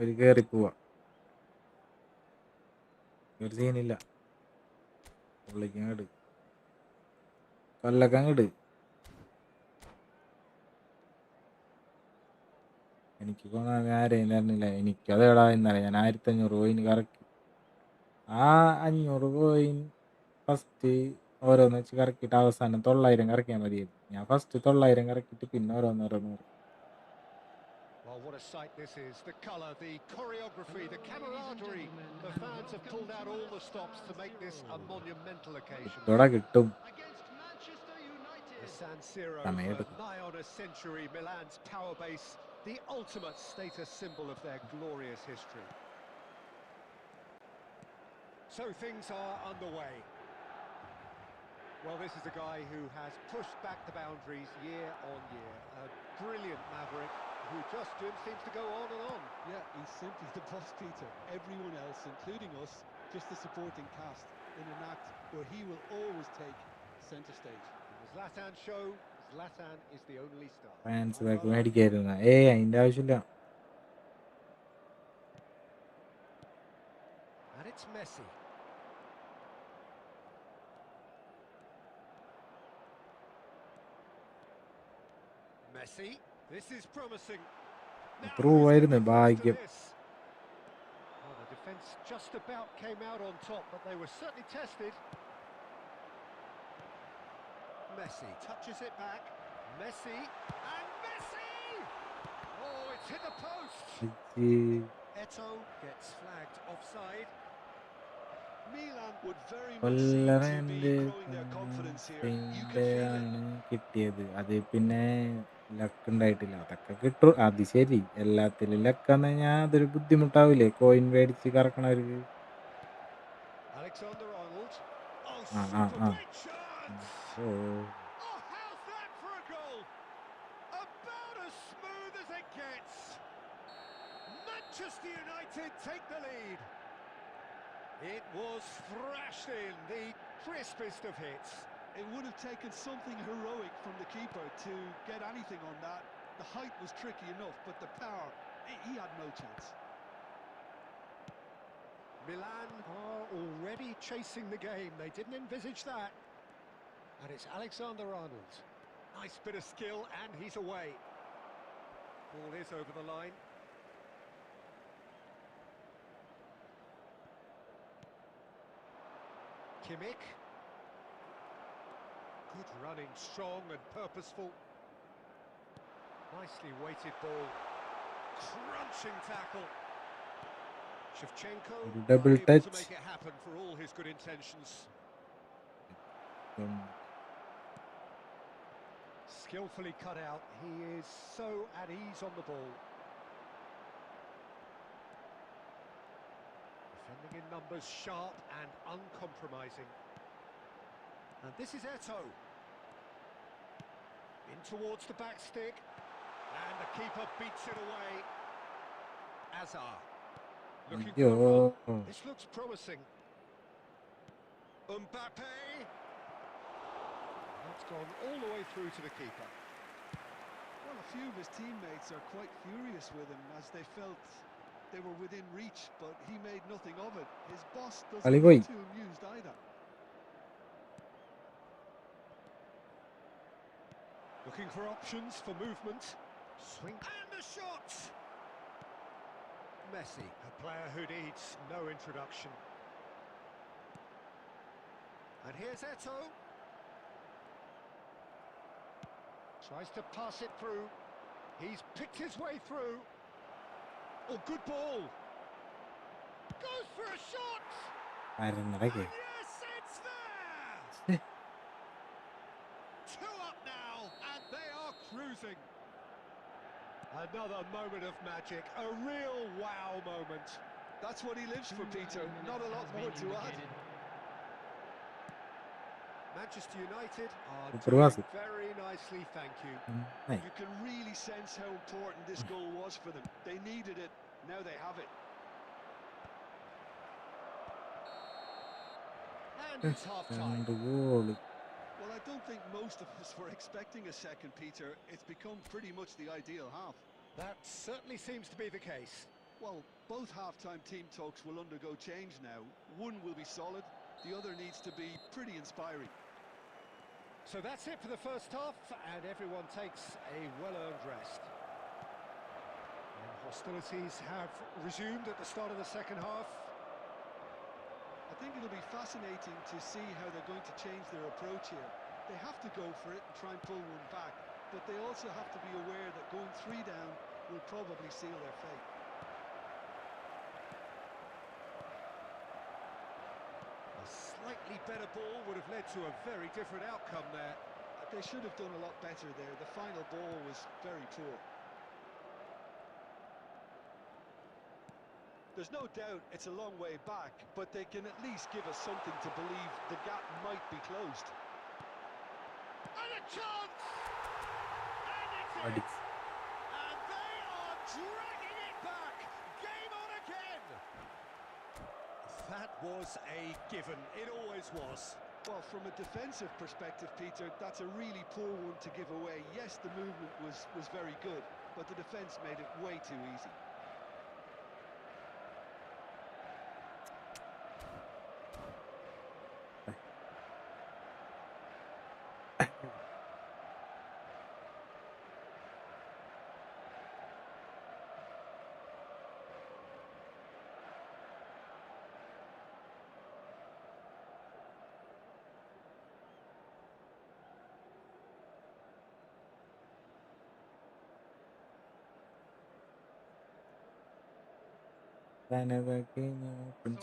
ഒരു കയറിപ്പോവാ. ഒരു സീനില്ല. പുള്ളിക്കങ്ങട് കൊല്ലക്കങ്ങട്. എനിക്ക് ആരെയും തരുന്നില്ല. എനിക്കതേടാ ഇന്നലെ ഞാൻ 1500 കോയിൻ കറക്കി. ആ 500 കോയിൻ ഫസ്റ്റ് ഓരോന്ന് വെച്ച് കറക്കിയിട്ട് അവസാനം 900 കറക്കിയാൽ മതിയായിരുന്നു. ഞാൻ ഫസ്റ്റ് 900 കറക്കിയിട്ട് പിന്നെ ഓരോന്നോരോന്ന്. Well, what a sight this is. The colour, the choreography, the camaraderie. The fans have pulled out all the stops to make this a monumental occasion. ഇതോടെ കിട്ടും. Against Manchester United. The San Siro for സമയമെടുക്കും. nigh on a century, Milan's power base, the ultimate status symbol of their glorious history. So things are underway. Well, this is a guy who has pushed back the boundaries year on year. A brilliant maverick who just seems to go on and on. Yeah, he's simply the boss, Peter. Everyone else, including us, just a supporting cast in an act where he will always take centre stage. In the Zlatan show, Zlatan is the only star. Fans back മേടിക്കായിരുന്നു. അതിൻ്റെ ആവശ്യമില്ല. And it's Messi. Messi, this is promising. Now Through who's ആയിരുന്നു gonna be close to ഭാഗ്യം. this? Well, the defence just about came out on top, but they were certainly tested. Messi touches it back. Messi and Messi! Oh, it's hit the post. Eto gets flagged offside. Milan would very much seem കൊല്ലറ to be എൻ്റെ growing their confidence here. You can സ്പെയിൻ്റെ feel it. ആണ് കിട്ടിയത്. അത് പിന്നെ luck ഉണ്ടായിട്ടില്ല. അതൊക്കെ കിട്ടും. അത് ശരി, എല്ലാത്തിലും ലക്കെന്ന് കഴിഞ്ഞാൽ അതൊരു ബുദ്ധിമുട്ടാവില്ലേ കോയിൻ മേടിച്ച് കറക്കണവർക്ക്? Alexander-Arnold. Oh, ആ ആ super ആ great chance! Oh Oh, how's that for a goal? About as smooth as it gets. Manchester United take the lead. It was thrashed in, the crispest of hits. It would have taken something heroic from the keeper to get anything on that. The height was tricky enough, but the power, he had no chance. Milan are already chasing the game. They didn't envisage that. And it's Alexander-Arnold. Nice bit of skill, and he's away. Ball is over the line. Kimmich. Good running, strong and purposeful. Nicely weighted ball. Crunching tackle. Shevchenko double unable to touch. make it happen for all his good intentions. Skillfully cut out. He is so at ease on the ball. Defending in numbers, sharp and uncompromising. And this is Eto. In towards the back stick. And the keeper beats it away. Azar. Looking for a goal. This looks promising. Mbappe. That's gone all the way through to the keeper. Well, a few of his teammates are quite furious with him as they felt they were within reach, but he made nothing of it. His boss doesn't Aligoy. look too amused either. Looking for options for movement. Swing and a shot! Messi, a player who needs no introduction. And here's Eto. Tries to pass it through. He's picked his way through. Oh, good ball. Goes for a shot! And yes, it's there! 2 up now, and they are cruising. Another moment of magic, a real wow moment. That's what he lives for, Peter. Not a lot more to add. Manchester United are Supervasi. doing very nicely, thank you. You can really sense how important this goal was for them. They needed it, now they have it. And it's half-time. Well, I don't think most of us were expecting a second, Peter. It's become pretty much the ideal half. That certainly seems to be the case. Well, both half-time team talks will undergo change now. One will be solid, the other needs to be pretty inspiring. So that's it for the first half, and everyone takes a well-earned rest. And hostilities have resumed at the start of the second half. I think it'll be fascinating to see how they're going to change their approach here. They have to go for it and try and pull one back, but they also have to be aware that going 3 down will probably seal their fate. A slightly better ball would have led to a very different outcome there. They should have done a lot better there. The final ball was very poor. There's no doubt it's a long way back, but they can at least give us something to believe the gap might be closed. And a chance! And it's in! And they are dragging it back! Game on again! That was a given. It always was. Well, from a defensive perspective, Peter, that's a really poor one to give away. Yes, the movement was very good, but the defence made it way too easy.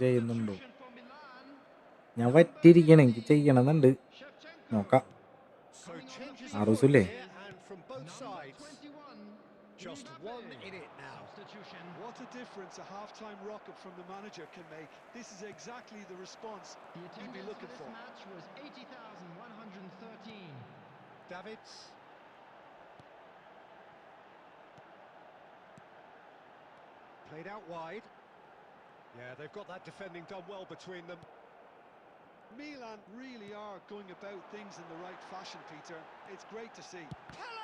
ചെയ്യുന്നുണ്ടോ? Substitution for Milan. ഞാൻ വറ്റിയിരിക്കണം, എനിക്ക് ചെയ്യണമെന്നുണ്ട്. നോക്കാം. So changes Arusule. afoot here and from both sides. Just one in it now. Substitution. What a difference a half-time rocket from the manager can make. This is exactly the response The you'd be attendance for looking this for. match was 80,113. Davids. Played out wide. Yeah, they've got that defending done well between them. Milan really are going about things in the right fashion, Peter. It's great to see. Pele!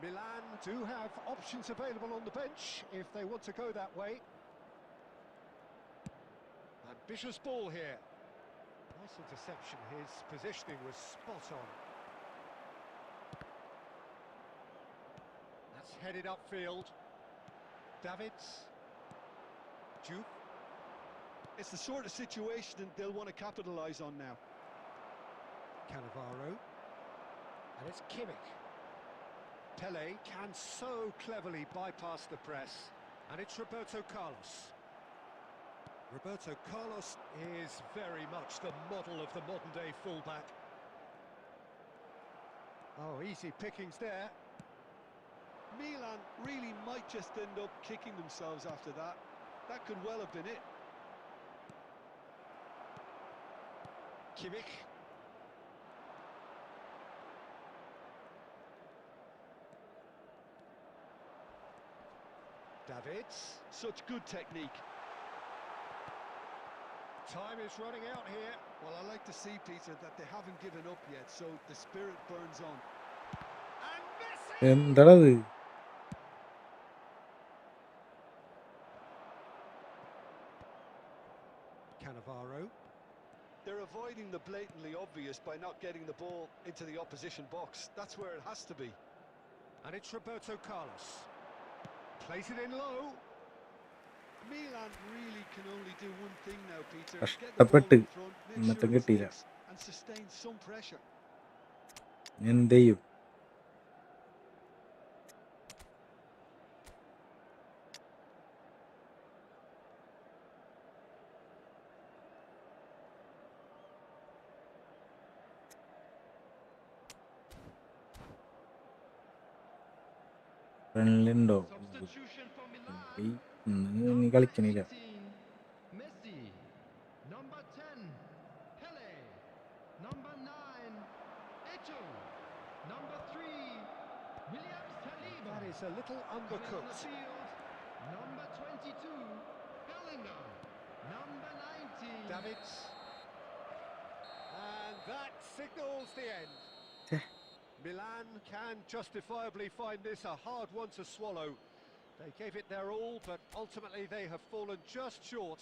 Milan do have options available on the bench if they want to go that way. Ambitious ball here. Nice interception. His positioning was spot on. That's headed upfield. Davids. Juve. It's the sort of situation they'll want to capitalise on now. Cannavaro. And it's Kimmich. Pele can so cleverly bypass the press. And it's Roberto Carlos. Roberto Carlos is very much the model of the modern-day fullback. Oh, easy pickings there. Milan really might just end up kicking themselves after that. That could well have been it. Kimmich. Davids. Such good technique. Time is running out here. Well, I like to see, Peter, that they haven't given up yet, so the spirit burns on. And Messi! എന്താണത്? Cannavaro. They're avoiding the blatantly obvious by not getting the ball into the opposition box. That's where it has to be. And it's Roberto Carlos. Plays it in low. Milan really can only do one thing now, Peter. Get the ball കഷ്ടപ്പെട്ട് in front, make എന്നിട്ടും sure it കിട്ടിയില്ല. sticks, and sustain some pressure. എന്ത് ചെയ്യും? ഫ്രണ്ട്ലിണ്ടോ? Substitution for Milan. നീ കളിക്കണില്ല. 18, Messi. Number 10, Pele. Number 9, Eto'o. Number 3, William Saliba. That is a little Coming on the undercooked. field, number 22, Bellingham. Number 19. Davids. And that signals the end. Milan can justifiably find this a hard one to swallow. They gave it their all, but ultimately they have fallen just short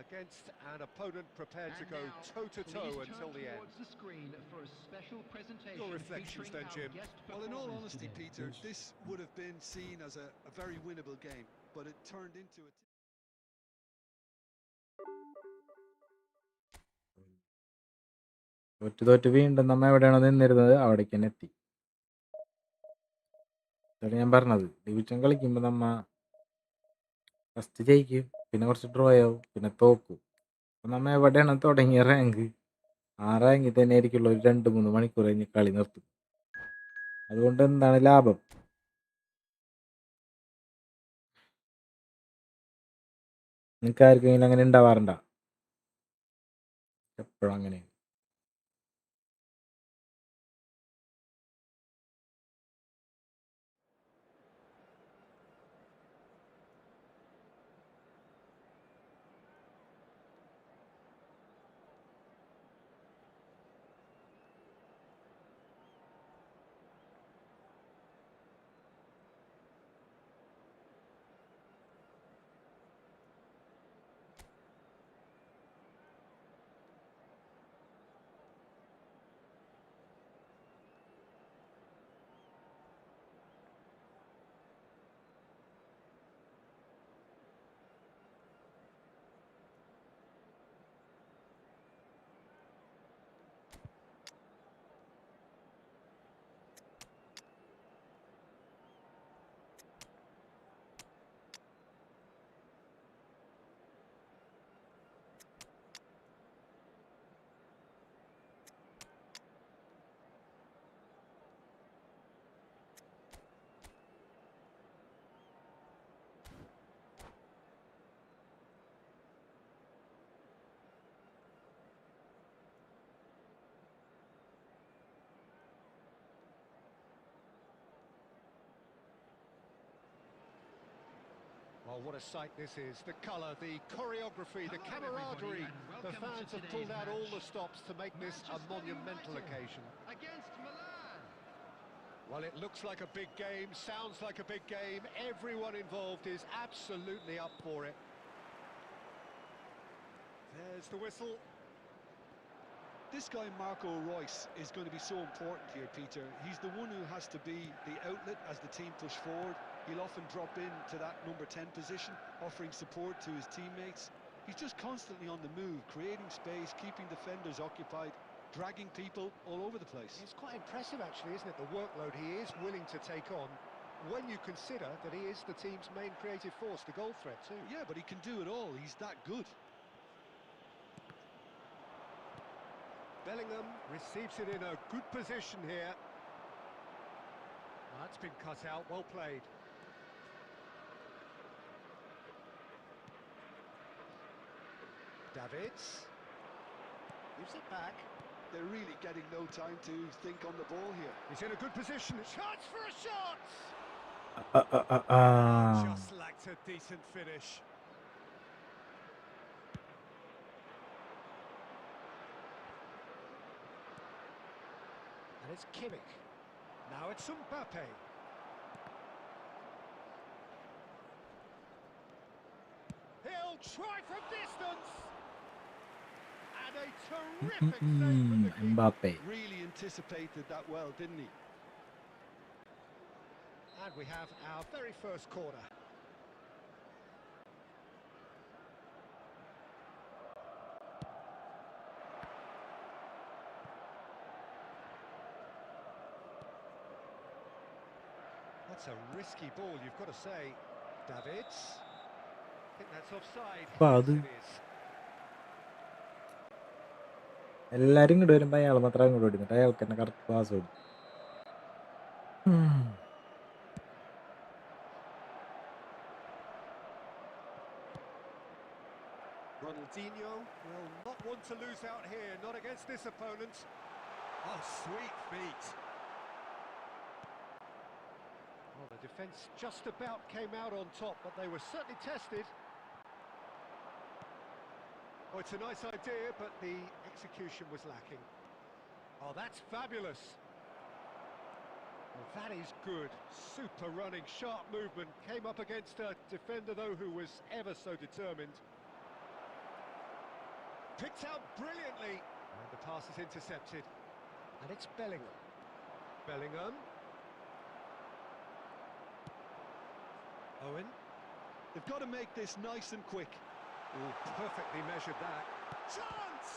against an opponent prepared to go toe-to-toe until the end. The screen for a special presentation. Your reflections then, Jim? Well, in all honesty, Peter, this would have been seen as a very winnable game, but it turned into a... തോറ്റ് വീണ്ടും നമ്മ എവിടെയാണോ നിന്നിരുന്നത് അവിടേക്ക് തന്നെ എത്തി. ഇതാണ് ഞാൻ പറഞ്ഞത്. ഡിവിഷൻ കളിക്കുമ്പോൾ നമ്മ ഫസ്റ്റ് ജയിക്കും, പിന്നെ കുറച്ച് ഡ്രോ ആവും, പിന്നെ തോക്കും. അപ്പം നമ്മ എവിടെയാണ് തുടങ്ങിയ റാങ്ക് ആ റാങ്കിൽ തന്നെ ആയിരിക്കുള്ള ഒരു 2-3 മണിക്കൂർ കഴിഞ്ഞ് കളി നിർത്തും. അതുകൊണ്ട് എന്താണ് ലാഭം? നിങ്ങൾക്ക് ആർക്കെങ്കിലും അങ്ങനെ ഉണ്ടാവാറുണ്ടോ? എപ്പോഴും അങ്ങനെ. Oh, what a sight this is. The colour, the choreography, the Hello, everybody, camaraderie. and The welcome fans to have pulled today's out all match. the stops to make this a Manchester monumental United occasion. against Milan. Well, it looks like a big game, sounds like a big game. Everyone involved is absolutely up for it. There's the whistle. This guy, Marco Reus, is going to be so important here, Peter. He's the one who has to be the outlet as the team push forward. He'll often drop in to that number 10 position, offering support to his teammates. He's just constantly on the move, creating space, keeping defenders occupied, dragging people all over the place. It's quite impressive, actually, isn't it? The workload he is willing to take on when you consider that he is the team's main creative force, the goal threat, too. Yeah, but he can do it all. He's that good. Bellingham receives it in a good position here. That's been cut out, well played. Davids gives it back. They're really getting no time to think on the ball here. He's in a good position. Chance for a shot! Ah. Just lacked a decent finish. And it's Kimmich. Now it's Mbappe. He'll try from distance. And a terrific save from the keeper. Mbappe. Really anticipated that well, didn't he? And we have our very first corner. That's a risky ball, you've got to say. Davids. I think that's offside. Wow, Yes, it is. എല്ലാരും ഇങ്ങോട്ട് വരുമ്പോ അയാൾ മാത്രം അങ്ങോട്ട് വരുന്നുണ്ട് അയാൾക്ക് തന്നെ correct pass കൊടുക്കും. Ronaldinho will not want to lose out here, not against this opponent. Oh, sweet feet. Well, the defence just about came out on top, but they were certainly tested. Oh, it's a nice idea, but the execution was lacking. Oh, that's fabulous. Well, that is good. Super running, sharp movement. Came up against a defender, though, who was ever so determined. Picked out brilliantly. And the pass is intercepted. And it's Bellingham. Bellingham. Owen. They've got to make this nice and quick. Oh, perfectly measured that. Chance!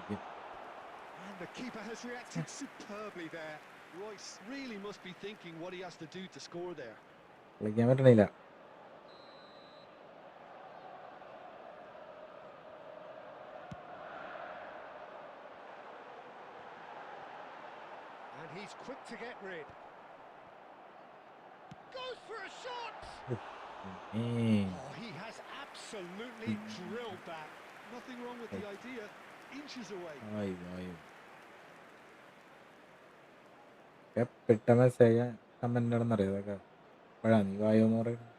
And the keeper has reacted superbly there. Royce really must be thinking what he has to do to score there. കളിക്കാൻ പറ്റണില്ല. And he's quick to get rid. Goes for a shot! Oh, he has absolutely drilled that. Nothing wrong with the idea. Inches away. പെട്ട message comment ആണെന്നറിയോ ഇതൊക്കെ അപ്പോഴാ നീ വായോന്ന് പറയുന്നത്.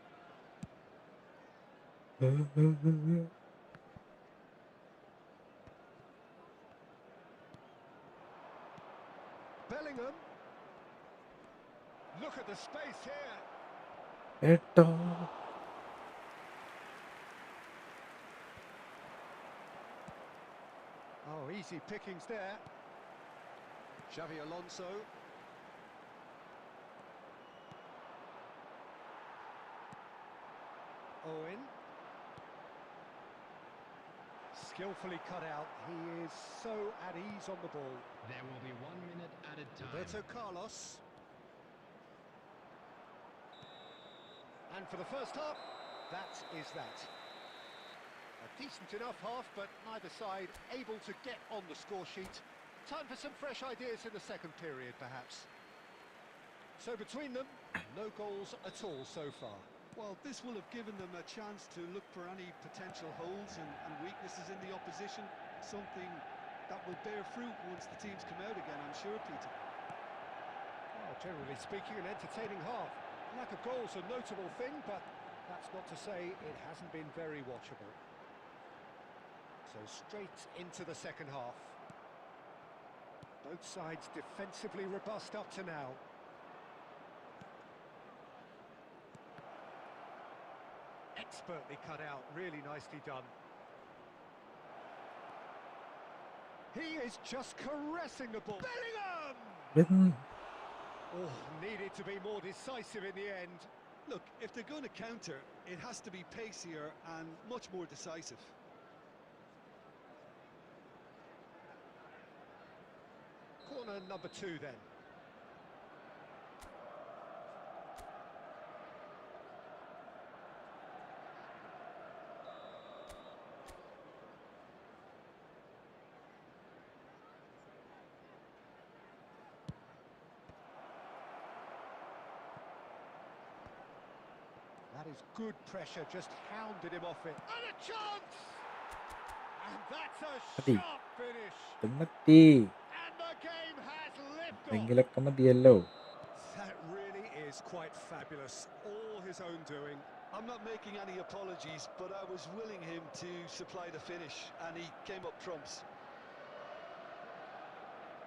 Bellingham. Look at the space here. കേട്ടോ Oh, easy pickings there. Xavi Alonso. Owen. Skillfully cut out. He is so at ease on the ball. There will be 1 minute added time. Roberto Carlos. And for the first half, that is that. A decent enough half, but neither side able to get on the score sheet. Time for some fresh ideas in the second period, perhaps. So between them, no goals at all so far. Well, this will have given them a chance to look for any potential holes and weaknesses in the opposition. Something that will bear fruit once the teams come out again, I'm sure, Peter. Well, generally speaking, an entertaining half. Lack of goals a notable thing, but That's not to say it hasn't been very watchable. So straight into the second half. Both sides defensively robust up to now. Expertly cut out, really nicely done. He is just caressing the ball. Bellingham! Oh, needed to be more decisive in the end. Look, if they're going to counter, it has to be pacier and much more decisive. Corner number 2 then. That is good pressure, just hounded him off it. And a chance! And that's a Mati. sharp finish. മതി And the game has lifted off. എന്തെങ്കിലൊക്കെ മതിയല്ലോ. That really is quite fabulous. All his own doing. I'm not making any apologies, but I was willing him to supply the finish, and he came up trumps.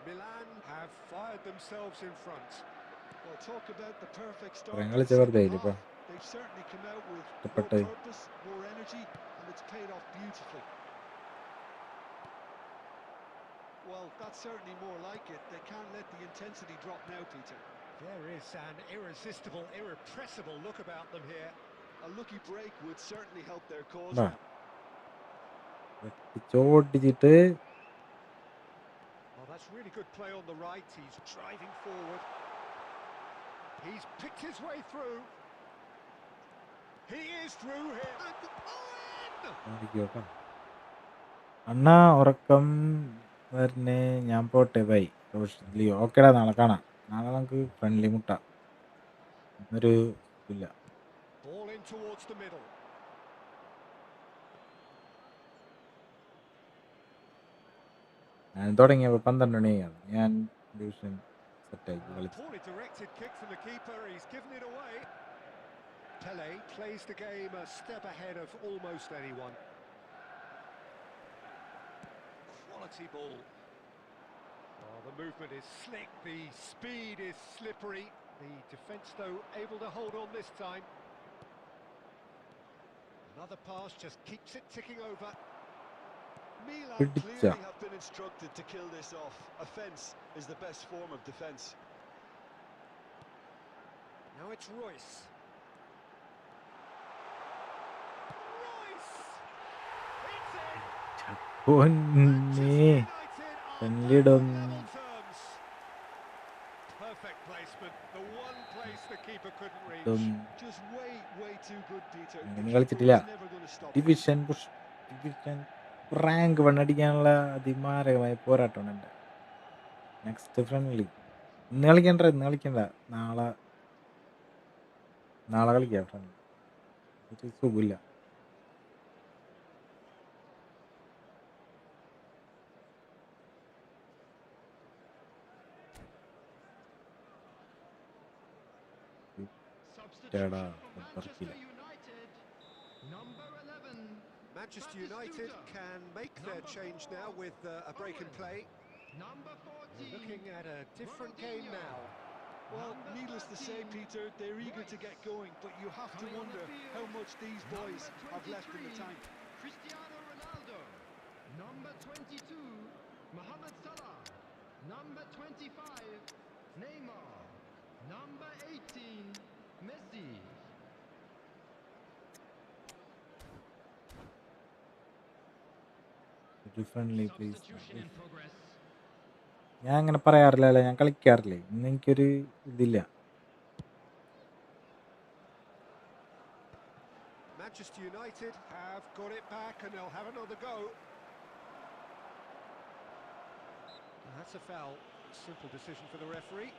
Milan have fired themselves in front. Well, talk about the perfect start കുറേ to the കളിച്ച second വെറുതെ half. ഇപ്പം They've certainly come out with more ഇഷ്ടപ്പെട്ടത്. purpose, more energy, and it's paid off beautifully. Well, that's certainly more like it. They can't let the intensity drop now, Peter. There is an irresistible, irrepressible look about them here. A lucky break would certainly help their cause ആ now. വെട്ടിച്ചോടിച്ചിട്ട് Oh, that's really good play on the right. He's driving forward. He's picked his way through. He is through here. And കേട്ടോ. അണ്ണാ ഉറക്കം വരണേ, ഞാൻ പോട്ടെ by. ഓക്കേടാ, നാളെ കാണാം. നാളെ നമുക്ക് ഫ്രണ്ട്ലി മുട്ട. ഇന്നൊരു ഇല്ല. ball in towards the middle. ഞാൻ തുടങ്ങിയപ്പോൾ 12 മണിയാണ്. ഞാൻ ഡിവിഷൻ സെറ്റാക്കി കളിച്ചു. Poorly directed kick from the keeper. He's given it away. Pele plays the game a step ahead of almost anyone. Quality ball. Oh, the movement is slick, the speed is slippery. The defence, though, able to hold on this time. Another pass just keeps it ticking over. Milan Pidicha. clearly have been instructed to kill this off. Offence is the best form of defence. Now it's Royce. Royce! It's in! പൊന്നേ, United ഫ്രണ്ട്ലിയുടെ on level terms. Perfect placement. The one place the keeper couldn't reach. Just way too good, Peter. The ഇങ്ങനെ keeper കളിച്ചിട്ടില്ല. was never going to stop him. Division rank വണ്ണടിക്കാനുള്ള അതിമാരകമായ പോരാട്ടമാണ് എൻ്റെ. Next friendly ഇന്ന് കളിക്കണ്ട. നാളെ കളിക്കാം ഫ്രണ്ട്ലി. ഒരു സുഖമില്ല. Substitution Tada, for Barkila. Manchester United. Number 11. Manchester United can make their change now with a break in play. Number 14. We're looking at a different game now. Well, needless to say, Peter, they're eager to get going, but you have to wonder how much these boys have left in the tank. Cristiano Ronaldo. Number 22. Mohamed Salah. Number 25. Neymar. Number 18. Messi. Friendly please. Substitution in progress. ഞാൻ അങ്ങനെ പറയാറില്ലല്ലോ, ഞാൻ കളിക്കാറില്ലേ. ഇന്ന് എനിക്കൊരു ഇതില്ല. Manchester United have got it back and they'll have another go. And that's a foul. Simple decision for the referee.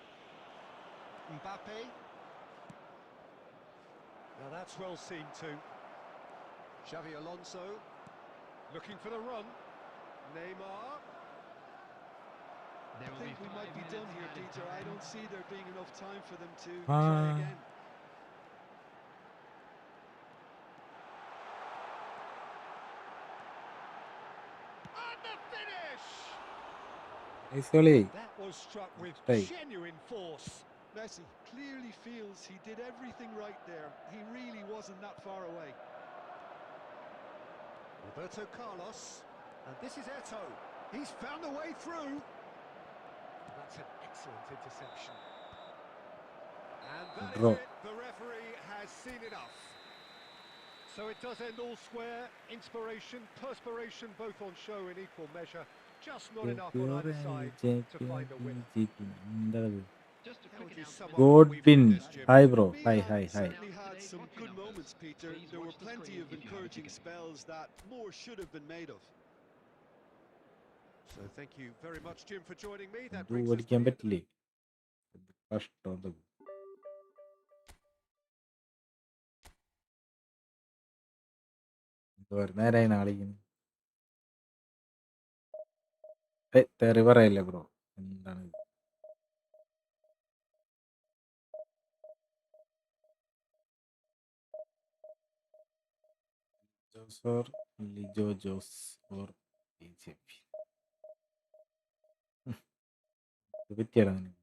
Mbappe. Now that's well seen too. Xavi Alonso looking for the run. Neymar. I There will think be we might 5 be done minutes here, added Peter. I time. don't see there being enough time for them to Ah. try again. And the finish! Nice goalie. That was struck with Stay. genuine force. Messi clearly feels he did everything right there. He really wasn't that far away. Roberto Carlos, and this is Eto. He's found a way through. That's an excellent interception. And that is Draw. it. The referee has seen enough. So it does end all square. Inspiration, perspiration, both on show in equal measure. Just not enough on either side to find a winner. Just a How quick would you sum announcement. up what we've Godwin. witnessed, Jim? Hi bro. Hi, Milan hi, hi. certainly had some good moments, Peter. There were plenty of encouraging spells that more should have been made of. So thank you very much, Jim, for joining me. That ഇത് brings us to ഓടിക്കാൻ the end. പറ്റില്ലേ? ഇത് കഷ്ടം ഇത്. ഇത് ഒരു നേരായി നാളിക്കുന്നു. തെറി പറയല്ലേ ബ്രോ? എന്താണ് ഇത്? Jose or Lijo Jose or BJP. ഇത് പറ്റിയാണ് നിനക്ക്.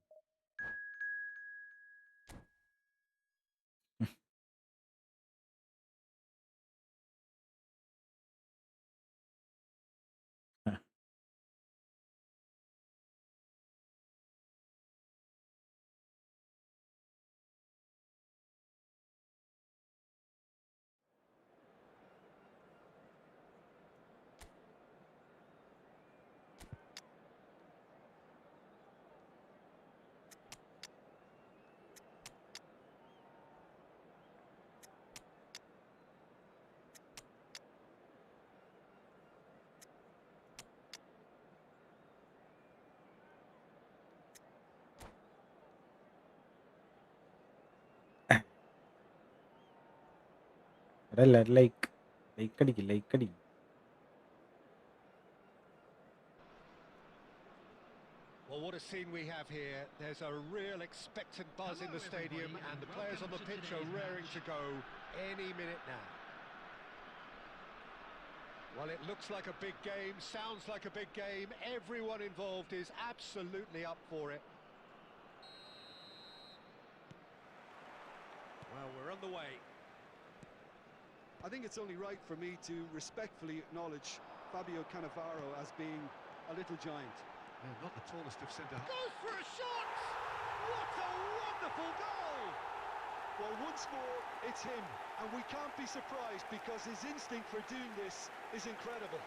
എടാ എല്ലാവരും ലൈക്ക് അടിക്കും. Well, what a scene we have here. There's a real expectant buzz in the stadium, and the players on the pitch are raring to go any minute now. Well, it looks like a big game, sounds like a big game. Everyone involved is absolutely up for it. Well, we're on the way. I think it's only right for me to respectfully acknowledge Fabio Cannavaro as being a little giant. Yeah, not the tallest of centre. Goes for a shot! What a wonderful goal! Well, once more, it's him, and we can't be surprised because his instinct for doing this is incredible.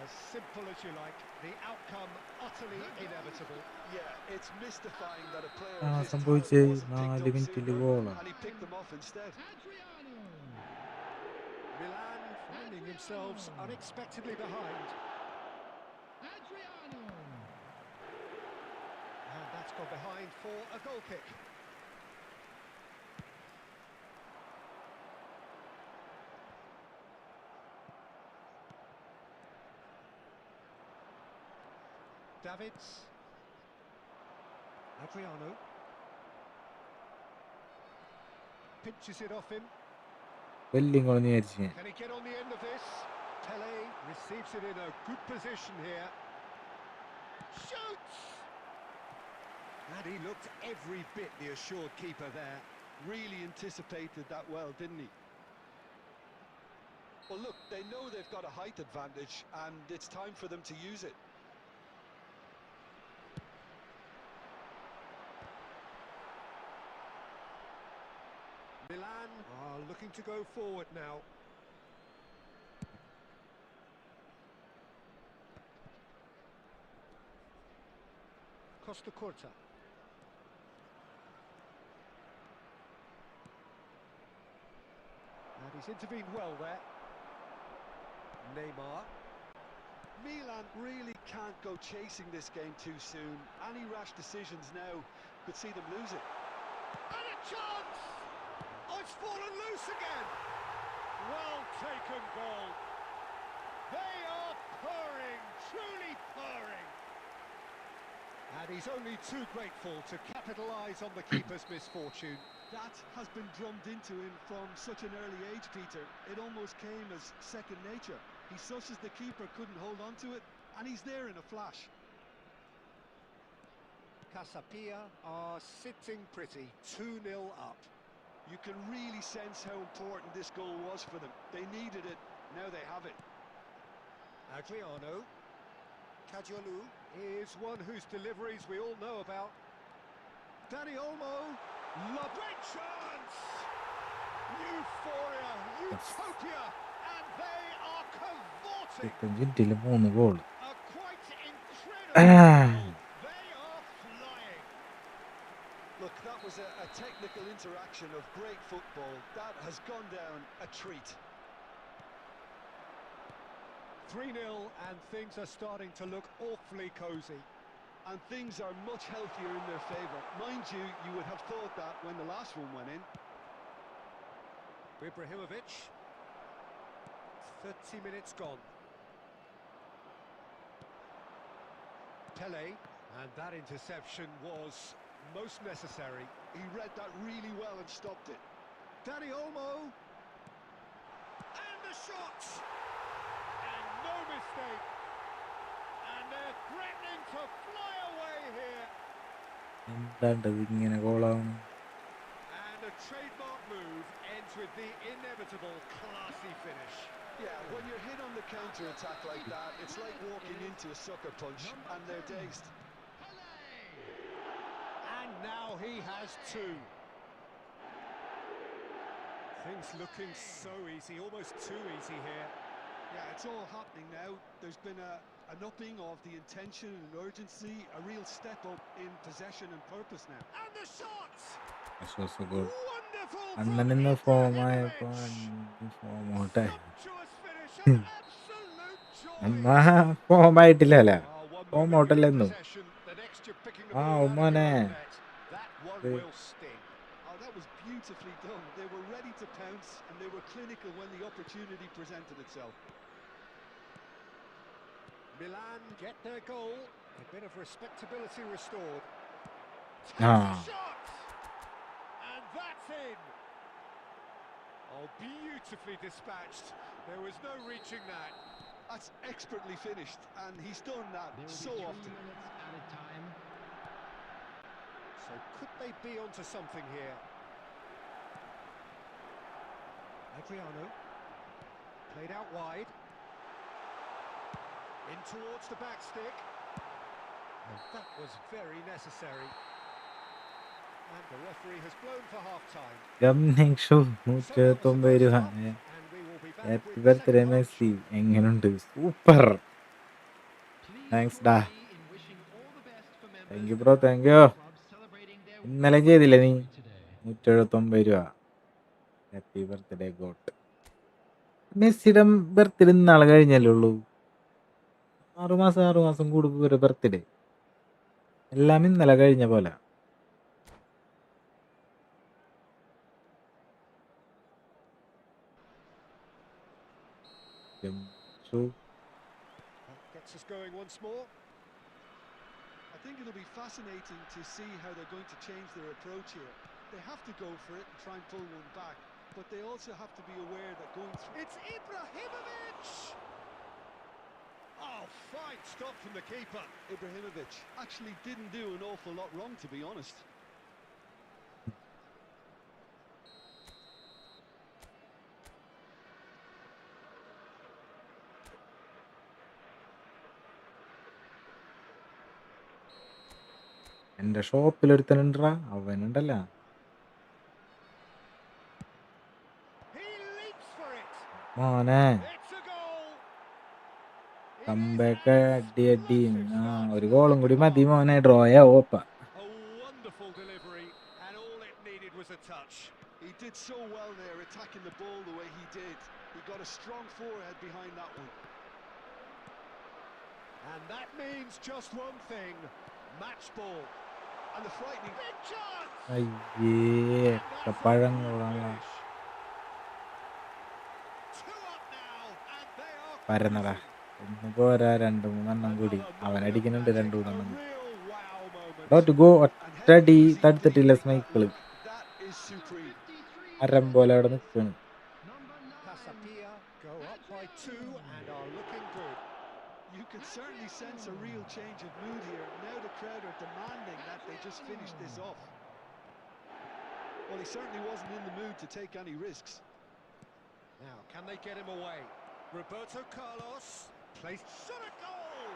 As simple as you like, the outcome utterly inevitable. Yeah, it's mystifying that a player ആ of his സംഭവിച്ചേ talent wasn't 4 picked up മിനിറ്റിൽ sooner, ഗോളാണ്. and he picked them off instead. Milan finding themselves unexpectedly behind. And that's gone behind for a goal kick. Davids. Adriano. Pinches it off him. വലിയ ഗോളെന്ന് വിചാരിച്ചു ഞാൻ. Can he get on the end of this? Pele receives it in a good position here. Shoots! And he looked every bit the assured keeper there. Really anticipated that well, didn't he? Well, look, they know they've got a height advantage, and it's time for them to use it. Milan are looking to go forward now. Costa Curta. And he's intervened well there. Neymar. Milan really can't go chasing this game too soon. Any rash decisions now could see them lose it. And a chance! Oh, it's fallen loose again! Well taken goal. They are purring, truly purring. And he's only too grateful to capitalise on the keeper's misfortune. That has been drummed into him from such an early age, Peter. It almost came as second nature. He susses the keeper couldn't hold on to it, and he's there in a flash. Casapia are sitting pretty, 2-0 up. You can really sense how important this goal was for them. They needed it, now they have it. Adriano. Kajolu is one whose deliveries we all know about. Dani Olmo. Great chance! Euphoria, utopia, and they are cavorting. 25 3 goal. A quite incredible. They are flying. Look, that was a technical interaction of great football. That has gone down a treat. 3-0 and things are starting to look awfully cosy. And things are much healthier in their favour. Mind you, you would have thought that when the last one went in. Ibrahimovic. 30 minutes gone. Pele, and that interception was most necessary. He read that really well and stopped it. Dani Olmo. And the shot! And no mistake. And they're threatening to fly away here. എന്താണ്ടത് ഇങ്ങനെ ഗോളാണ്? And a trademark move ends with the inevitable classy finish. Yeah, when you're hit on the counter-attack like that, it's like walking into a sucker punch, and they're dazed. And now he has two. Things looking so easy, almost too easy here. Yeah, it's all happening now. There's been an upping of the intention and urgency, a real step up in possession and purpose now. And the shots! Goal. Wonderful Annan from ഇന്ന് Ibrahimovic. ഫോമായിട്ടെ. Sumptuous finish and absolute joy. എന്നാ ഫോമായിട്ടില്ലല്ല. One Form moment out you're in അല്ലെന്നു. possession, the next you're picking the Ah, ball out of your umane. own net. That one will sting. Oh, that was beautifully done. They were ready to pounce, and they were clinical when the opportunity presented itself. Milan get their goal. A bit of respectability restored. Ah. Takes a shot! And that's in. Oh, beautifully dispatched. There was no reaching that. That's expertly finished, and he's done that There will so be 3 often. minutes added time. So could they be onto something here? Adriano. Played out wide. In towards the back stick. And that was very necessary. And the referee has blown for half-time. Gaming show So that was the 190 first രൂപ. half, and we will be back happy with the birthday second half Messi. എങ്ങനുണ്ട്? Super. Please Thanks, join da. me in wishing all the best for members thank you bro, thank U. of clubs celebrating their ഇന്നലെ ചെയ്തില്ലേ നീ? today. 179 രൂപ. Happy birthday got. മെസ്സിയുടെ birthday നാളെ കഴിഞ്ഞല്ലേ ഉള്ളൂ. 6 മാസം കൂടുമ്പോൾ ഒരു ബർത്ത്ഡേ. എല്ലാം ഇന്നലെ കഴിഞ്ഞ പോലെ. That gets us going once more. I think it'll be fascinating to see how they're going to change their approach here. They have to go for it and try and pull one back, but they also have to be aware that going through... It's Ibrahimovic! Oh, fine stop from the keeper. Ibrahimovic actually didn't do an awful lot wrong, to be honest. എന്റെ ഷോപ്പിലൊരുത്തനുണ്ടാ, അവനുണ്ടല്ല. He leaps for it. മോനെ It's a goal. കമ്പേക്ക് അടി. ആ ഒരു ഗോളും കൂടി മതി മോനെ, ഡ്രോയ ഓപ്പ. A wonderful delivery, and all it needed was a touch. He did so well there, attacking the ball the way he did. He got a strong forehead behind that one. And that means just one thing, match ball. And the frightening... Big chance! അയ്യേ പഴങ്ങളാണല്ലോ. Finish. Two up now, and they are പരന്നടാ. cruising. ഒന്ന് പോരാ, 2-3 കൂടി. അവനടിക്കുന്നുണ്ട് 2-3. A real wow moment. ഡോട്ട് ഗോ ഒറ്റടി തടുത്തിട്ടില്ല Schmeichel. That is supreme. അരം പോലെ അവിടെ നിൽക്കുന്നു. Number 9. Casapia go up by 2 and are looking good. You can certainly sense a real change of mood here. Now the crowd are demanding that they just finish this off. Well, he certainly wasn't in the mood to take any risks. Now, can they get him away? Roberto Carlos placed shot a goal!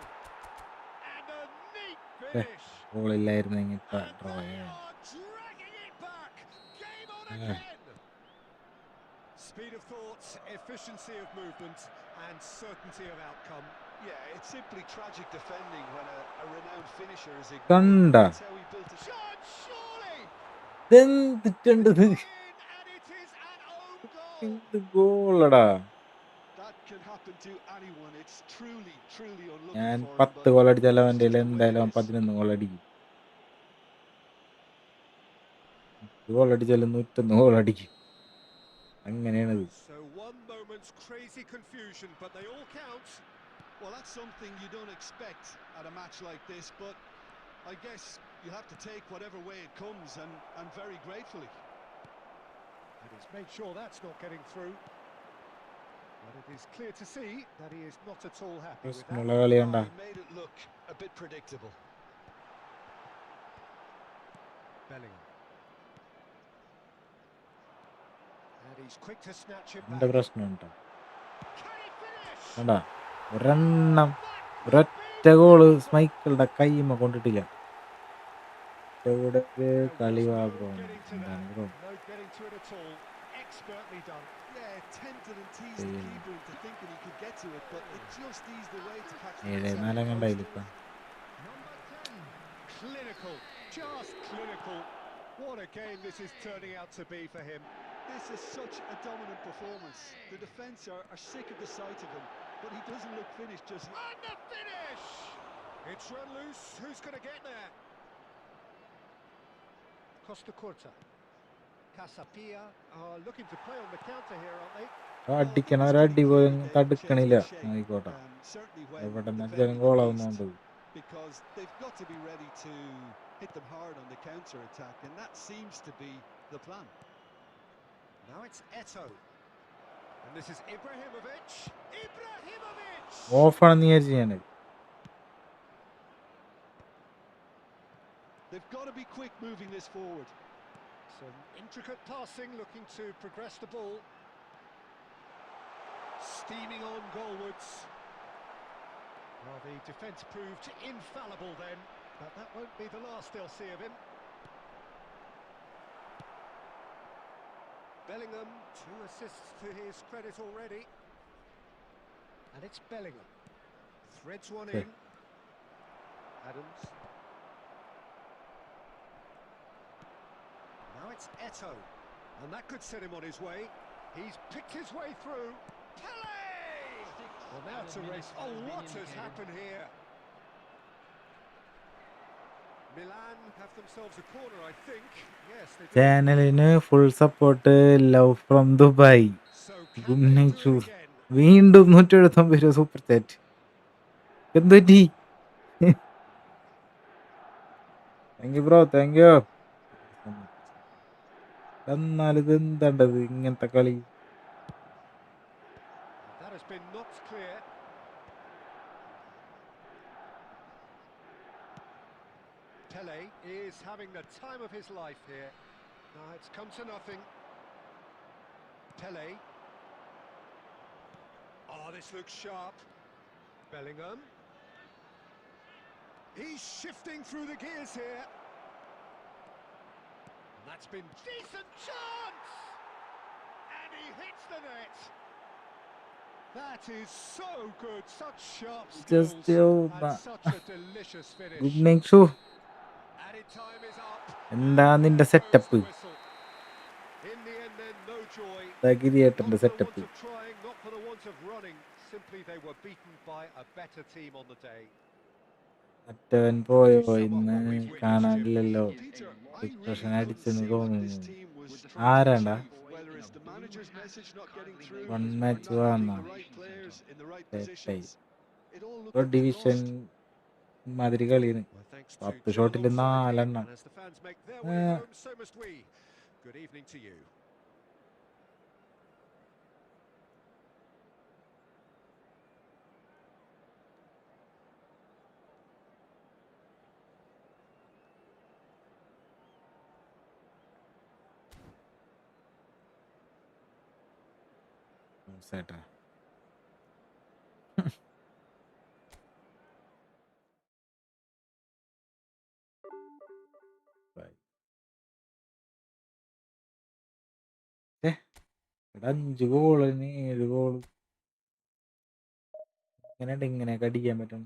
And a neat finish! ഗോളില്ലായിരുന്നെങ്കിൽ And they are dragging it back! Game on again! Speed of thought, efficiency of movement, and certainty of outcome. Yeah, it's simply tragic defending when a renowned finisher is ignored. Kanda. That's how he built it. Shot, surely! ഇതെന്തിട്ടുണ്ടത്? In, and it is an own goal! എന്ത് ഗോളടാ? That can happen to anyone. It's truly, truly unlucky ഞാൻ for him. 10 ഗോളടിച്ചാലും But അവൻ്റെ it's just the way എന്തായാലും it അവൻ is. 11 ഗോളടിക്കും. 10 ഗോളടിച്ചാലും 101 ഗോളടിക്കും. അങ്ങനെയാണത്. So one moment's crazy confusion, but they all count. Well, that's something you don't expect at a match like this, but I guess you have to take whatever way it comes, and very gratefully. And he's made sure that's not getting through. But it is clear to see that he is not at all happy with that. മുള കളിയണ്ട. He made it look a bit predictable. Bellingham. And he's quick to snatch it എൻ്റെ back. പ്രശ്നമുണ്ടോ? Can he finish? കണ്ടാ ഒരെണ്ണം ഒരൊറ്റ goal സ്മൈക്കിളുടെ കൈമ കൊണ്ടിട്ടില്ല. ഇവിടെ കളി വാ bro. എന്താണ് bro? No getting to it at all. Expertly done. Yeah, tempted and teased the keeper into thinking he could get to it, but it just eased away to catch the 7-4 കണ്ടായില്ല ഇപ്പം. Clinical. Just clinical. What a game this is turning out to be for him. This is such a dominant performance. The defence are sick of the sight of him, but he doesn't look finished just yet. And the finish! It's run loose. Who's going to get there? Costa Curta. Casapia are looking to play on the counter here, aren't they? അടിക്കണ ഒരടി പോലും തടുക്കണില്ല. ആയിക്കോട്ടെ. Certainly when എവിടെ നിന്ന് defending അടിച്ചാലും ഗോളാവുന്നുണ്ട്. the beast, because they've got to be ready to hit them hard on the counter attack, and that seems to be the plan. Now it's Eto. And this is Ibrahimovic. Ibrahimovic! ഓഫാണെന്ന് വിചാരിച്ചു ഞാൻ. They've got to be quick moving this forward. Some intricate passing, looking to progress the ball. Steaming on goalwards. Well, the defence proved infallible then, but that won't be the last they'll see of him. Bellingham, 2 assists to his credit already. And it's Bellingham. Threads one in. Adams. Now it's Eto. And that could set him on his way. He's picked his way through. Pele! Well, now it's a race. Oh, what has happened here? Milan have themselves a corner, I think. Yes, they do. ചാനലിന് full support. Love from Dubai. So good can they night do to it again? വീണ്ടും 179 രൂപ super chat. എന്തുപറ്റി? Thank you bro, thank you. എന്നാലിത് എന്താണ്ടത് ഇങ്ങനത്തെ കളി? That has been knocked clear. Pele is having the time of his life here. Now it's come to nothing. Pele. Oh, this looks sharp. Bellingham. He's shifting through the gears here. And that's been decent chance! And he hits the net. That is so good, such sharp skills and such a delicious finish. Good night show. Added time is up. എന്താ നിന്റെ There goes setup? the whistle. In the end then, no joy. തകിരിയേട്ടന്റെ Not for the setup. want of trying, not for the want of running. Simply they were beaten by a better team on the day. മറ്റവൻ പോയോ ഇന്ന്? കാണാനില്ലല്ലോ. Depression അടിച്ചെന്ന് തോന്നുന്നു. ആരാണ്ടാ? One match വന്ന division മാതിരി കളിയാണ്. 10 ഷോട്ടിൽ 4 എണ്ണം. And as the fans make their way home, so must we. Good evening to you. Etc. എടാ 5 ഗോളിന് 7 ഗോൾ ഇങ്ങനെയൊക്കെ അടിക്കാൻ പറ്റും.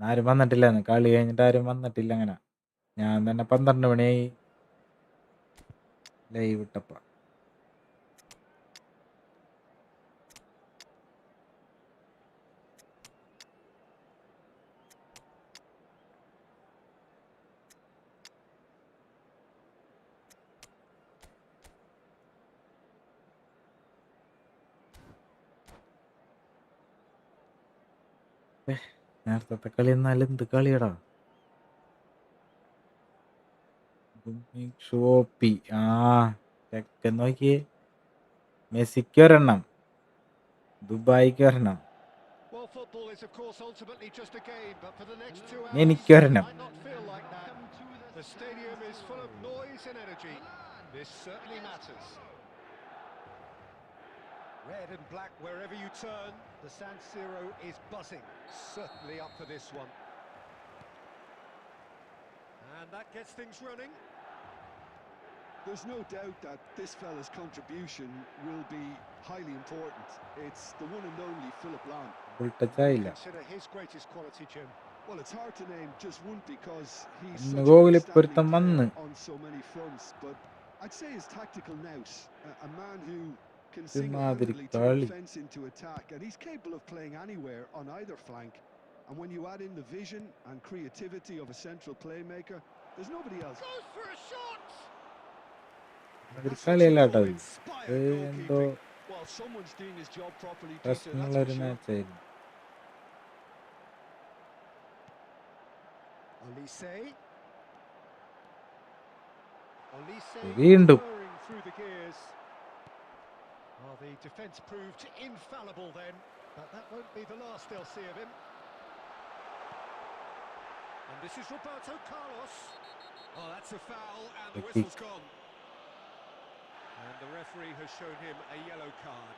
ആരും വന്നിട്ടില്ല, കളി കഴിഞ്ഞിട്ട് ആരും വന്നിട്ടില്ല. അങ്ങനെ ഞാൻ തന്നെ 12 മണിയായി ലൈവ് ഇട്ടപ്പ. നേരത്തെ കളി എന്നാലും എന്ത് കളിയടാ. ഷോപ്പി ചെക്കൻ നോക്കിയേ. മെസ്സിക്ക് ഒരെണ്ണം, ദുബായിക്ക് ഒരെണ്ണം, Well, football is, of course, ultimately just a game, but for the next 2 hours, എനിക്ക് it ഒരെണ്ണം. might not feel like that. The stadium is full of noise and energy. This certainly matters. Red and black wherever you turn, the San Siro is buzzing. Certainly up for this one. And that gets things running. There's no doubt that this fella's contribution will be highly important. It's the one and only Philip Lahm. Full touch ആയില്ല. Consider his greatest quality, Jim. Well, it's hard to name just one because he's ഒന്ന് such an Gokul outstanding പൊരുത്തം വന്ന്. player on so many fronts. But I'd say his tactical nous, a man who can single-handedly turn കളി. defence into attack, and he's capable of playing anywhere on either flank. And when you add in the vision and creativity of a central playmaker, there's nobody else. Goes for a shot! അതൊരു കളിയല്ല കേട്ടോ. അത് എന്തോ Well, someone's doing his job properly, Peter, that's പ്രശ്നമുള്ള for ഒരു sure. മാച്ചായിരുന്നു. Olise വീണ്ടും purring through the gears. Well, the defence proved infallible then, but that won't be the last they'll see of him. And this is Roberto Carlos. Oh, that's a foul, and the whistle's gone. And the referee has shown him a yellow card.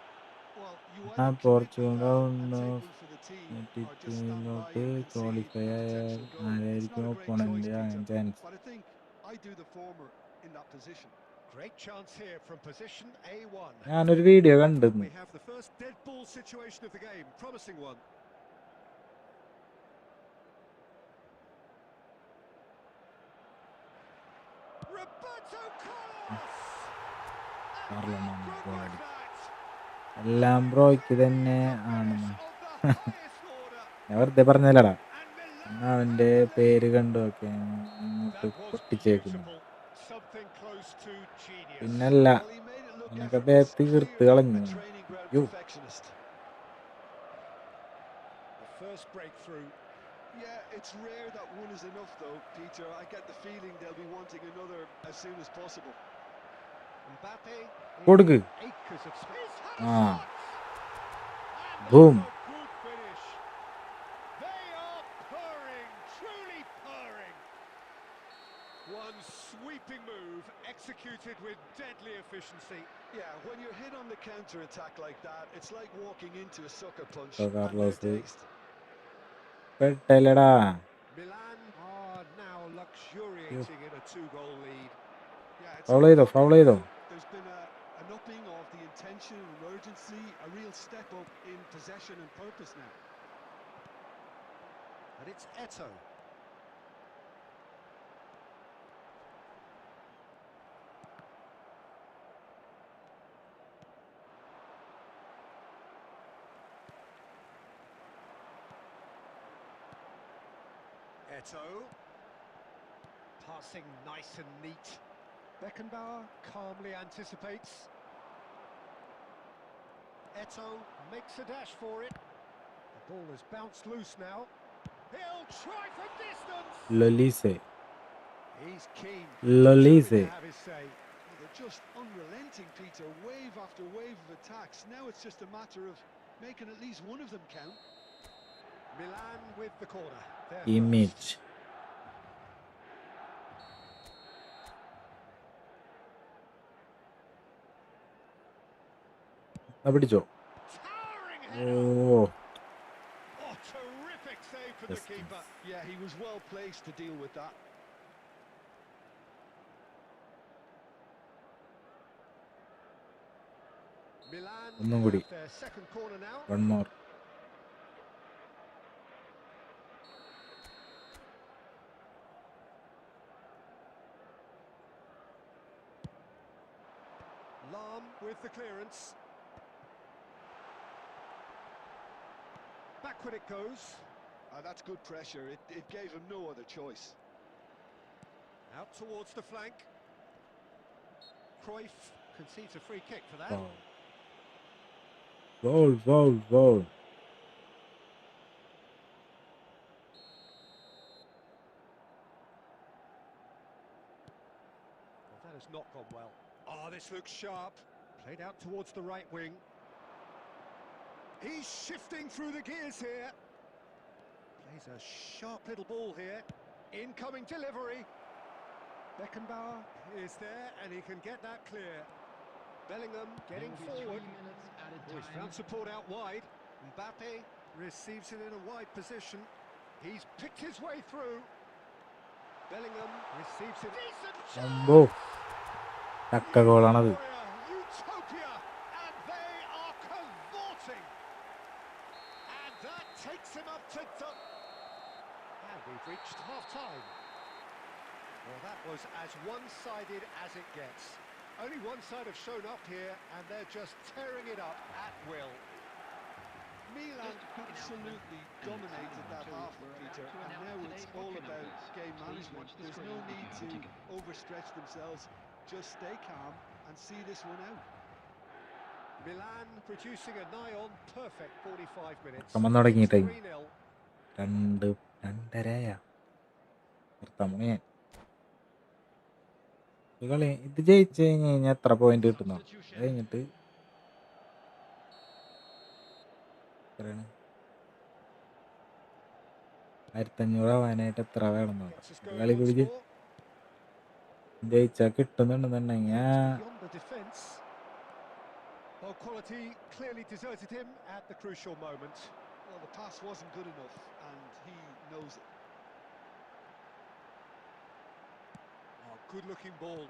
Well, you ആ either commit the Portugal foul and round take of one for the team, or just stand by ടീമിലോട്ട് and concede qualify a ആയാൽ potential goal. It's ആരായിരിക്കും not a great opponent choice, ആകാൻ Peter, chance? but I think I do the former in that position. Great chance here from position A1. ഞാനൊരു video കണ്ടിരുന്നു. We have the first dead ball situation of the game, promising one. Roberto Carlos! കാർലോണാണ് ഗോളടി. എല്ലാം ബ്രോയ്ക്ക് തന്നെ ആണെന്ന് ഞാൻ വെറുതെ പറഞ്ഞല്ലടാ. എന്നാ അവന്റെ പേര് കണ്ടു നോക്കെ ഇങ്ങോട്ട് പൊട്ടിച്ചേക്കുന്നു. പിന്നല്ല അവനൊക്കെ ബേത്ത് തീർത്ത് കളഞ്ഞു. First breakthrough. Yeah, it's rare that one is enough though, Peter. I get the feeling they'll be wanting another as soon as possible. Mbappe. കൊടുക്ക്. Acres of space. Boom. Good finish. They are purring, truly purring. One sweeping move executed with deadly efficiency. Yeah, when you're hit on the counter attack like that, it's like walking into a sucker punch. Carlos. And they're dazed. പെട്ടല്ലടാ. Milan are now luxuriating in a 2-goal lead. Yeah, it's foul ചെയ്തോ, foul ചെയ്തോ. there's been an upping of the intention and urgency, a real step up in possession and purpose now. And it's Eto. Eto. Passing nice and neat. Beckenbauer calmly anticipates. Eto makes a dash for it. The ball has bounced loose now. He'll try from distance. Lolise. He's keen. Lolise. Determined to have his say. Well, they're just unrelenting, Peter. Wave after wave of attacks. Now it's just a matter of making at least one of them count. Milan with the corner. Their Image. first. പിടിച്ചോ? Towering header. Oh, Oh, terrific save from the Distance. keeper. Yeah, he was well placed to deal with that. Milan ഒന്നും കൂടി. have their second corner now. One more. Lam with the clearance. Backward it goes. That's good pressure. It gave him no other choice. Out towards the flank. Cruyff concedes a free kick for that. Goal. Well, that has not gone well. Oh, this looks sharp. Played out towards the right wing. He's shifting through the gears here. Plays a sharp little ball here. Incoming delivery. Beckenbauer is there and he can get that clear. Bellingham getting There will be 3 forward. minutes added Oh, he's time. found support out wide. Mbappe receives it in a wide position. He's picked his way through. Bellingham receives it. Decent അമ്പോ, ചക്ക ഗോളാണത്. Utopia, and they are cavorting. And that takes him up to and we've reached half-time. Well, that was as one-sided as it gets. Only one side have shown up here, and they're just tearing it up at will. Milan absolutely dominated that half, Peter, and now it's all about game management. There's no need to overstretch themselves. Just stay calm and see this one out. Milan producing a nigh-on perfect 45 minutes. ക്രമം തുടങ്ങിയിട്ടേ. 3-0. 2-2.5 നിർത്താമോ ഞാൻ? ഈ കളി ഇത് ജയിച്ചു കഴിഞ്ഞാൽ എത്ര point കിട്ടുന്നോ? അത് കഴിഞ്ഞിട്ട് എത്രയാണ്? 1500 ആവാനായിട്ട് എത്ര വേണം നോക്കാം. Gets us ഇത് going കളി once പിടിച്ച് more. ജയിച്ചാൽ കിട്ടുന്നുണ്ടെന്നുണ്ടെങ്കിൽ Beyond the defence. Well, quality clearly deserted him at the crucial moment. Well, the pass wasn't good enough, and he knows it. Oh, good-looking ball.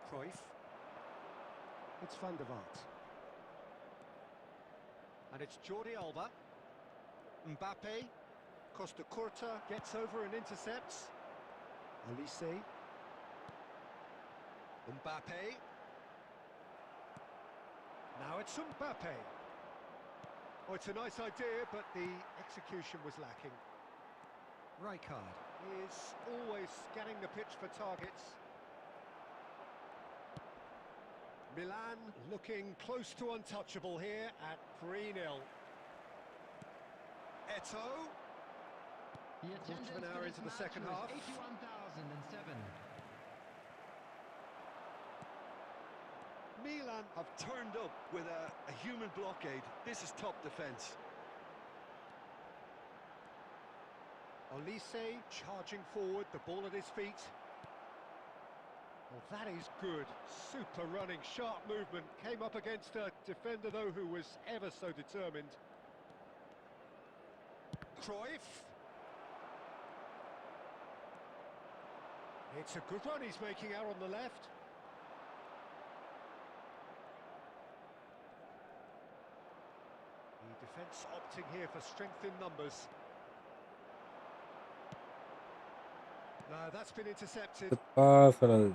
Cruyff. It's Van der Vaart. And it's Jordi Alba. Mbappe. Costa Curta gets over and intercepts. Olise. Mbappe. Now it's Mbappe. Oh, it's a nice idea, but the execution was lacking. Rijkaard is always scanning the pitch for targets. Milan looking close to untouchable here at 3-0. Eto. The Quarter of an attendance hour for into this the second match half. was 81,007. Milan have turned up with a human blockade. This is top defence. Olise charging forward, the ball at his feet. Well, that is good. Super running, sharp movement. Came up against a defender, though, who was ever so determined. Cruyff. It's a good run he's making out on the left. The defence opting here for strength in numbers. No, that's been intercepted. പാസ്സുള്ളത്.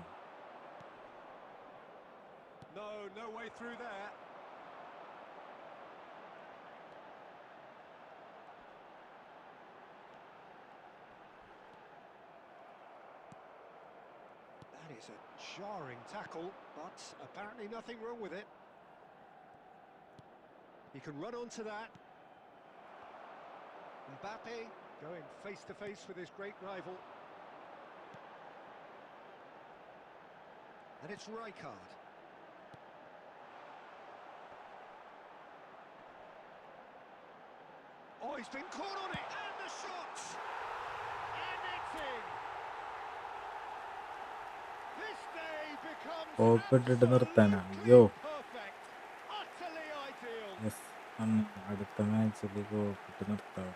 No way through there. That is a jarring tackle, but apparently nothing wrong with it. He can run onto that. Mbappe going face to face with his great rival. And it's Rijkaard. Oh, he's been caught on it, and the shot! And it's in! This day becomes കോപ്പിട്ടിട്ട് നിർത്താനാ അയ്യോ perfect, utterly ideal. Yes അടുത്ത മാച്ചിൽ കോപ്പിട്ട് നിർത്താം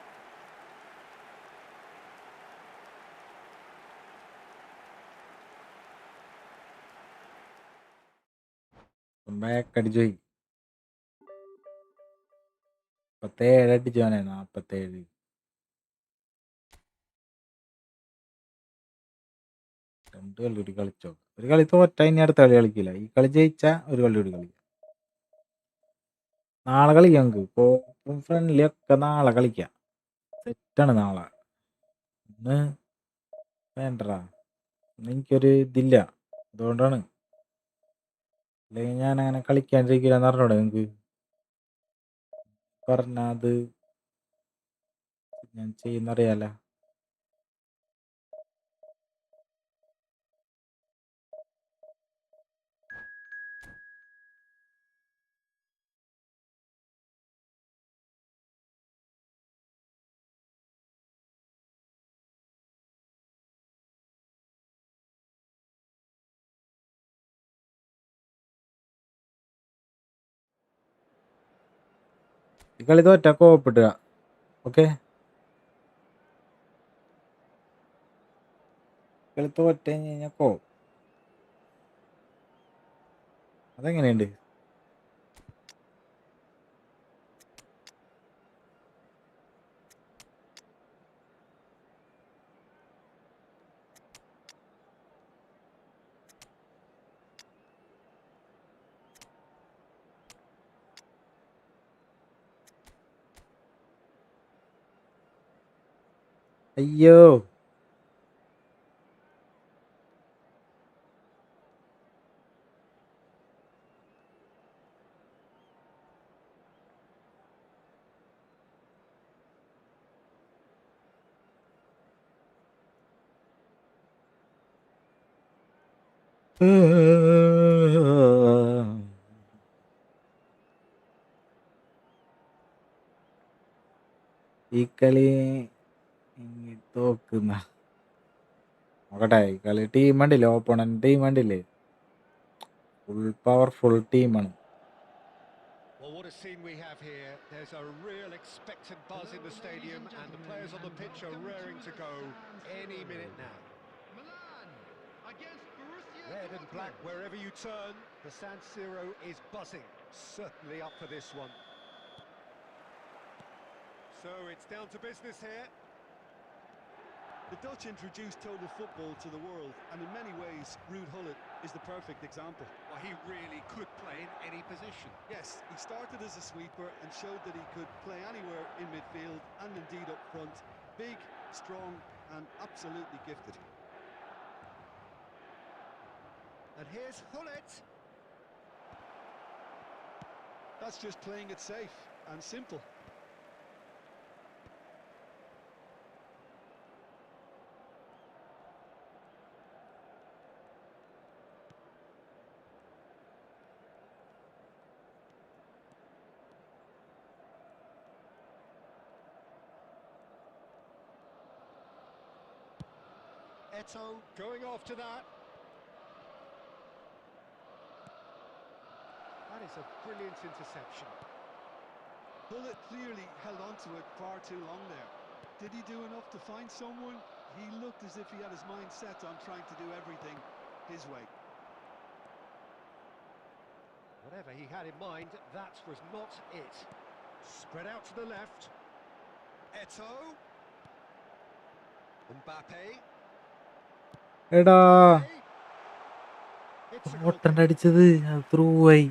back അടിച്ചു പോയി 47 അടിച്ചു പോനെ 47 2 കളി കൂടി കളിച്ചോ ഒരു കളി തോറ്റ ഇനി അടുത്ത കളി കളിക്കില്ല ഈ കളി ജയിച്ചാ ഒരു കളി കൂടി കളിക്കാം നാളെ കളിക്കാം നമുക്ക് കോപ്പും ഫ്രണ്ട്ലി ഒക്കെ നാളെ കളിക്കാം സെറ്റാണ് നാളെ ഇന്ന് വേണ്ടടാ ഇന്ന് എനിക്കൊരു ഇതില്ല അതുകൊണ്ടാണ് അല്ലെങ്കിൽ ഞാൻ അങ്ങനെ കളിക്കാണ്ടിരിക്കില്ല എന്ന് പറഞ്ഞോടെ നിങ്ങൾക്ക് പറഞ്ഞാൽ അത് ഞാൻ ചെയ്യുന്നറിയാല ഈ കളി തോറ്റാ കോപ്പിട്ടുക ഓക്കെ കളി തോറ്റ കഴിഞ്ഞാൽ അതെങ്ങനെയുണ്ട് അയ്യോ ഈ കളി തോക്കുന്ന നോക്കട്ടെ ഈ കളി ടീം കണ്ടില്ലേ ഓപ്പോണന്റ് ടീം കണ്ടില്ലേ ഫുൾ പവർഫുൾ ടീമാണ് Well, what a scene we have here. There's a real expectant buzz in the stadium, and the players on the pitch are raring to go any minute now. Milan against Borussia Red and black Dortmund. wherever you turn, the San Siro is buzzing. Certainly up for this one. So it's down to business here. The Dutch introduced total football to the world, and in many ways, Ruud Gullit is the perfect example. Well, he really could play in any position. Yes, he started as a sweeper and showed that he could play anywhere in midfield and indeed up front. Big, strong, and absolutely gifted. And here's Gullit. That's just playing it safe and simple. Eto going after that. That is a brilliant interception. Gullit clearly held on to it far too long there. Did he do enough to find someone? He looked as if he had his mind set on trying to do everything his way. Whatever he had in mind, that was not it. Spread out to the left. Eto. Mbappe. എടാ It's a goal ഓട്ടണ്ട kick. അടിച്ചത് അത് through ആയി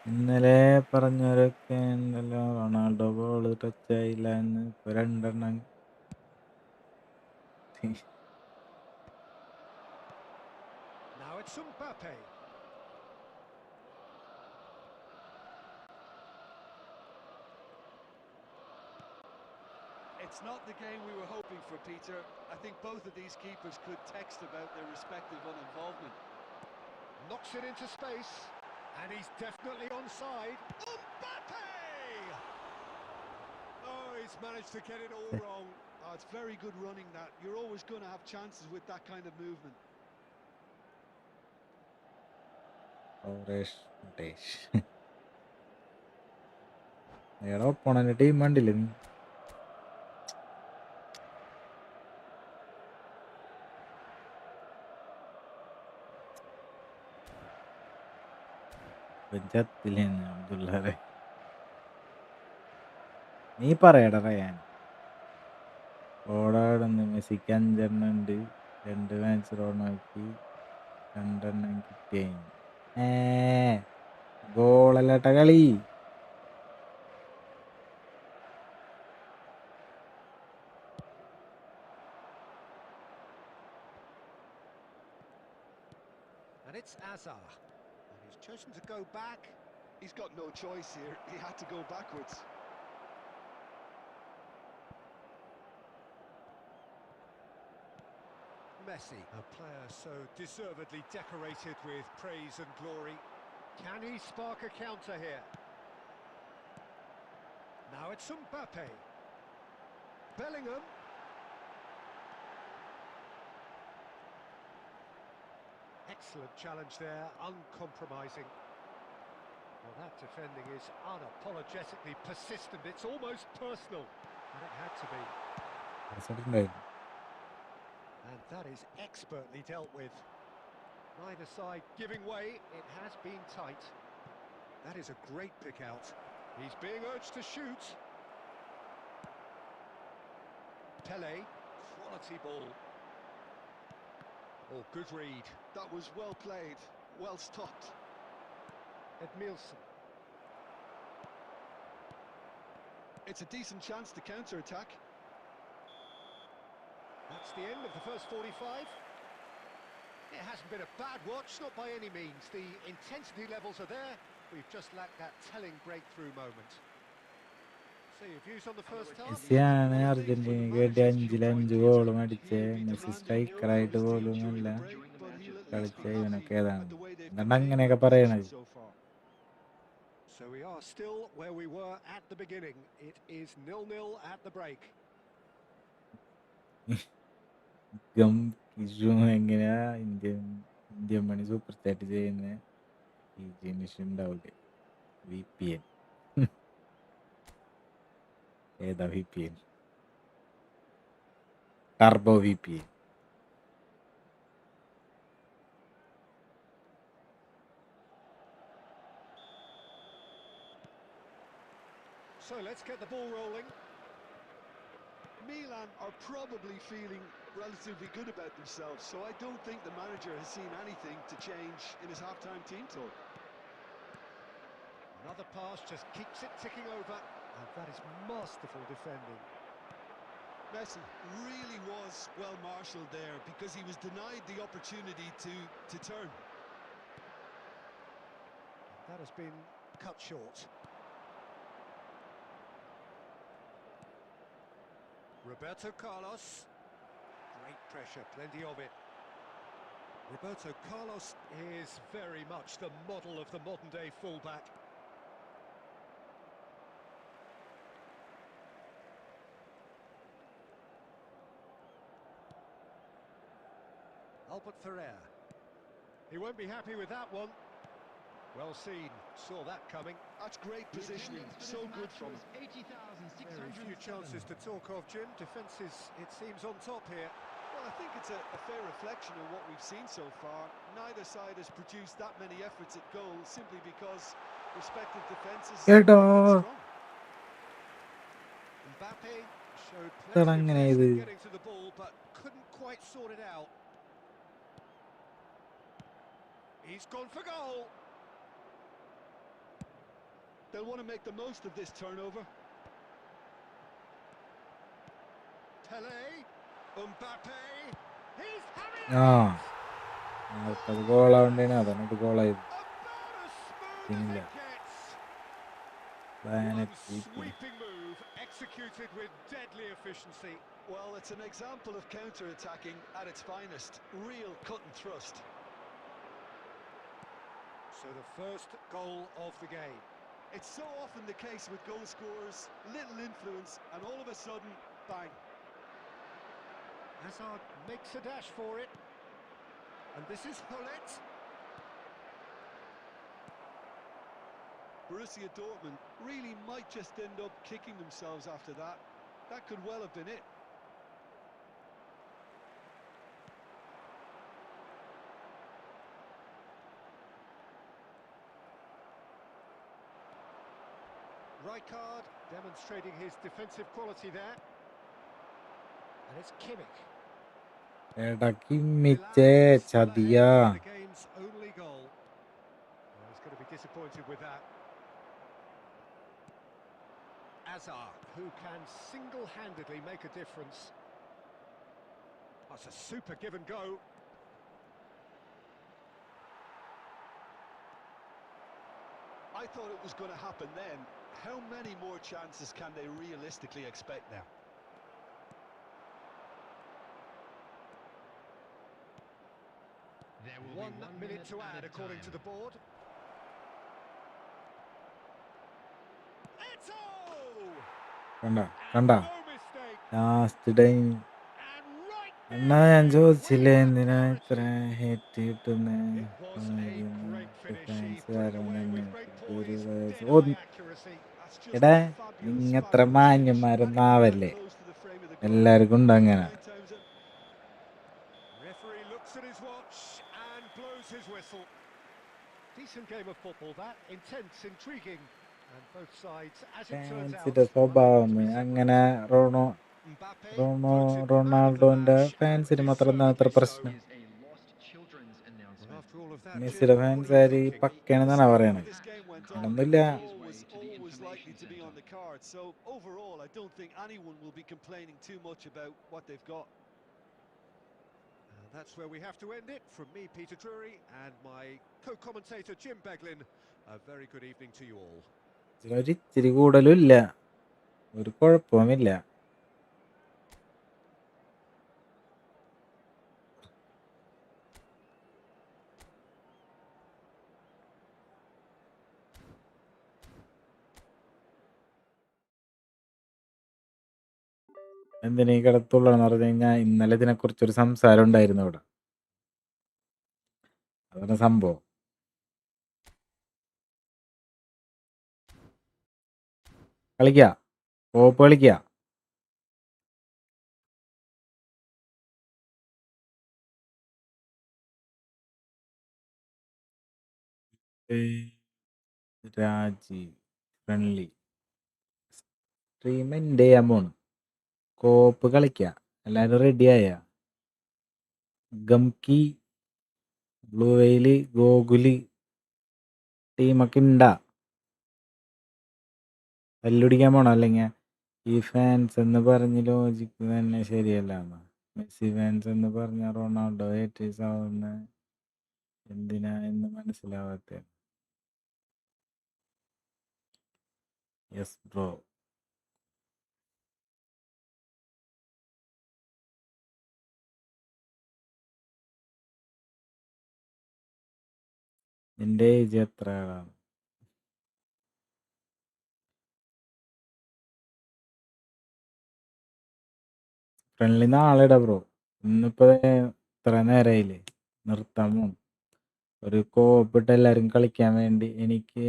ഇന്നലെ പറഞ്ഞവരൊക്കെ ഉണ്ടല്ലോ Ronaldo ball touch ആയില്ല എന്ന് ഇപ്പൊ രണ്ടെണ്ണം Now it's Mbappe. It's not the game we were hoping for, Peter. I think both of these keepers could text about their respective uninvolvement. Knocks it into space, and he's definitely onside. Mbappe! Oh, he's managed to get it all wrong. Oh, it's very good running, that. You're always going to have chances with that kind of movement. എടാ ഒപ്പോണന്റെ team കണ്ടില്ലേ നീ? ചത്തില്ലേന്ന് അബ്ദുള്ളാരെ. നീ പറയടാ Ryan. ഓടാടുന്ന് മെസ്സിക്ക് 5 ഉണ്ട്, 2 match റോണാക്കി 2 കിട്ടിയ ഗോളല്ലേട്ട കളി. And it's Azar. And he's chosen to go back. He's got no choice here. He had to go backwards. Messi, a player so deservedly decorated with praise and glory. Can he spark a counter here? Now it's Mbappe. Bellingham. Excellent challenge there, uncompromising. Well, that defending is unapologetically persistent. It's almost personal, and it had to be. And that is expertly dealt with. Neither side giving way. It has been tight. That is a great pick out. He's being urged to shoot. Pele, quality ball. Oh, good read. That was well played, well stopped. Edmilson. It's a decent chance to counter-attack. That's the end of the first 45. It hasn't been a bad watch, not by any means. The intensity levels are there. We've just lacked that telling breakthrough moment. So your views on the first half? മെസ്സിയാണ് അർജന്റീനയ്ക്ക് വേണ്ടി 5-5 ഗോളും അടിച്ച്. Messi സ്ട്രൈക്കറായിട്ട് പോലുമല്ല കളിച്ച. ഇവനൊക്കെ ഏതാണ് എന്താണ് അങ്ങനെയൊക്കെ പറയണത്? So we are still where we were at the beginning. It is 0-0 at the break. എങ്ങനെയാ ഇന്ത്യൻ മണി സൂപ്പർ സ്റ്റാറ്റ് ചെയ്യുന്ന ഈ ജിനിഷ് ഉണ്ടാവില്ലേ? VPN. ഏതാ VPN? Turbo VPN. So let's get the ball rolling. Milan are probably feeling relatively good about themselves, so I don't think the manager has seen anything to change in his half-time team talk. Another pass just keeps it ticking over, and that is masterful defending. Messi really was well marshalled there because he was denied the opportunity to turn. That has been cut short. Roberto Carlos. Great pressure, plenty of it. Roberto Carlos is very much the model of the modern-day fullback. Albert Ferrer. He won't be happy with that one. Well seen, saw that coming. That's great positioning, so good from him. Very few chances to talk of, Jim. Defence is, it seems, on top here. Well, I think it's a fair reflection of what we've seen so far. Neither side has produced that many efforts at goal simply because respective defences are strong. Mbappe showed plenty of pace getting to the ball, but couldn't quite sort it out. He's gone for goal. They'll want to make the most of this turnover. Pele, Mbappe, he's having അത് ഗോളാവണ്ടേനെ. അതാണ് ഗോളായത്. about as smooth ഇല്ല. as it gets. One sweeping move executed with deadly efficiency. Well, it's an example of counter-attacking at its finest. Real cut and thrust. So the first goal of the game. It's so often the case with goal scorers, little influence, and all of a sudden, bang. Hazard makes a dash for it. And this is Hullet. Borussia Dortmund really might just end up kicking themselves after that. That could well have been it. Rijkaard demonstrating his defensive quality there. And it's Kimmich. എടാ കിമ്മിച്ചേ ചതിയാ. The game's only goal. Well, he's going to be disappointed with that. Hazard, who can single-handedly make a difference. That's a super give and go. I thought it was going to happen then. How many more chances can they realistically expect now? There will 1 be 1 minute to add added according time. to the board. Eto! കണ്ട And കണ്ട no mistake. Last time And right എന്നാ there ഞാൻ it is. ചോദിച്ചില്ലേ Real എന്തിനാ ഇത്ര clarity. Hate കിട്ടുന്നേ It was a great finish. He fans put it കാരണം away തന്നെ with great ഒരു poise, dead-eye accuracy. That's just എടാ a fabulous നിങ്ങത്ര fabulous finish. മാന്യന്മാരൊന്നും Anything that ആവല്ലേ, close to the frame of the goal. എല്ലാവർക്കും ഉണ്ട് അങ്ങനെ. Fine, Townsend. Referee looks at his watch and blows his whistle. Decent game of football that, intense, intriguing, and both sides, as it turns out, ഫാൻസിന്റെ സ്വഭാവം അങ്ങനെ Mbappe voted man of the റൊണാൾഡോന്റെ match, and ഫാൻസിന് മാത്രം എന്താ deservedly അത്ര so. പ്രശ്നം? Is a lost children's Well, announcement. after all of that, മെസ്സിയുടെ Jim, what fans are you ആര് thinking? പക്കയാണെന്നാണ് പറയണത്. This game went on. അങ്ങനൊന്നുമില്ല. The goal was always likely to be on the card. So overall, I don't think anyone will be complaining too much about what they've got. And that's where we have to end it. From me, Peter Drury, and my co-commentator, Jim Beglin, a very good evening to you all. ഒരിച്ചിരി കൂടുതലും ഇല്ല, ഒരു കുഴപ്പവുമില്ല. എന്തിനാ ഈ കിടത്തുള്ളതെന്ന് പറഞ്ഞു കഴിഞ്ഞാൽ ഇന്നലെ ഇതിനെക്കുറിച്ചൊരു സംസാരം ഉണ്ടായിരുന്നു ഇവിടെ. അതാണ് സംഭവം. കളിക്കുക, കോപ്പ് കളിക്കുക. രാജീവ് ഫ്രണ്ട്ലി സ്ട്രീം എൻഡ് ചെയ്യാൻ പോണ്. കോപ്പ് കളിക്കുക, എല്ലാവരും റെഡിയായ? ഗംകി, ബ്ലൂ വെയില്, ഗോകുല് ടീമൊക്കെ ഉണ്ടാ? തല്ലുടിക്കാൻ പോണോ? അല്ലെങ്കിൽ ഈ ഫാൻസ് എന്ന് പറഞ്ഞ് ലോജിക്ക് തന്നെ ശരിയല്ല. മെസ്സി ഫാൻസ് എന്ന് പറഞ്ഞ റൊണാൾഡോ ഹേറ്റേഴ്സ് ആവുന്ന എന്തിനാ എന്ന് മനസ്സിലാവാത്ത. Yes bro. നിന്റെ ഏജ് എത്ര ആളാണ്? ഫ്രണ്ട്ലി നാളെ ഇടാ ബ്രോ. ഇന്നിപ്പോ ഇത്ര നേരമായില്ലേ, നിർത്താമോ? ഒരു കോപ്പിട്ട് എല്ലാവരും കളിക്കാൻ വേണ്ടി. എനിക്ക്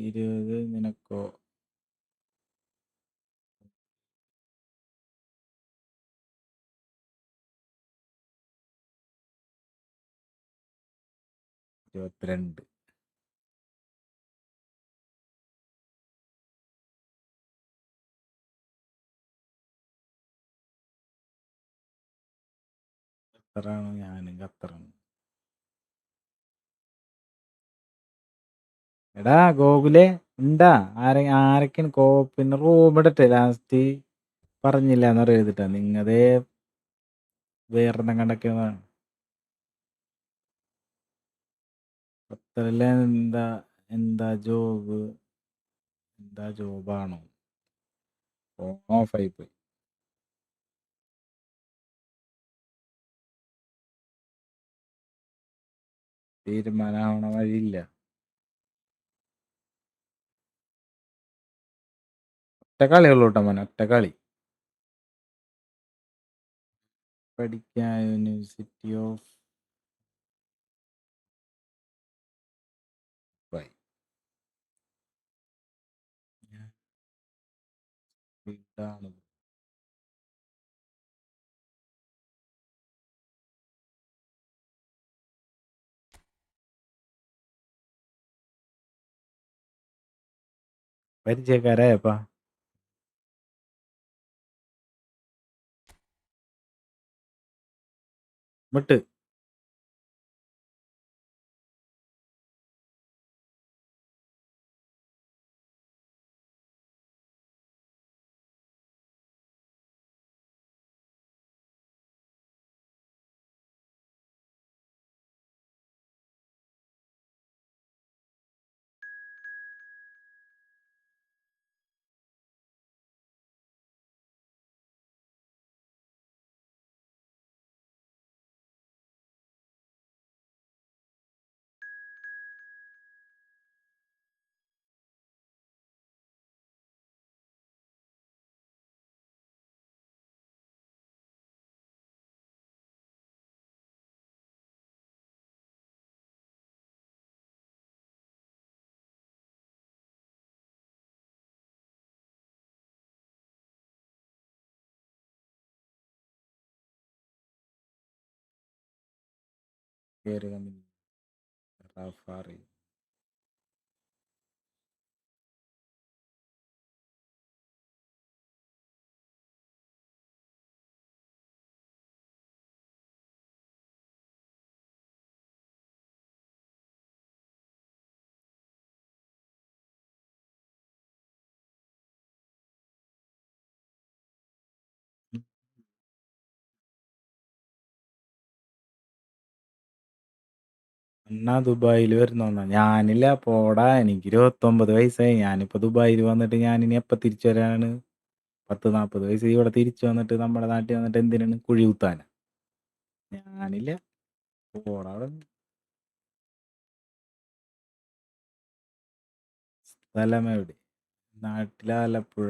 20, നിനക്കോ? ഇരുപത്തിരണ്ട്. ഖത്തറാണ്, ഞാനും ഖത്തറാണ്. എടാ ഗോകുലേ ഉണ്ടാ? ആരൊക്കെയാണ് കോപ്പിന് റൂം ഇടട്ടെ? ലാസ്റ്റ് പറഞ്ഞില്ല എന്ന് എഴുതിട്ടാ നിങ്ങതേ വേറെണ്ണം കണ്ടൊക്കെ. ഖത്തറിലെ എന്താ എന്താ ജോബ്? എന്താ ജോബാണോ? ഓഫായി പോയി. തീരുമാനമാവണ വഴിയില്ല. ഒറ്റ കളിയുള്ളൂ കേട്ടോ മോനെ, ഒറ്റ കളി. പഠിക്കാൻ യൂണിവേഴ്സിറ്റി ഓഫ് ബൈ. ഇതാണ് പരിചയക്കാരായപ്പാ. വിട്ട് കയറി റഫാറി. എന്നാ ദുബായിൽ വരുന്നോന്നാ? ഞാനില്ല, പോടാ. എനിക്ക് 29 വയസ്സായി. ഞാനിപ്പോ ദുബായിൽ വന്നിട്ട് ഞാനിനി എപ്പോൾ തിരിച്ചു വരാനാണ്? 40 വയസ്സ് ഇവിടെ തിരിച്ചു വന്നിട്ട് നമ്മുടെ നാട്ടിൽ വന്നിട്ട് എന്തിനാണ്? കുഴി കുത്താനാ? ഞാനില്ല, പോടാ അവിടെ. സ്ഥലം എവിടെ? നാട്ടിലെ ആലപ്പുഴ.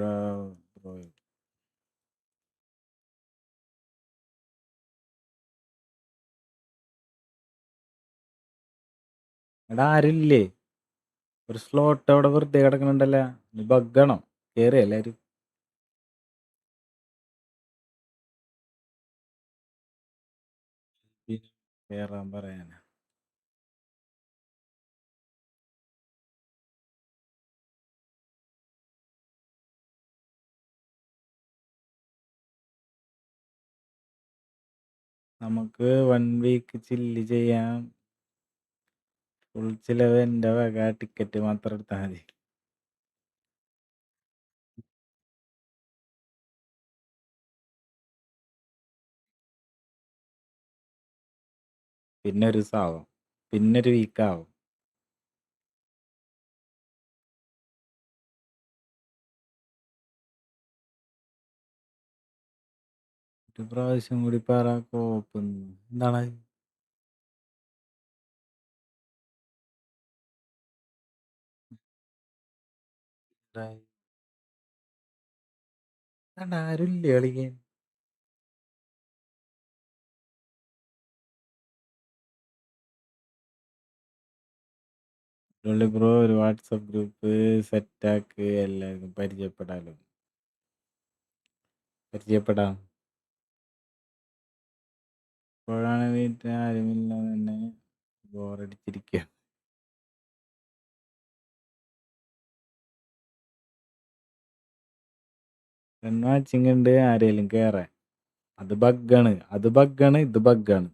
ഇവിടെ ആരില്ലേ? ഒരു സ്ലോട്ട് അവിടെ വെറുതെ കിടക്കണുണ്ടല്ലോ. ബഗ്ഗാണോ? കേറി എല്ലാരും. കേറാൻ പറയാനാ. നമുക്ക് 1 വീക്ക് ചില്ല് ചെയ്യാം. ഫുൾ ചിലവ് എൻ്റെ വക. ടിക്കറ്റ് മാത്രം എടുത്താൽ മതി. പിന്നെ ഒരു ദിവസമാവും, പിന്നെ ഒരു വീക്കാവും. ഒരു പ്രാവശ്യം കൂടി പറ കോപ്പ്. എന്താണ് ആരുമില്ലേ കളിക്കാൻ? ബ്രോ ഒരു വാട്സപ്പ് ഗ്രൂപ്പ് സെറ്റാക്ക്, എല്ലാവർക്കും പരിചയപ്പെടാലോ. പരിചയപ്പെടാം. ഇപ്പോഴാണ് വീട്ടിൽ ആരുമില്ല തന്നെ, ബോറടിച്ചിരിക്കുക. വാച്ചിങ് ഉണ്ട്, ആരേലും കേറാൻ. അത് ബഗ്ഗാണ്, അത് ബഗ്ഗാണ്, ഇത് ബഗ്ഗാണ്.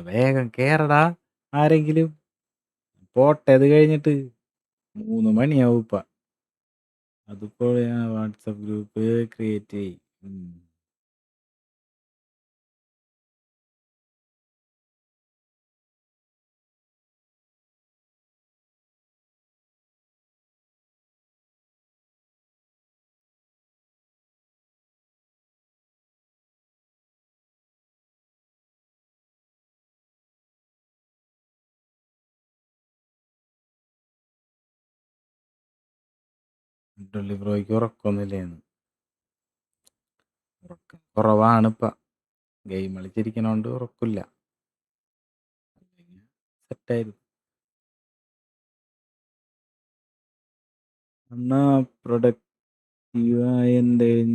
വേഗം കേറടാ ആരെങ്കിലും. പോട്ടെ, അത് കഴിഞ്ഞിട്ട് 3 മണിയാവും ഇപ്പ. അതിപ്പോൾ വാട്സപ്പ് ഗ്രൂപ്പ് ക്രിയേറ്റ് ചെയ്യും. ഡൊള്ളി ബ്രോയ്ക്ക് ഉറക്കമൊന്നുമില്ലേന്ന്. ഉറക്കം കുറവാണ് ഇപ്പം. ഗെയിം കളിച്ചിരിക്കണോണ്ട് ഉറക്കില്ല. സെറ്റായിരുന്നു. എന്നാ പ്രൊഡക്റ്റീവായ എന്തേലും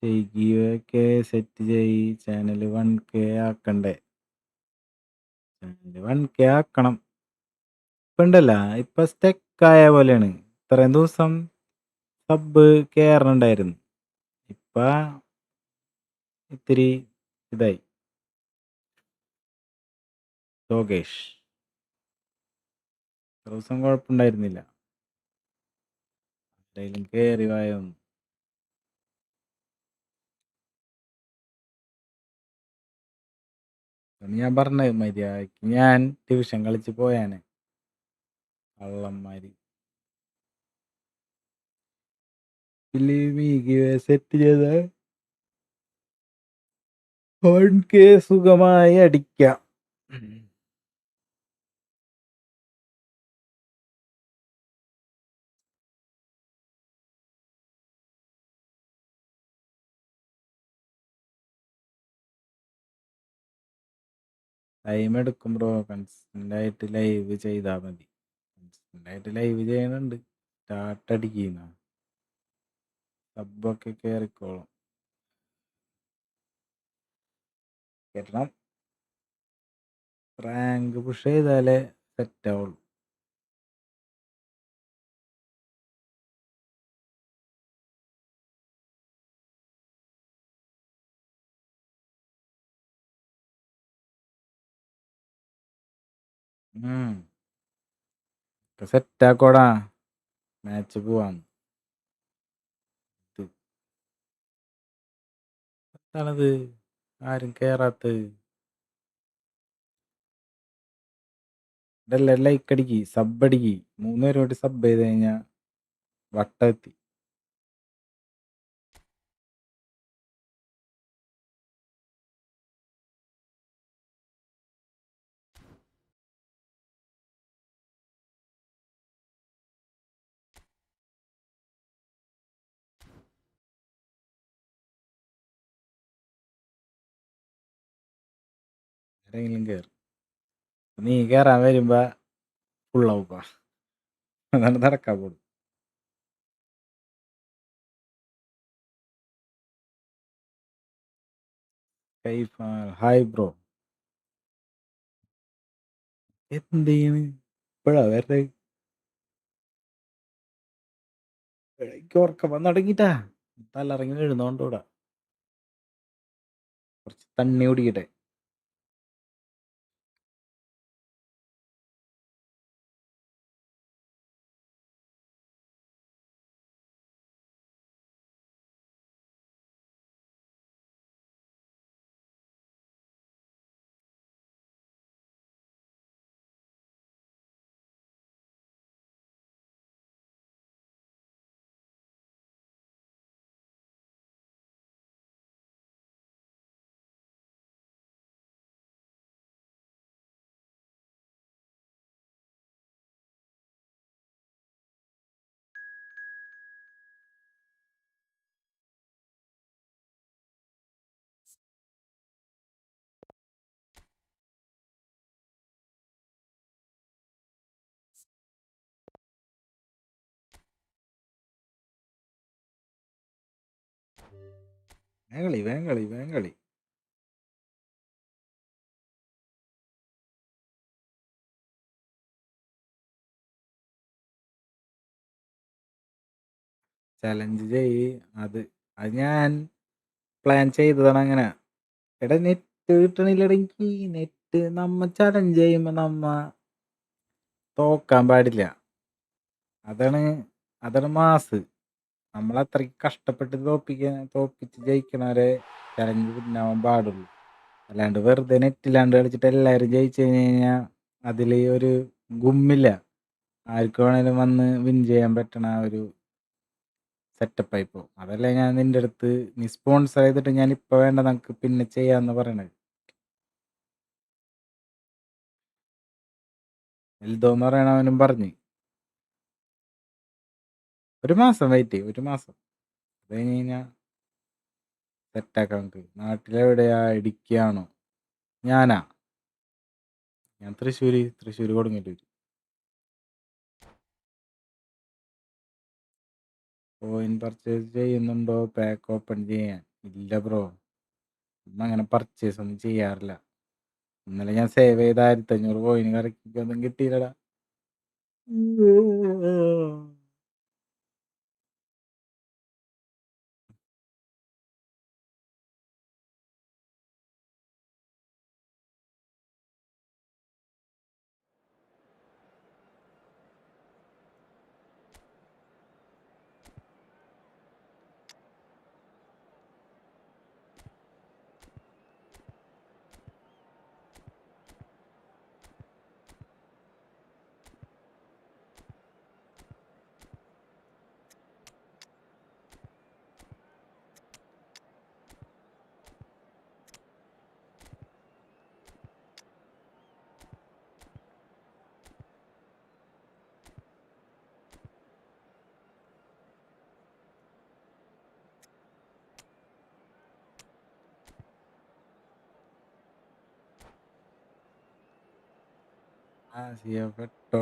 ചെയ്യുകയൊക്കെ സെറ്റ് ചെയ്. Channel 1K ആക്കണ്ടേ? ചാനൽ 1K ആക്കണം. ഇപ്പം ഉണ്ടല്ല, ഇപ്പൊ സ്റ്റക്കായ പോലെയാണ്. ഇത്രയും ദിവസം സബ് കയറണുണ്ടായിരുന്നു. ഇപ്പൊ ഇത്തിരി ഇതായി. ലോകേഷ് ഇത്ര ദിവസം കുഴപ്പമുണ്ടായിരുന്നില്ല. എന്തായാലും കയറി വായൊന്നും. ഞാൻ പറഞ്ഞത് മര്യാദക്ക് ഞാൻ ഡിവിഷൻ കളിച്ച് പോയാനെ. കള്ളന്മാര് സെറ്റ് ചെയ്ത 1K സുഖമായി അടിക്കാം. ടൈം എടുക്കും ബ്രോ. കൺസിസ്റ്റന്റ് ആയിട്ട് ലൈവ് ചെയ്താൽ മതി. കൺസിസ്റ്റന്റ് ആയിട്ട് ലൈവ് ചെയ്യണുണ്ട്. സ്റ്റാർട്ട് അടിക്കുന്ന സബൊക്കെ കയറിക്കോളും. കേട്ടണം. റാങ്ക് പുഷ് ചെയ്താലേ സെറ്റ് ആവുള്ളൂ. സെറ്റ് ആക്കോടാ. മാച്ച് പോവാം. എന്താണത് ആരും കേറാത്തത്? ഇതെല്ലാം ലൈക്ക് അടിക്കി, സബ് അടിക്കി. 3 പേരോട്ട് സബ് ചെയ്ത് കഴിഞ്ഞാൽ വട്ടെത്തി. ആരെങ്കിലും കയറും. നീ കയറാൻ വരുമ്പോ ഫുള്ളാവുക. അതാണ് നടക്കാൻ പോകും. Hi bro. എന്ത് ചെയ്യണ് ഇപ്പഴാ വരട്ടെ? എനിക്ക് ഉറക്കം വന്ന് തുടങ്ങിട്ടാ. തലറങ്ങി എഴുന്നോണ്ടൂടാ. കുറച്ച് തണ്ണി കുടിക്കട്ടെ. വേങ്ങളി വേങ്ങളി വേങ്ങളി. ചലഞ്ച് ചെയ്. അത് ഞാൻ പ്ലാൻ ചെയ്തതാണ് അങ്ങനെ. എടാ നെറ്റ് കിട്ടണില്ലടെങ്കിൽ നെറ്റ്. നമ്മ ചലഞ്ച് ചെയ്യുമ്പോ നമ്മ തോക്കാൻ പാടില്ല. അതാണ് മാസ്. നമ്മളത്രയ്ക്ക് കഷ്ടപ്പെട്ട് തോപ്പിച്ച് ജയിക്കണവരെ ചലഞ്ച് പിന്നാവാൻ പാടുള്ളൂ. അല്ലാണ്ട് വെറുതെ നെറ്റില്ലാണ്ട് കളിച്ചിട്ട് എല്ലാവരും ജയിച്ചു കഴിഞ്ഞാൽ അതിൽ ഒരു ഗുമ്മില്ല. ആർക്ക് വേണേലും വന്ന് വിൻ ചെയ്യാൻ പറ്റണ ഒരു സെറ്റപ്പായി പോകും. അതല്ലേ ഞാൻ നിന്റെ അടുത്ത് നീ സ്പോൺസർ ചെയ്തിട്ട് ഞാൻ ഇപ്പൊ വേണ്ട നമുക്ക് പിന്നെ ചെയ്യാന്ന് പറയണത്. എൽദോന്ന് പറയണവനും പറഞ്ഞ് ഒരു മാസം വെയിറ്റ് ചെയ്യും, ഒരു മാസം. അത് കഴിഞ്ഞ് കഴിഞ്ഞാൽ സെറ്റാക്കാം നമുക്ക്. നാട്ടിലെവിടെയാ? ഇടുക്കിയാണോ? ഞാൻ തൃശ്ശൂർ കൊടുങ്ങല്ലൂർ. കോയിൻ പർച്ചേസ് ചെയ്യുന്നുണ്ടോ? പാക്ക് ഓപ്പൺ ചെയ്യാൻ? ഇല്ല ബ്രോ, അങ്ങനെ പർച്ചേസ് ഒന്നും ചെയ്യാറില്ല. ഇന്നലെ ഞാൻ സേവ് ചെയ്ത 1500 കോയിൻ കറക്റ്റൊന്നും കിട്ടിയില്ലടാ.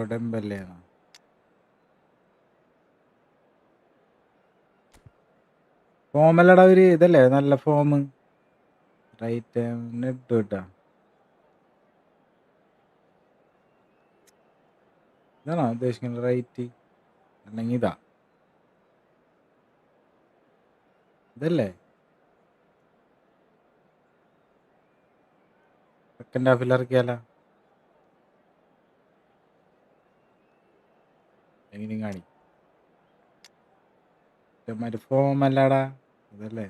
ടെമ്പല്ലേന്നാ? ഫോമല്ലടാ, ഒരു ഇതല്ലേ നല്ല ഫോം. റൈറ്റ് നെറ്റ് കിട്ടാ. ഇതാണോ ഉദ്ദേശിക്കുന്നത്? റൈറ്റ് അല്ലെങ്കിൽ ഇതല്ലേ സെക്കൻഡ് ഹാഫിൽ ഇറക്കിയാലോ? എങ്ങനെയും കാണി മറ്റേ ഫോം അല്ലാടാ, അതല്ലേ?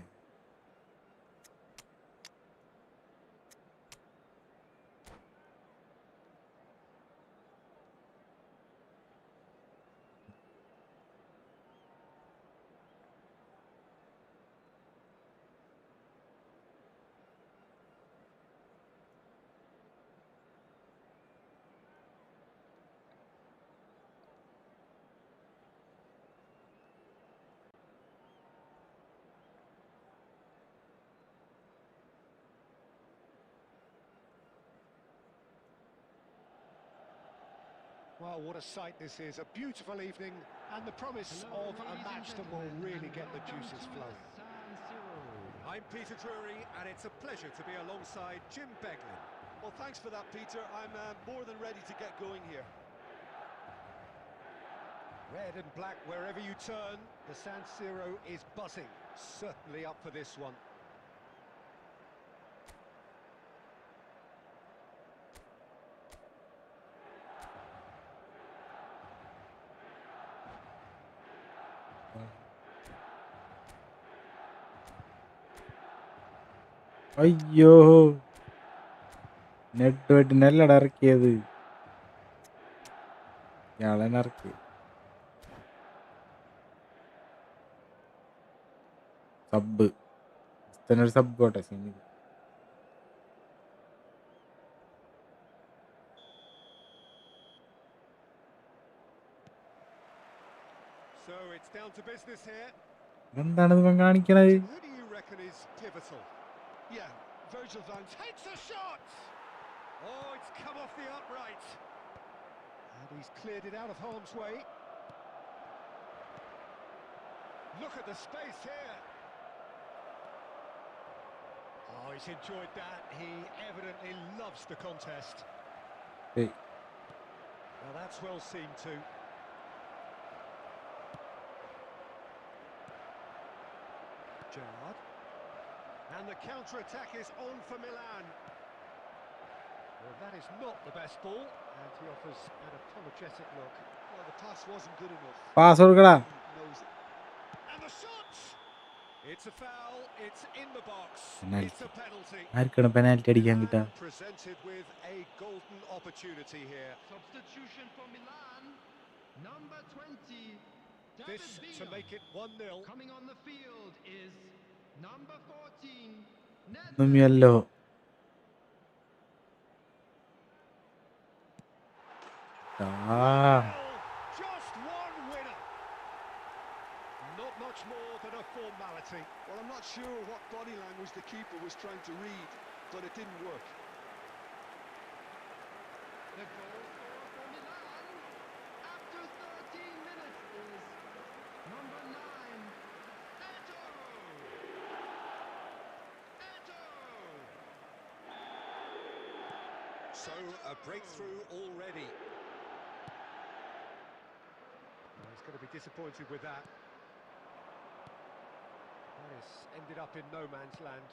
Well, what a sight this is. A beautiful evening and the promise of a match that will really get the juices flowing. I'm Peter Drury, and it's a pleasure to be alongside Jim Beglin. Well, thanks for that, Peter. I'm more than ready to get going here. Red and black wherever you turn, the San Siro is buzzing. Certainly up for this one. അയ്യോ, നെഡ്വേഡിനല്ലടാ ഇറക്കിയത്, ഇയാളെന്നെ ഇറക്കി. Sub ഒരു sub കോട്ടെ സിനിമ. So it's down to business here. എന്താണ് ഇവൻ കാണിക്കണത്? Who do you reckon is pivotal? Yeah, Virgil van Takes a shot! Oh, it's come off the upright. And he's cleared it out of harm's way. Look at the space here. Oh, he's enjoyed that. He evidently loves the contest. Hey. Well, that's well seen too. Gerrard. And the counter-attack is on for Milan. Well, that is not the best ball, and he offers an apologetic look. Well, the pass wasn't good enough. Pass കൊടുക്കടാ. Knows it. And the shot! It's a foul, it's in the box. Penalty. It's a penalty. ആർക്കാണ് penalty അടിക്കാൻ കിട്ടാ? And presented with a golden opportunity here. Substitution for Milan, number 20. This to make it 1-0. Coming on the field is number 14. ഒന്നുമില്ലല്ലോ. Just one winner. much more than a formality. Well, I'm not sure what body language the keeper was trying to read, but it didn't work. The goal scorer for Milan after 13 minutes is number 9, Eto. So, a breakthrough already. Well, he's going to be disappointed with that. That has ended up in no man's land.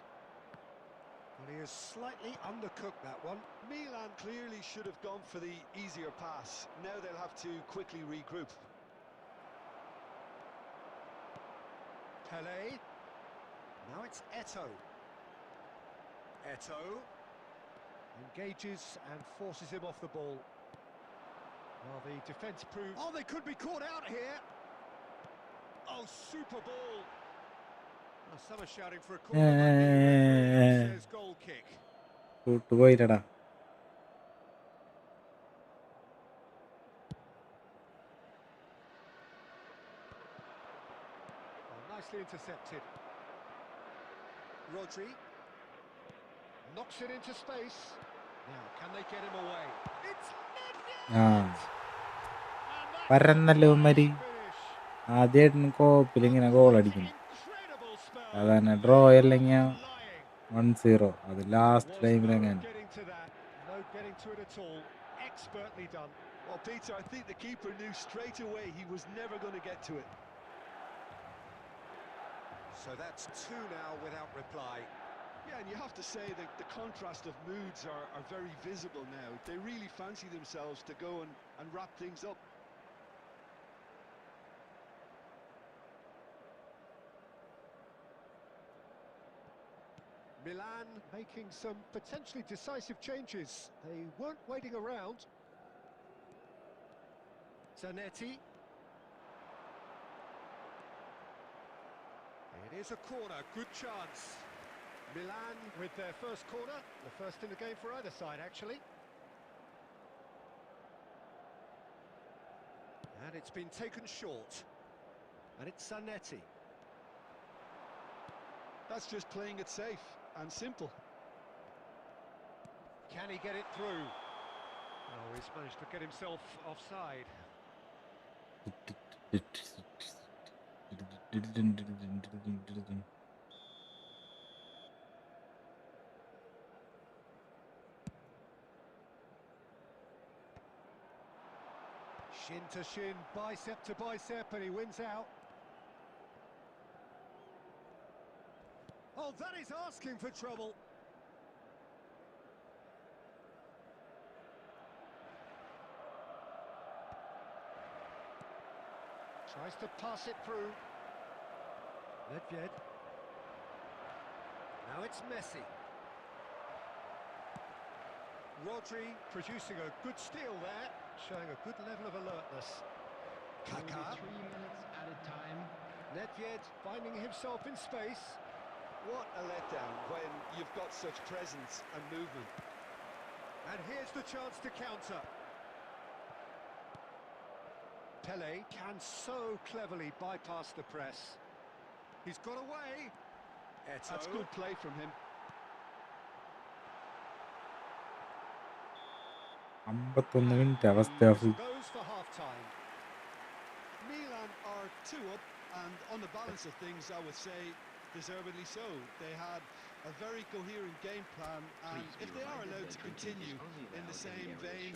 Well, he has slightly undercooked that one. Milan clearly should have gone for the easier pass. Now they'll have to quickly regroup. Pele. Now it's Eto. Eto engages and forces him off the ball. Well, the defence proved... Oh, they could be caught out here! Oh, super ball! Well, some are shouting for a corner, but the referee says goal kick. പോയില്ലടാ. Oh, nicely intercepted. Rodri knocks it into space. Now, can they get him away? It's ആ പരന്നല്ലോ മരി ആദ്യമായിട്ട് Copil ഇങ്ങനെ goal അടിക്കുന്നു. സാധാരണ draw അല്ലെങ്കിൽ 1-0. അത് last ടൈമിൽ അങ്ങനെ. No getting to it at all. Expertly done. Well, Peter, I think the keeper knew straight away he was never going to get to it. So that's 2 now without reply. Yeah, and you have to say that the contrast of moods are very visible now. They really fancy themselves to go and wrap things up. Milan making some potentially decisive changes. They weren't waiting around. Zanetti. It is a corner, good chance. Milan with their first corner, the first in the game for either side, actually. And it's been taken short. And it's Zanetti. That's just playing it safe and simple. Can he get it through? Oh, he's managed to get himself offside. Shin to shin, bicep to bicep, and he wins out. Oh, that is asking for trouble. Tries to pass it through. Nedved. Now it's Messi. Rodri producing a good steal there, showing a good level of alertness. Kaká. 3 minutes added time. Nedved finding himself in space. What a letdown when you've got such presence and movement. And here's the chance to counter. Pele can so cleverly bypass the press. He's got away. Eto. That's good play from him. 51 minute അവസ്ഥ. Goes for half time. Milan are 2 up, and on the balance of things, I would say deservedly so. They had a very coherent game plan, and if they are allowed to continue in the same vein,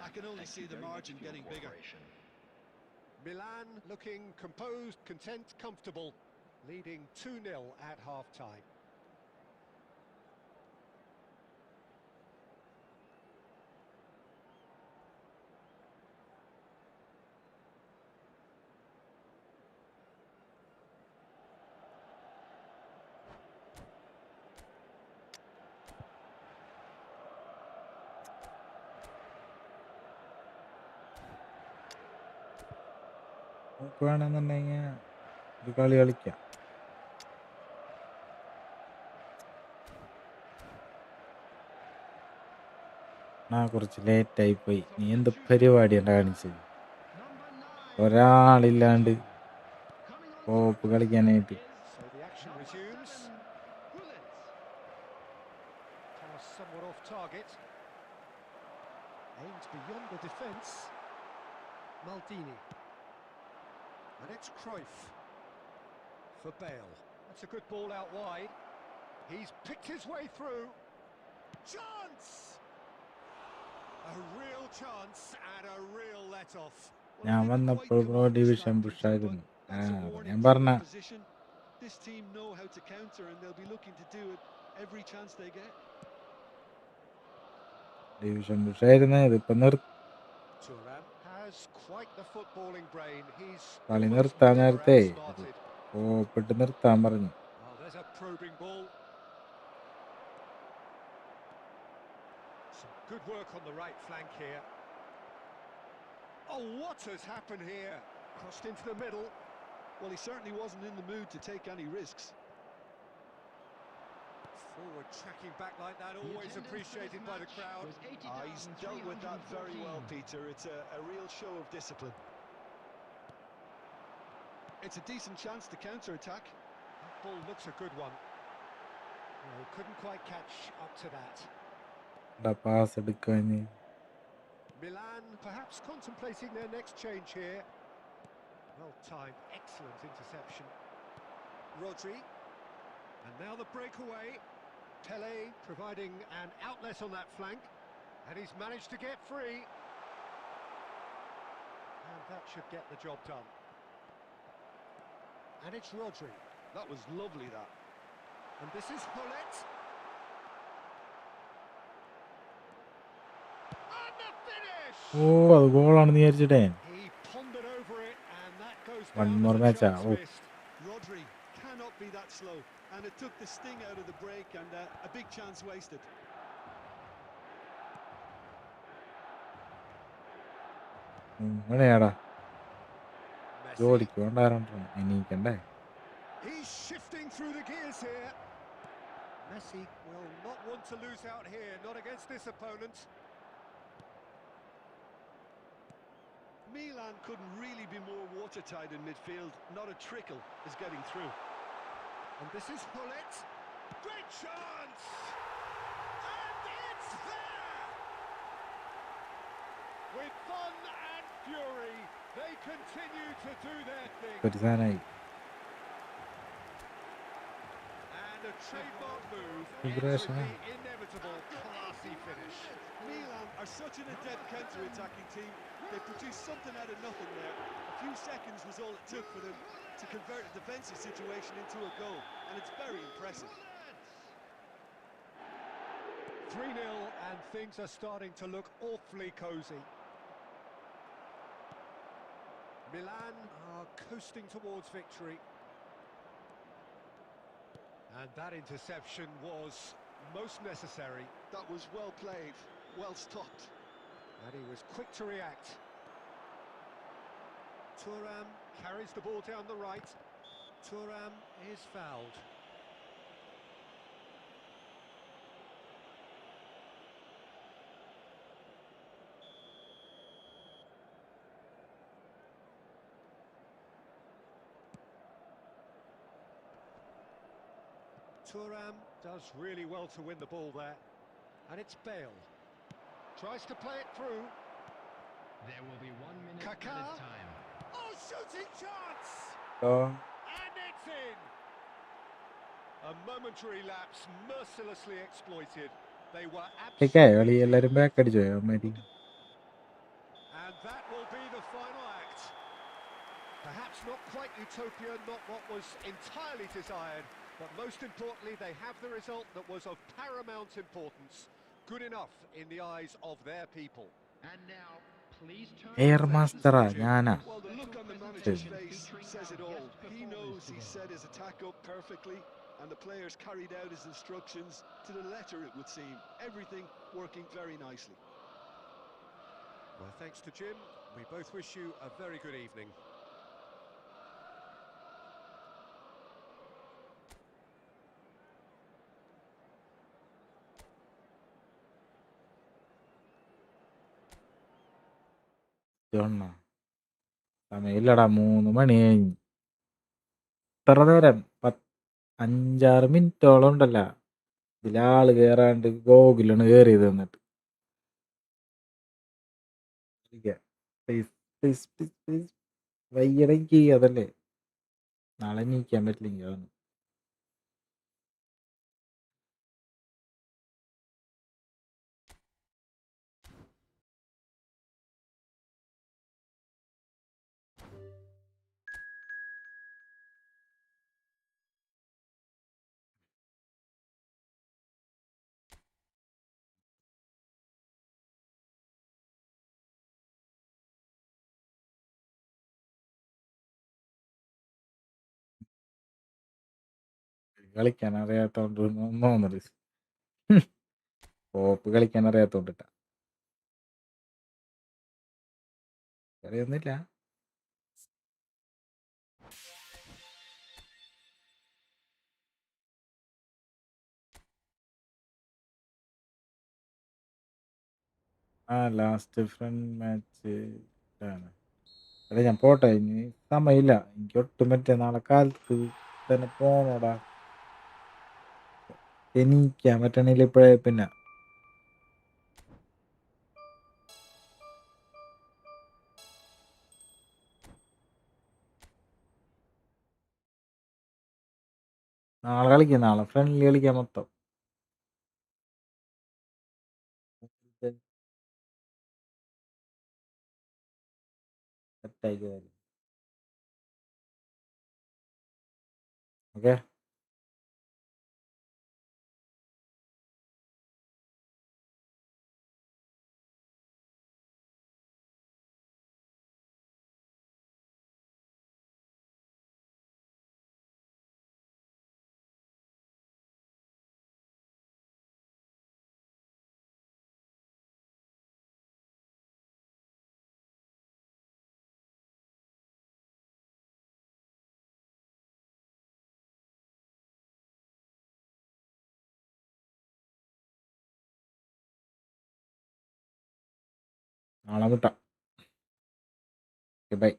I can only see the margin getting bigger. Milan looking composed, content, comfortable, leading 2-0 at half time. നമുക്ക് വേണമെന്നുണ്ടെങ്കിൽ ഒരു കളി കളിക്കാം. കുറച്ച് ലേറ്റായി പോയി. നീ എന്ത് പരിപാടിയാണ് കാണിച്ചത്? ഒരാളില്ലാണ്ട് കോപ്പ് കളിക്കാനായിട്ട്. So the action resumes. Pass somewhat off target. Aims beyond the defence. Maldini. And it's Cruyff. For Bale. That's a good ball out wide. He's picked his way through. Chance! A real chance and a real let-off. ഞാൻ വന്നപ്പോൾ bro division പുഷായിരുന്നു. ഞാൻ പറഞ്ഞ This team know how to counter and they'll be looking to do it every chance they get. Division പുഷായിരുന്നു. ഇതിപ്പോ Thuram has quite the footballing brain. He's കളി നിർത്താൻ നേരത്തെ കോപ്പിട്ട് നിർത്താൻ പറഞ്ഞു. Oh, there's a probing ball. Some good work on the right flank here. Oh, what has happened here? Crossed into the middle. Well, he certainly wasn't in the mood to take any risks. Forward tracking back like that, always appreciated by the crowd. He's dealt with that very well, Peter. It's a real show of discipline. It's a decent chance to counter-attack. That ball looks a good one. Well, couldn't quite catch up to that. Pass എടുക്കാൻ. Milan perhaps contemplating their next change here. Well timed, excellent interception. Rodri. And now the breakaway. Pele providing an outlet on that flank. And he's managed to get free. And that should get the job done. And it's Rodri. That was lovely, that. And this is Hullet. And the finish! അത് ഗോളാണെന്ന് വിചാരിച്ചിട്ടേ. He pondered over it and that goes One down more as a match, chance missed. Rodri cannot be that slow, and it took the sting out of the break and a big chance wasted. അങ്ങനെയാടാ Messi. ജോലിക്ക് വേണ്ടാറുണ്ടോ എണീക്കണ്ടേ. He's shifting through the gears here. Messi will not want to lose out here, not against this opponent. Milan couldn't really be more watertight in midfield. Not a trickle is getting through. And this is Hullet. Great chance! And it's there! With fun and fury, they continue to do their thing. ഒരു സാധനമായി. And a trademark move Impression. ends with the inevitable classy finish. Milan are such an adept counter-attacking team. They produced something out of nothing there. A few seconds was all it took for them to convert a defensive situation into a goal, and it's very impressive. 3-0 and things are starting to look awfully cosy. Milan are coasting towards victory. And that interception was most necessary. That was well played, well stopped. And he was quick to react. Thuram carries the ball down the right. Thuram is fouled. Thuram does really well to win the ball there. And it's Bale. Tries to play it through. There will be 1 minute Kaká. added time. Oh, shooting chance! And it's in! A momentary lapse mercilessly exploited. They were കളി absolutely... എല്ലാരും back അടിച്ചോ മതി. And that will be the final act. Perhaps not quite utopia, not what was entirely desired, but most importantly, they have the result that was of paramount importance. Good enough in the eyes of their people. And now, please turn air your മാസ്റ്ററാ attention to ഞാനാ. Well, the look on the manager's face says it all. He knows he set his attack up perfectly, and the players carried out his instructions to the letter, it would seem. Everything working very nicely. Well, thanks to Jim. We both wish you a very good evening. സമയമില്ലടാ 3 മണി കഴിഞ്ഞു. എത്ര നേരം 5-6 മിനിറ്റോളം ഉണ്ടല്ലോ ഇതിലാള് കേറാണ്ട് ഗോകുലാണ് കേറിയത്. എന്നിട്ട് please please please please വയ്യടയ്ക്ക് അതല്ലേ നാളെ നീക്കാൻ പറ്റില്ലെങ്കിൽ അതാണ്. കളിക്കാൻ അറിയാത്തോണ്ട് തോന്നുന്നത് പോപ്പ് കളിക്കാൻ അറിയാത്തോണ്ടിട്ടാ അറിയൊന്നുമില്ല. ലാസ്റ്റ് ഫ്രണ്ട് മാച്ച് ആണ്. അല്ല ഞാൻ പോട്ടെ, ഇനി സമയമില്ല എനിക്ക് ഒട്ടും. പറ്റേ നാളെ കാലത്ത് തന്നെ പോണോടാ. എണീക്കാൻ പറ്റണില്ല ഇപ്പോഴേ. പിന്നെ നാളെ കളിക്കാം, നാളെ ഫ്രണ്ട്ലി കളിക്കാം മൊത്തം. ഓക്കെ. നാളെ മുട്ടാം. ബൈ.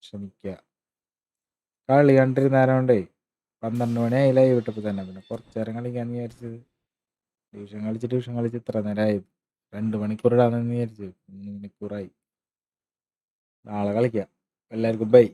ശ്രമിക്കുക. കളി കണ്ടിരുന്നേരണ്ടേ 12 മണിയായി ലൈവ് വിട്ടപ്പോൾ തന്നെ. പിന്നെ കുറച്ചു നേരം കളിക്കാന്ന് വിചാരിച്ചത്. ട്യൂഷൻ കളിച്ച് ഇത്ര നേരമായി. 2 മണിക്കൂർ ഇടാന്ന് വിചാരിച്ചു. 3 മണിക്കൂറായി. നാളെ കളിക്കാം. എല്ലാവർക്കും ബൈ.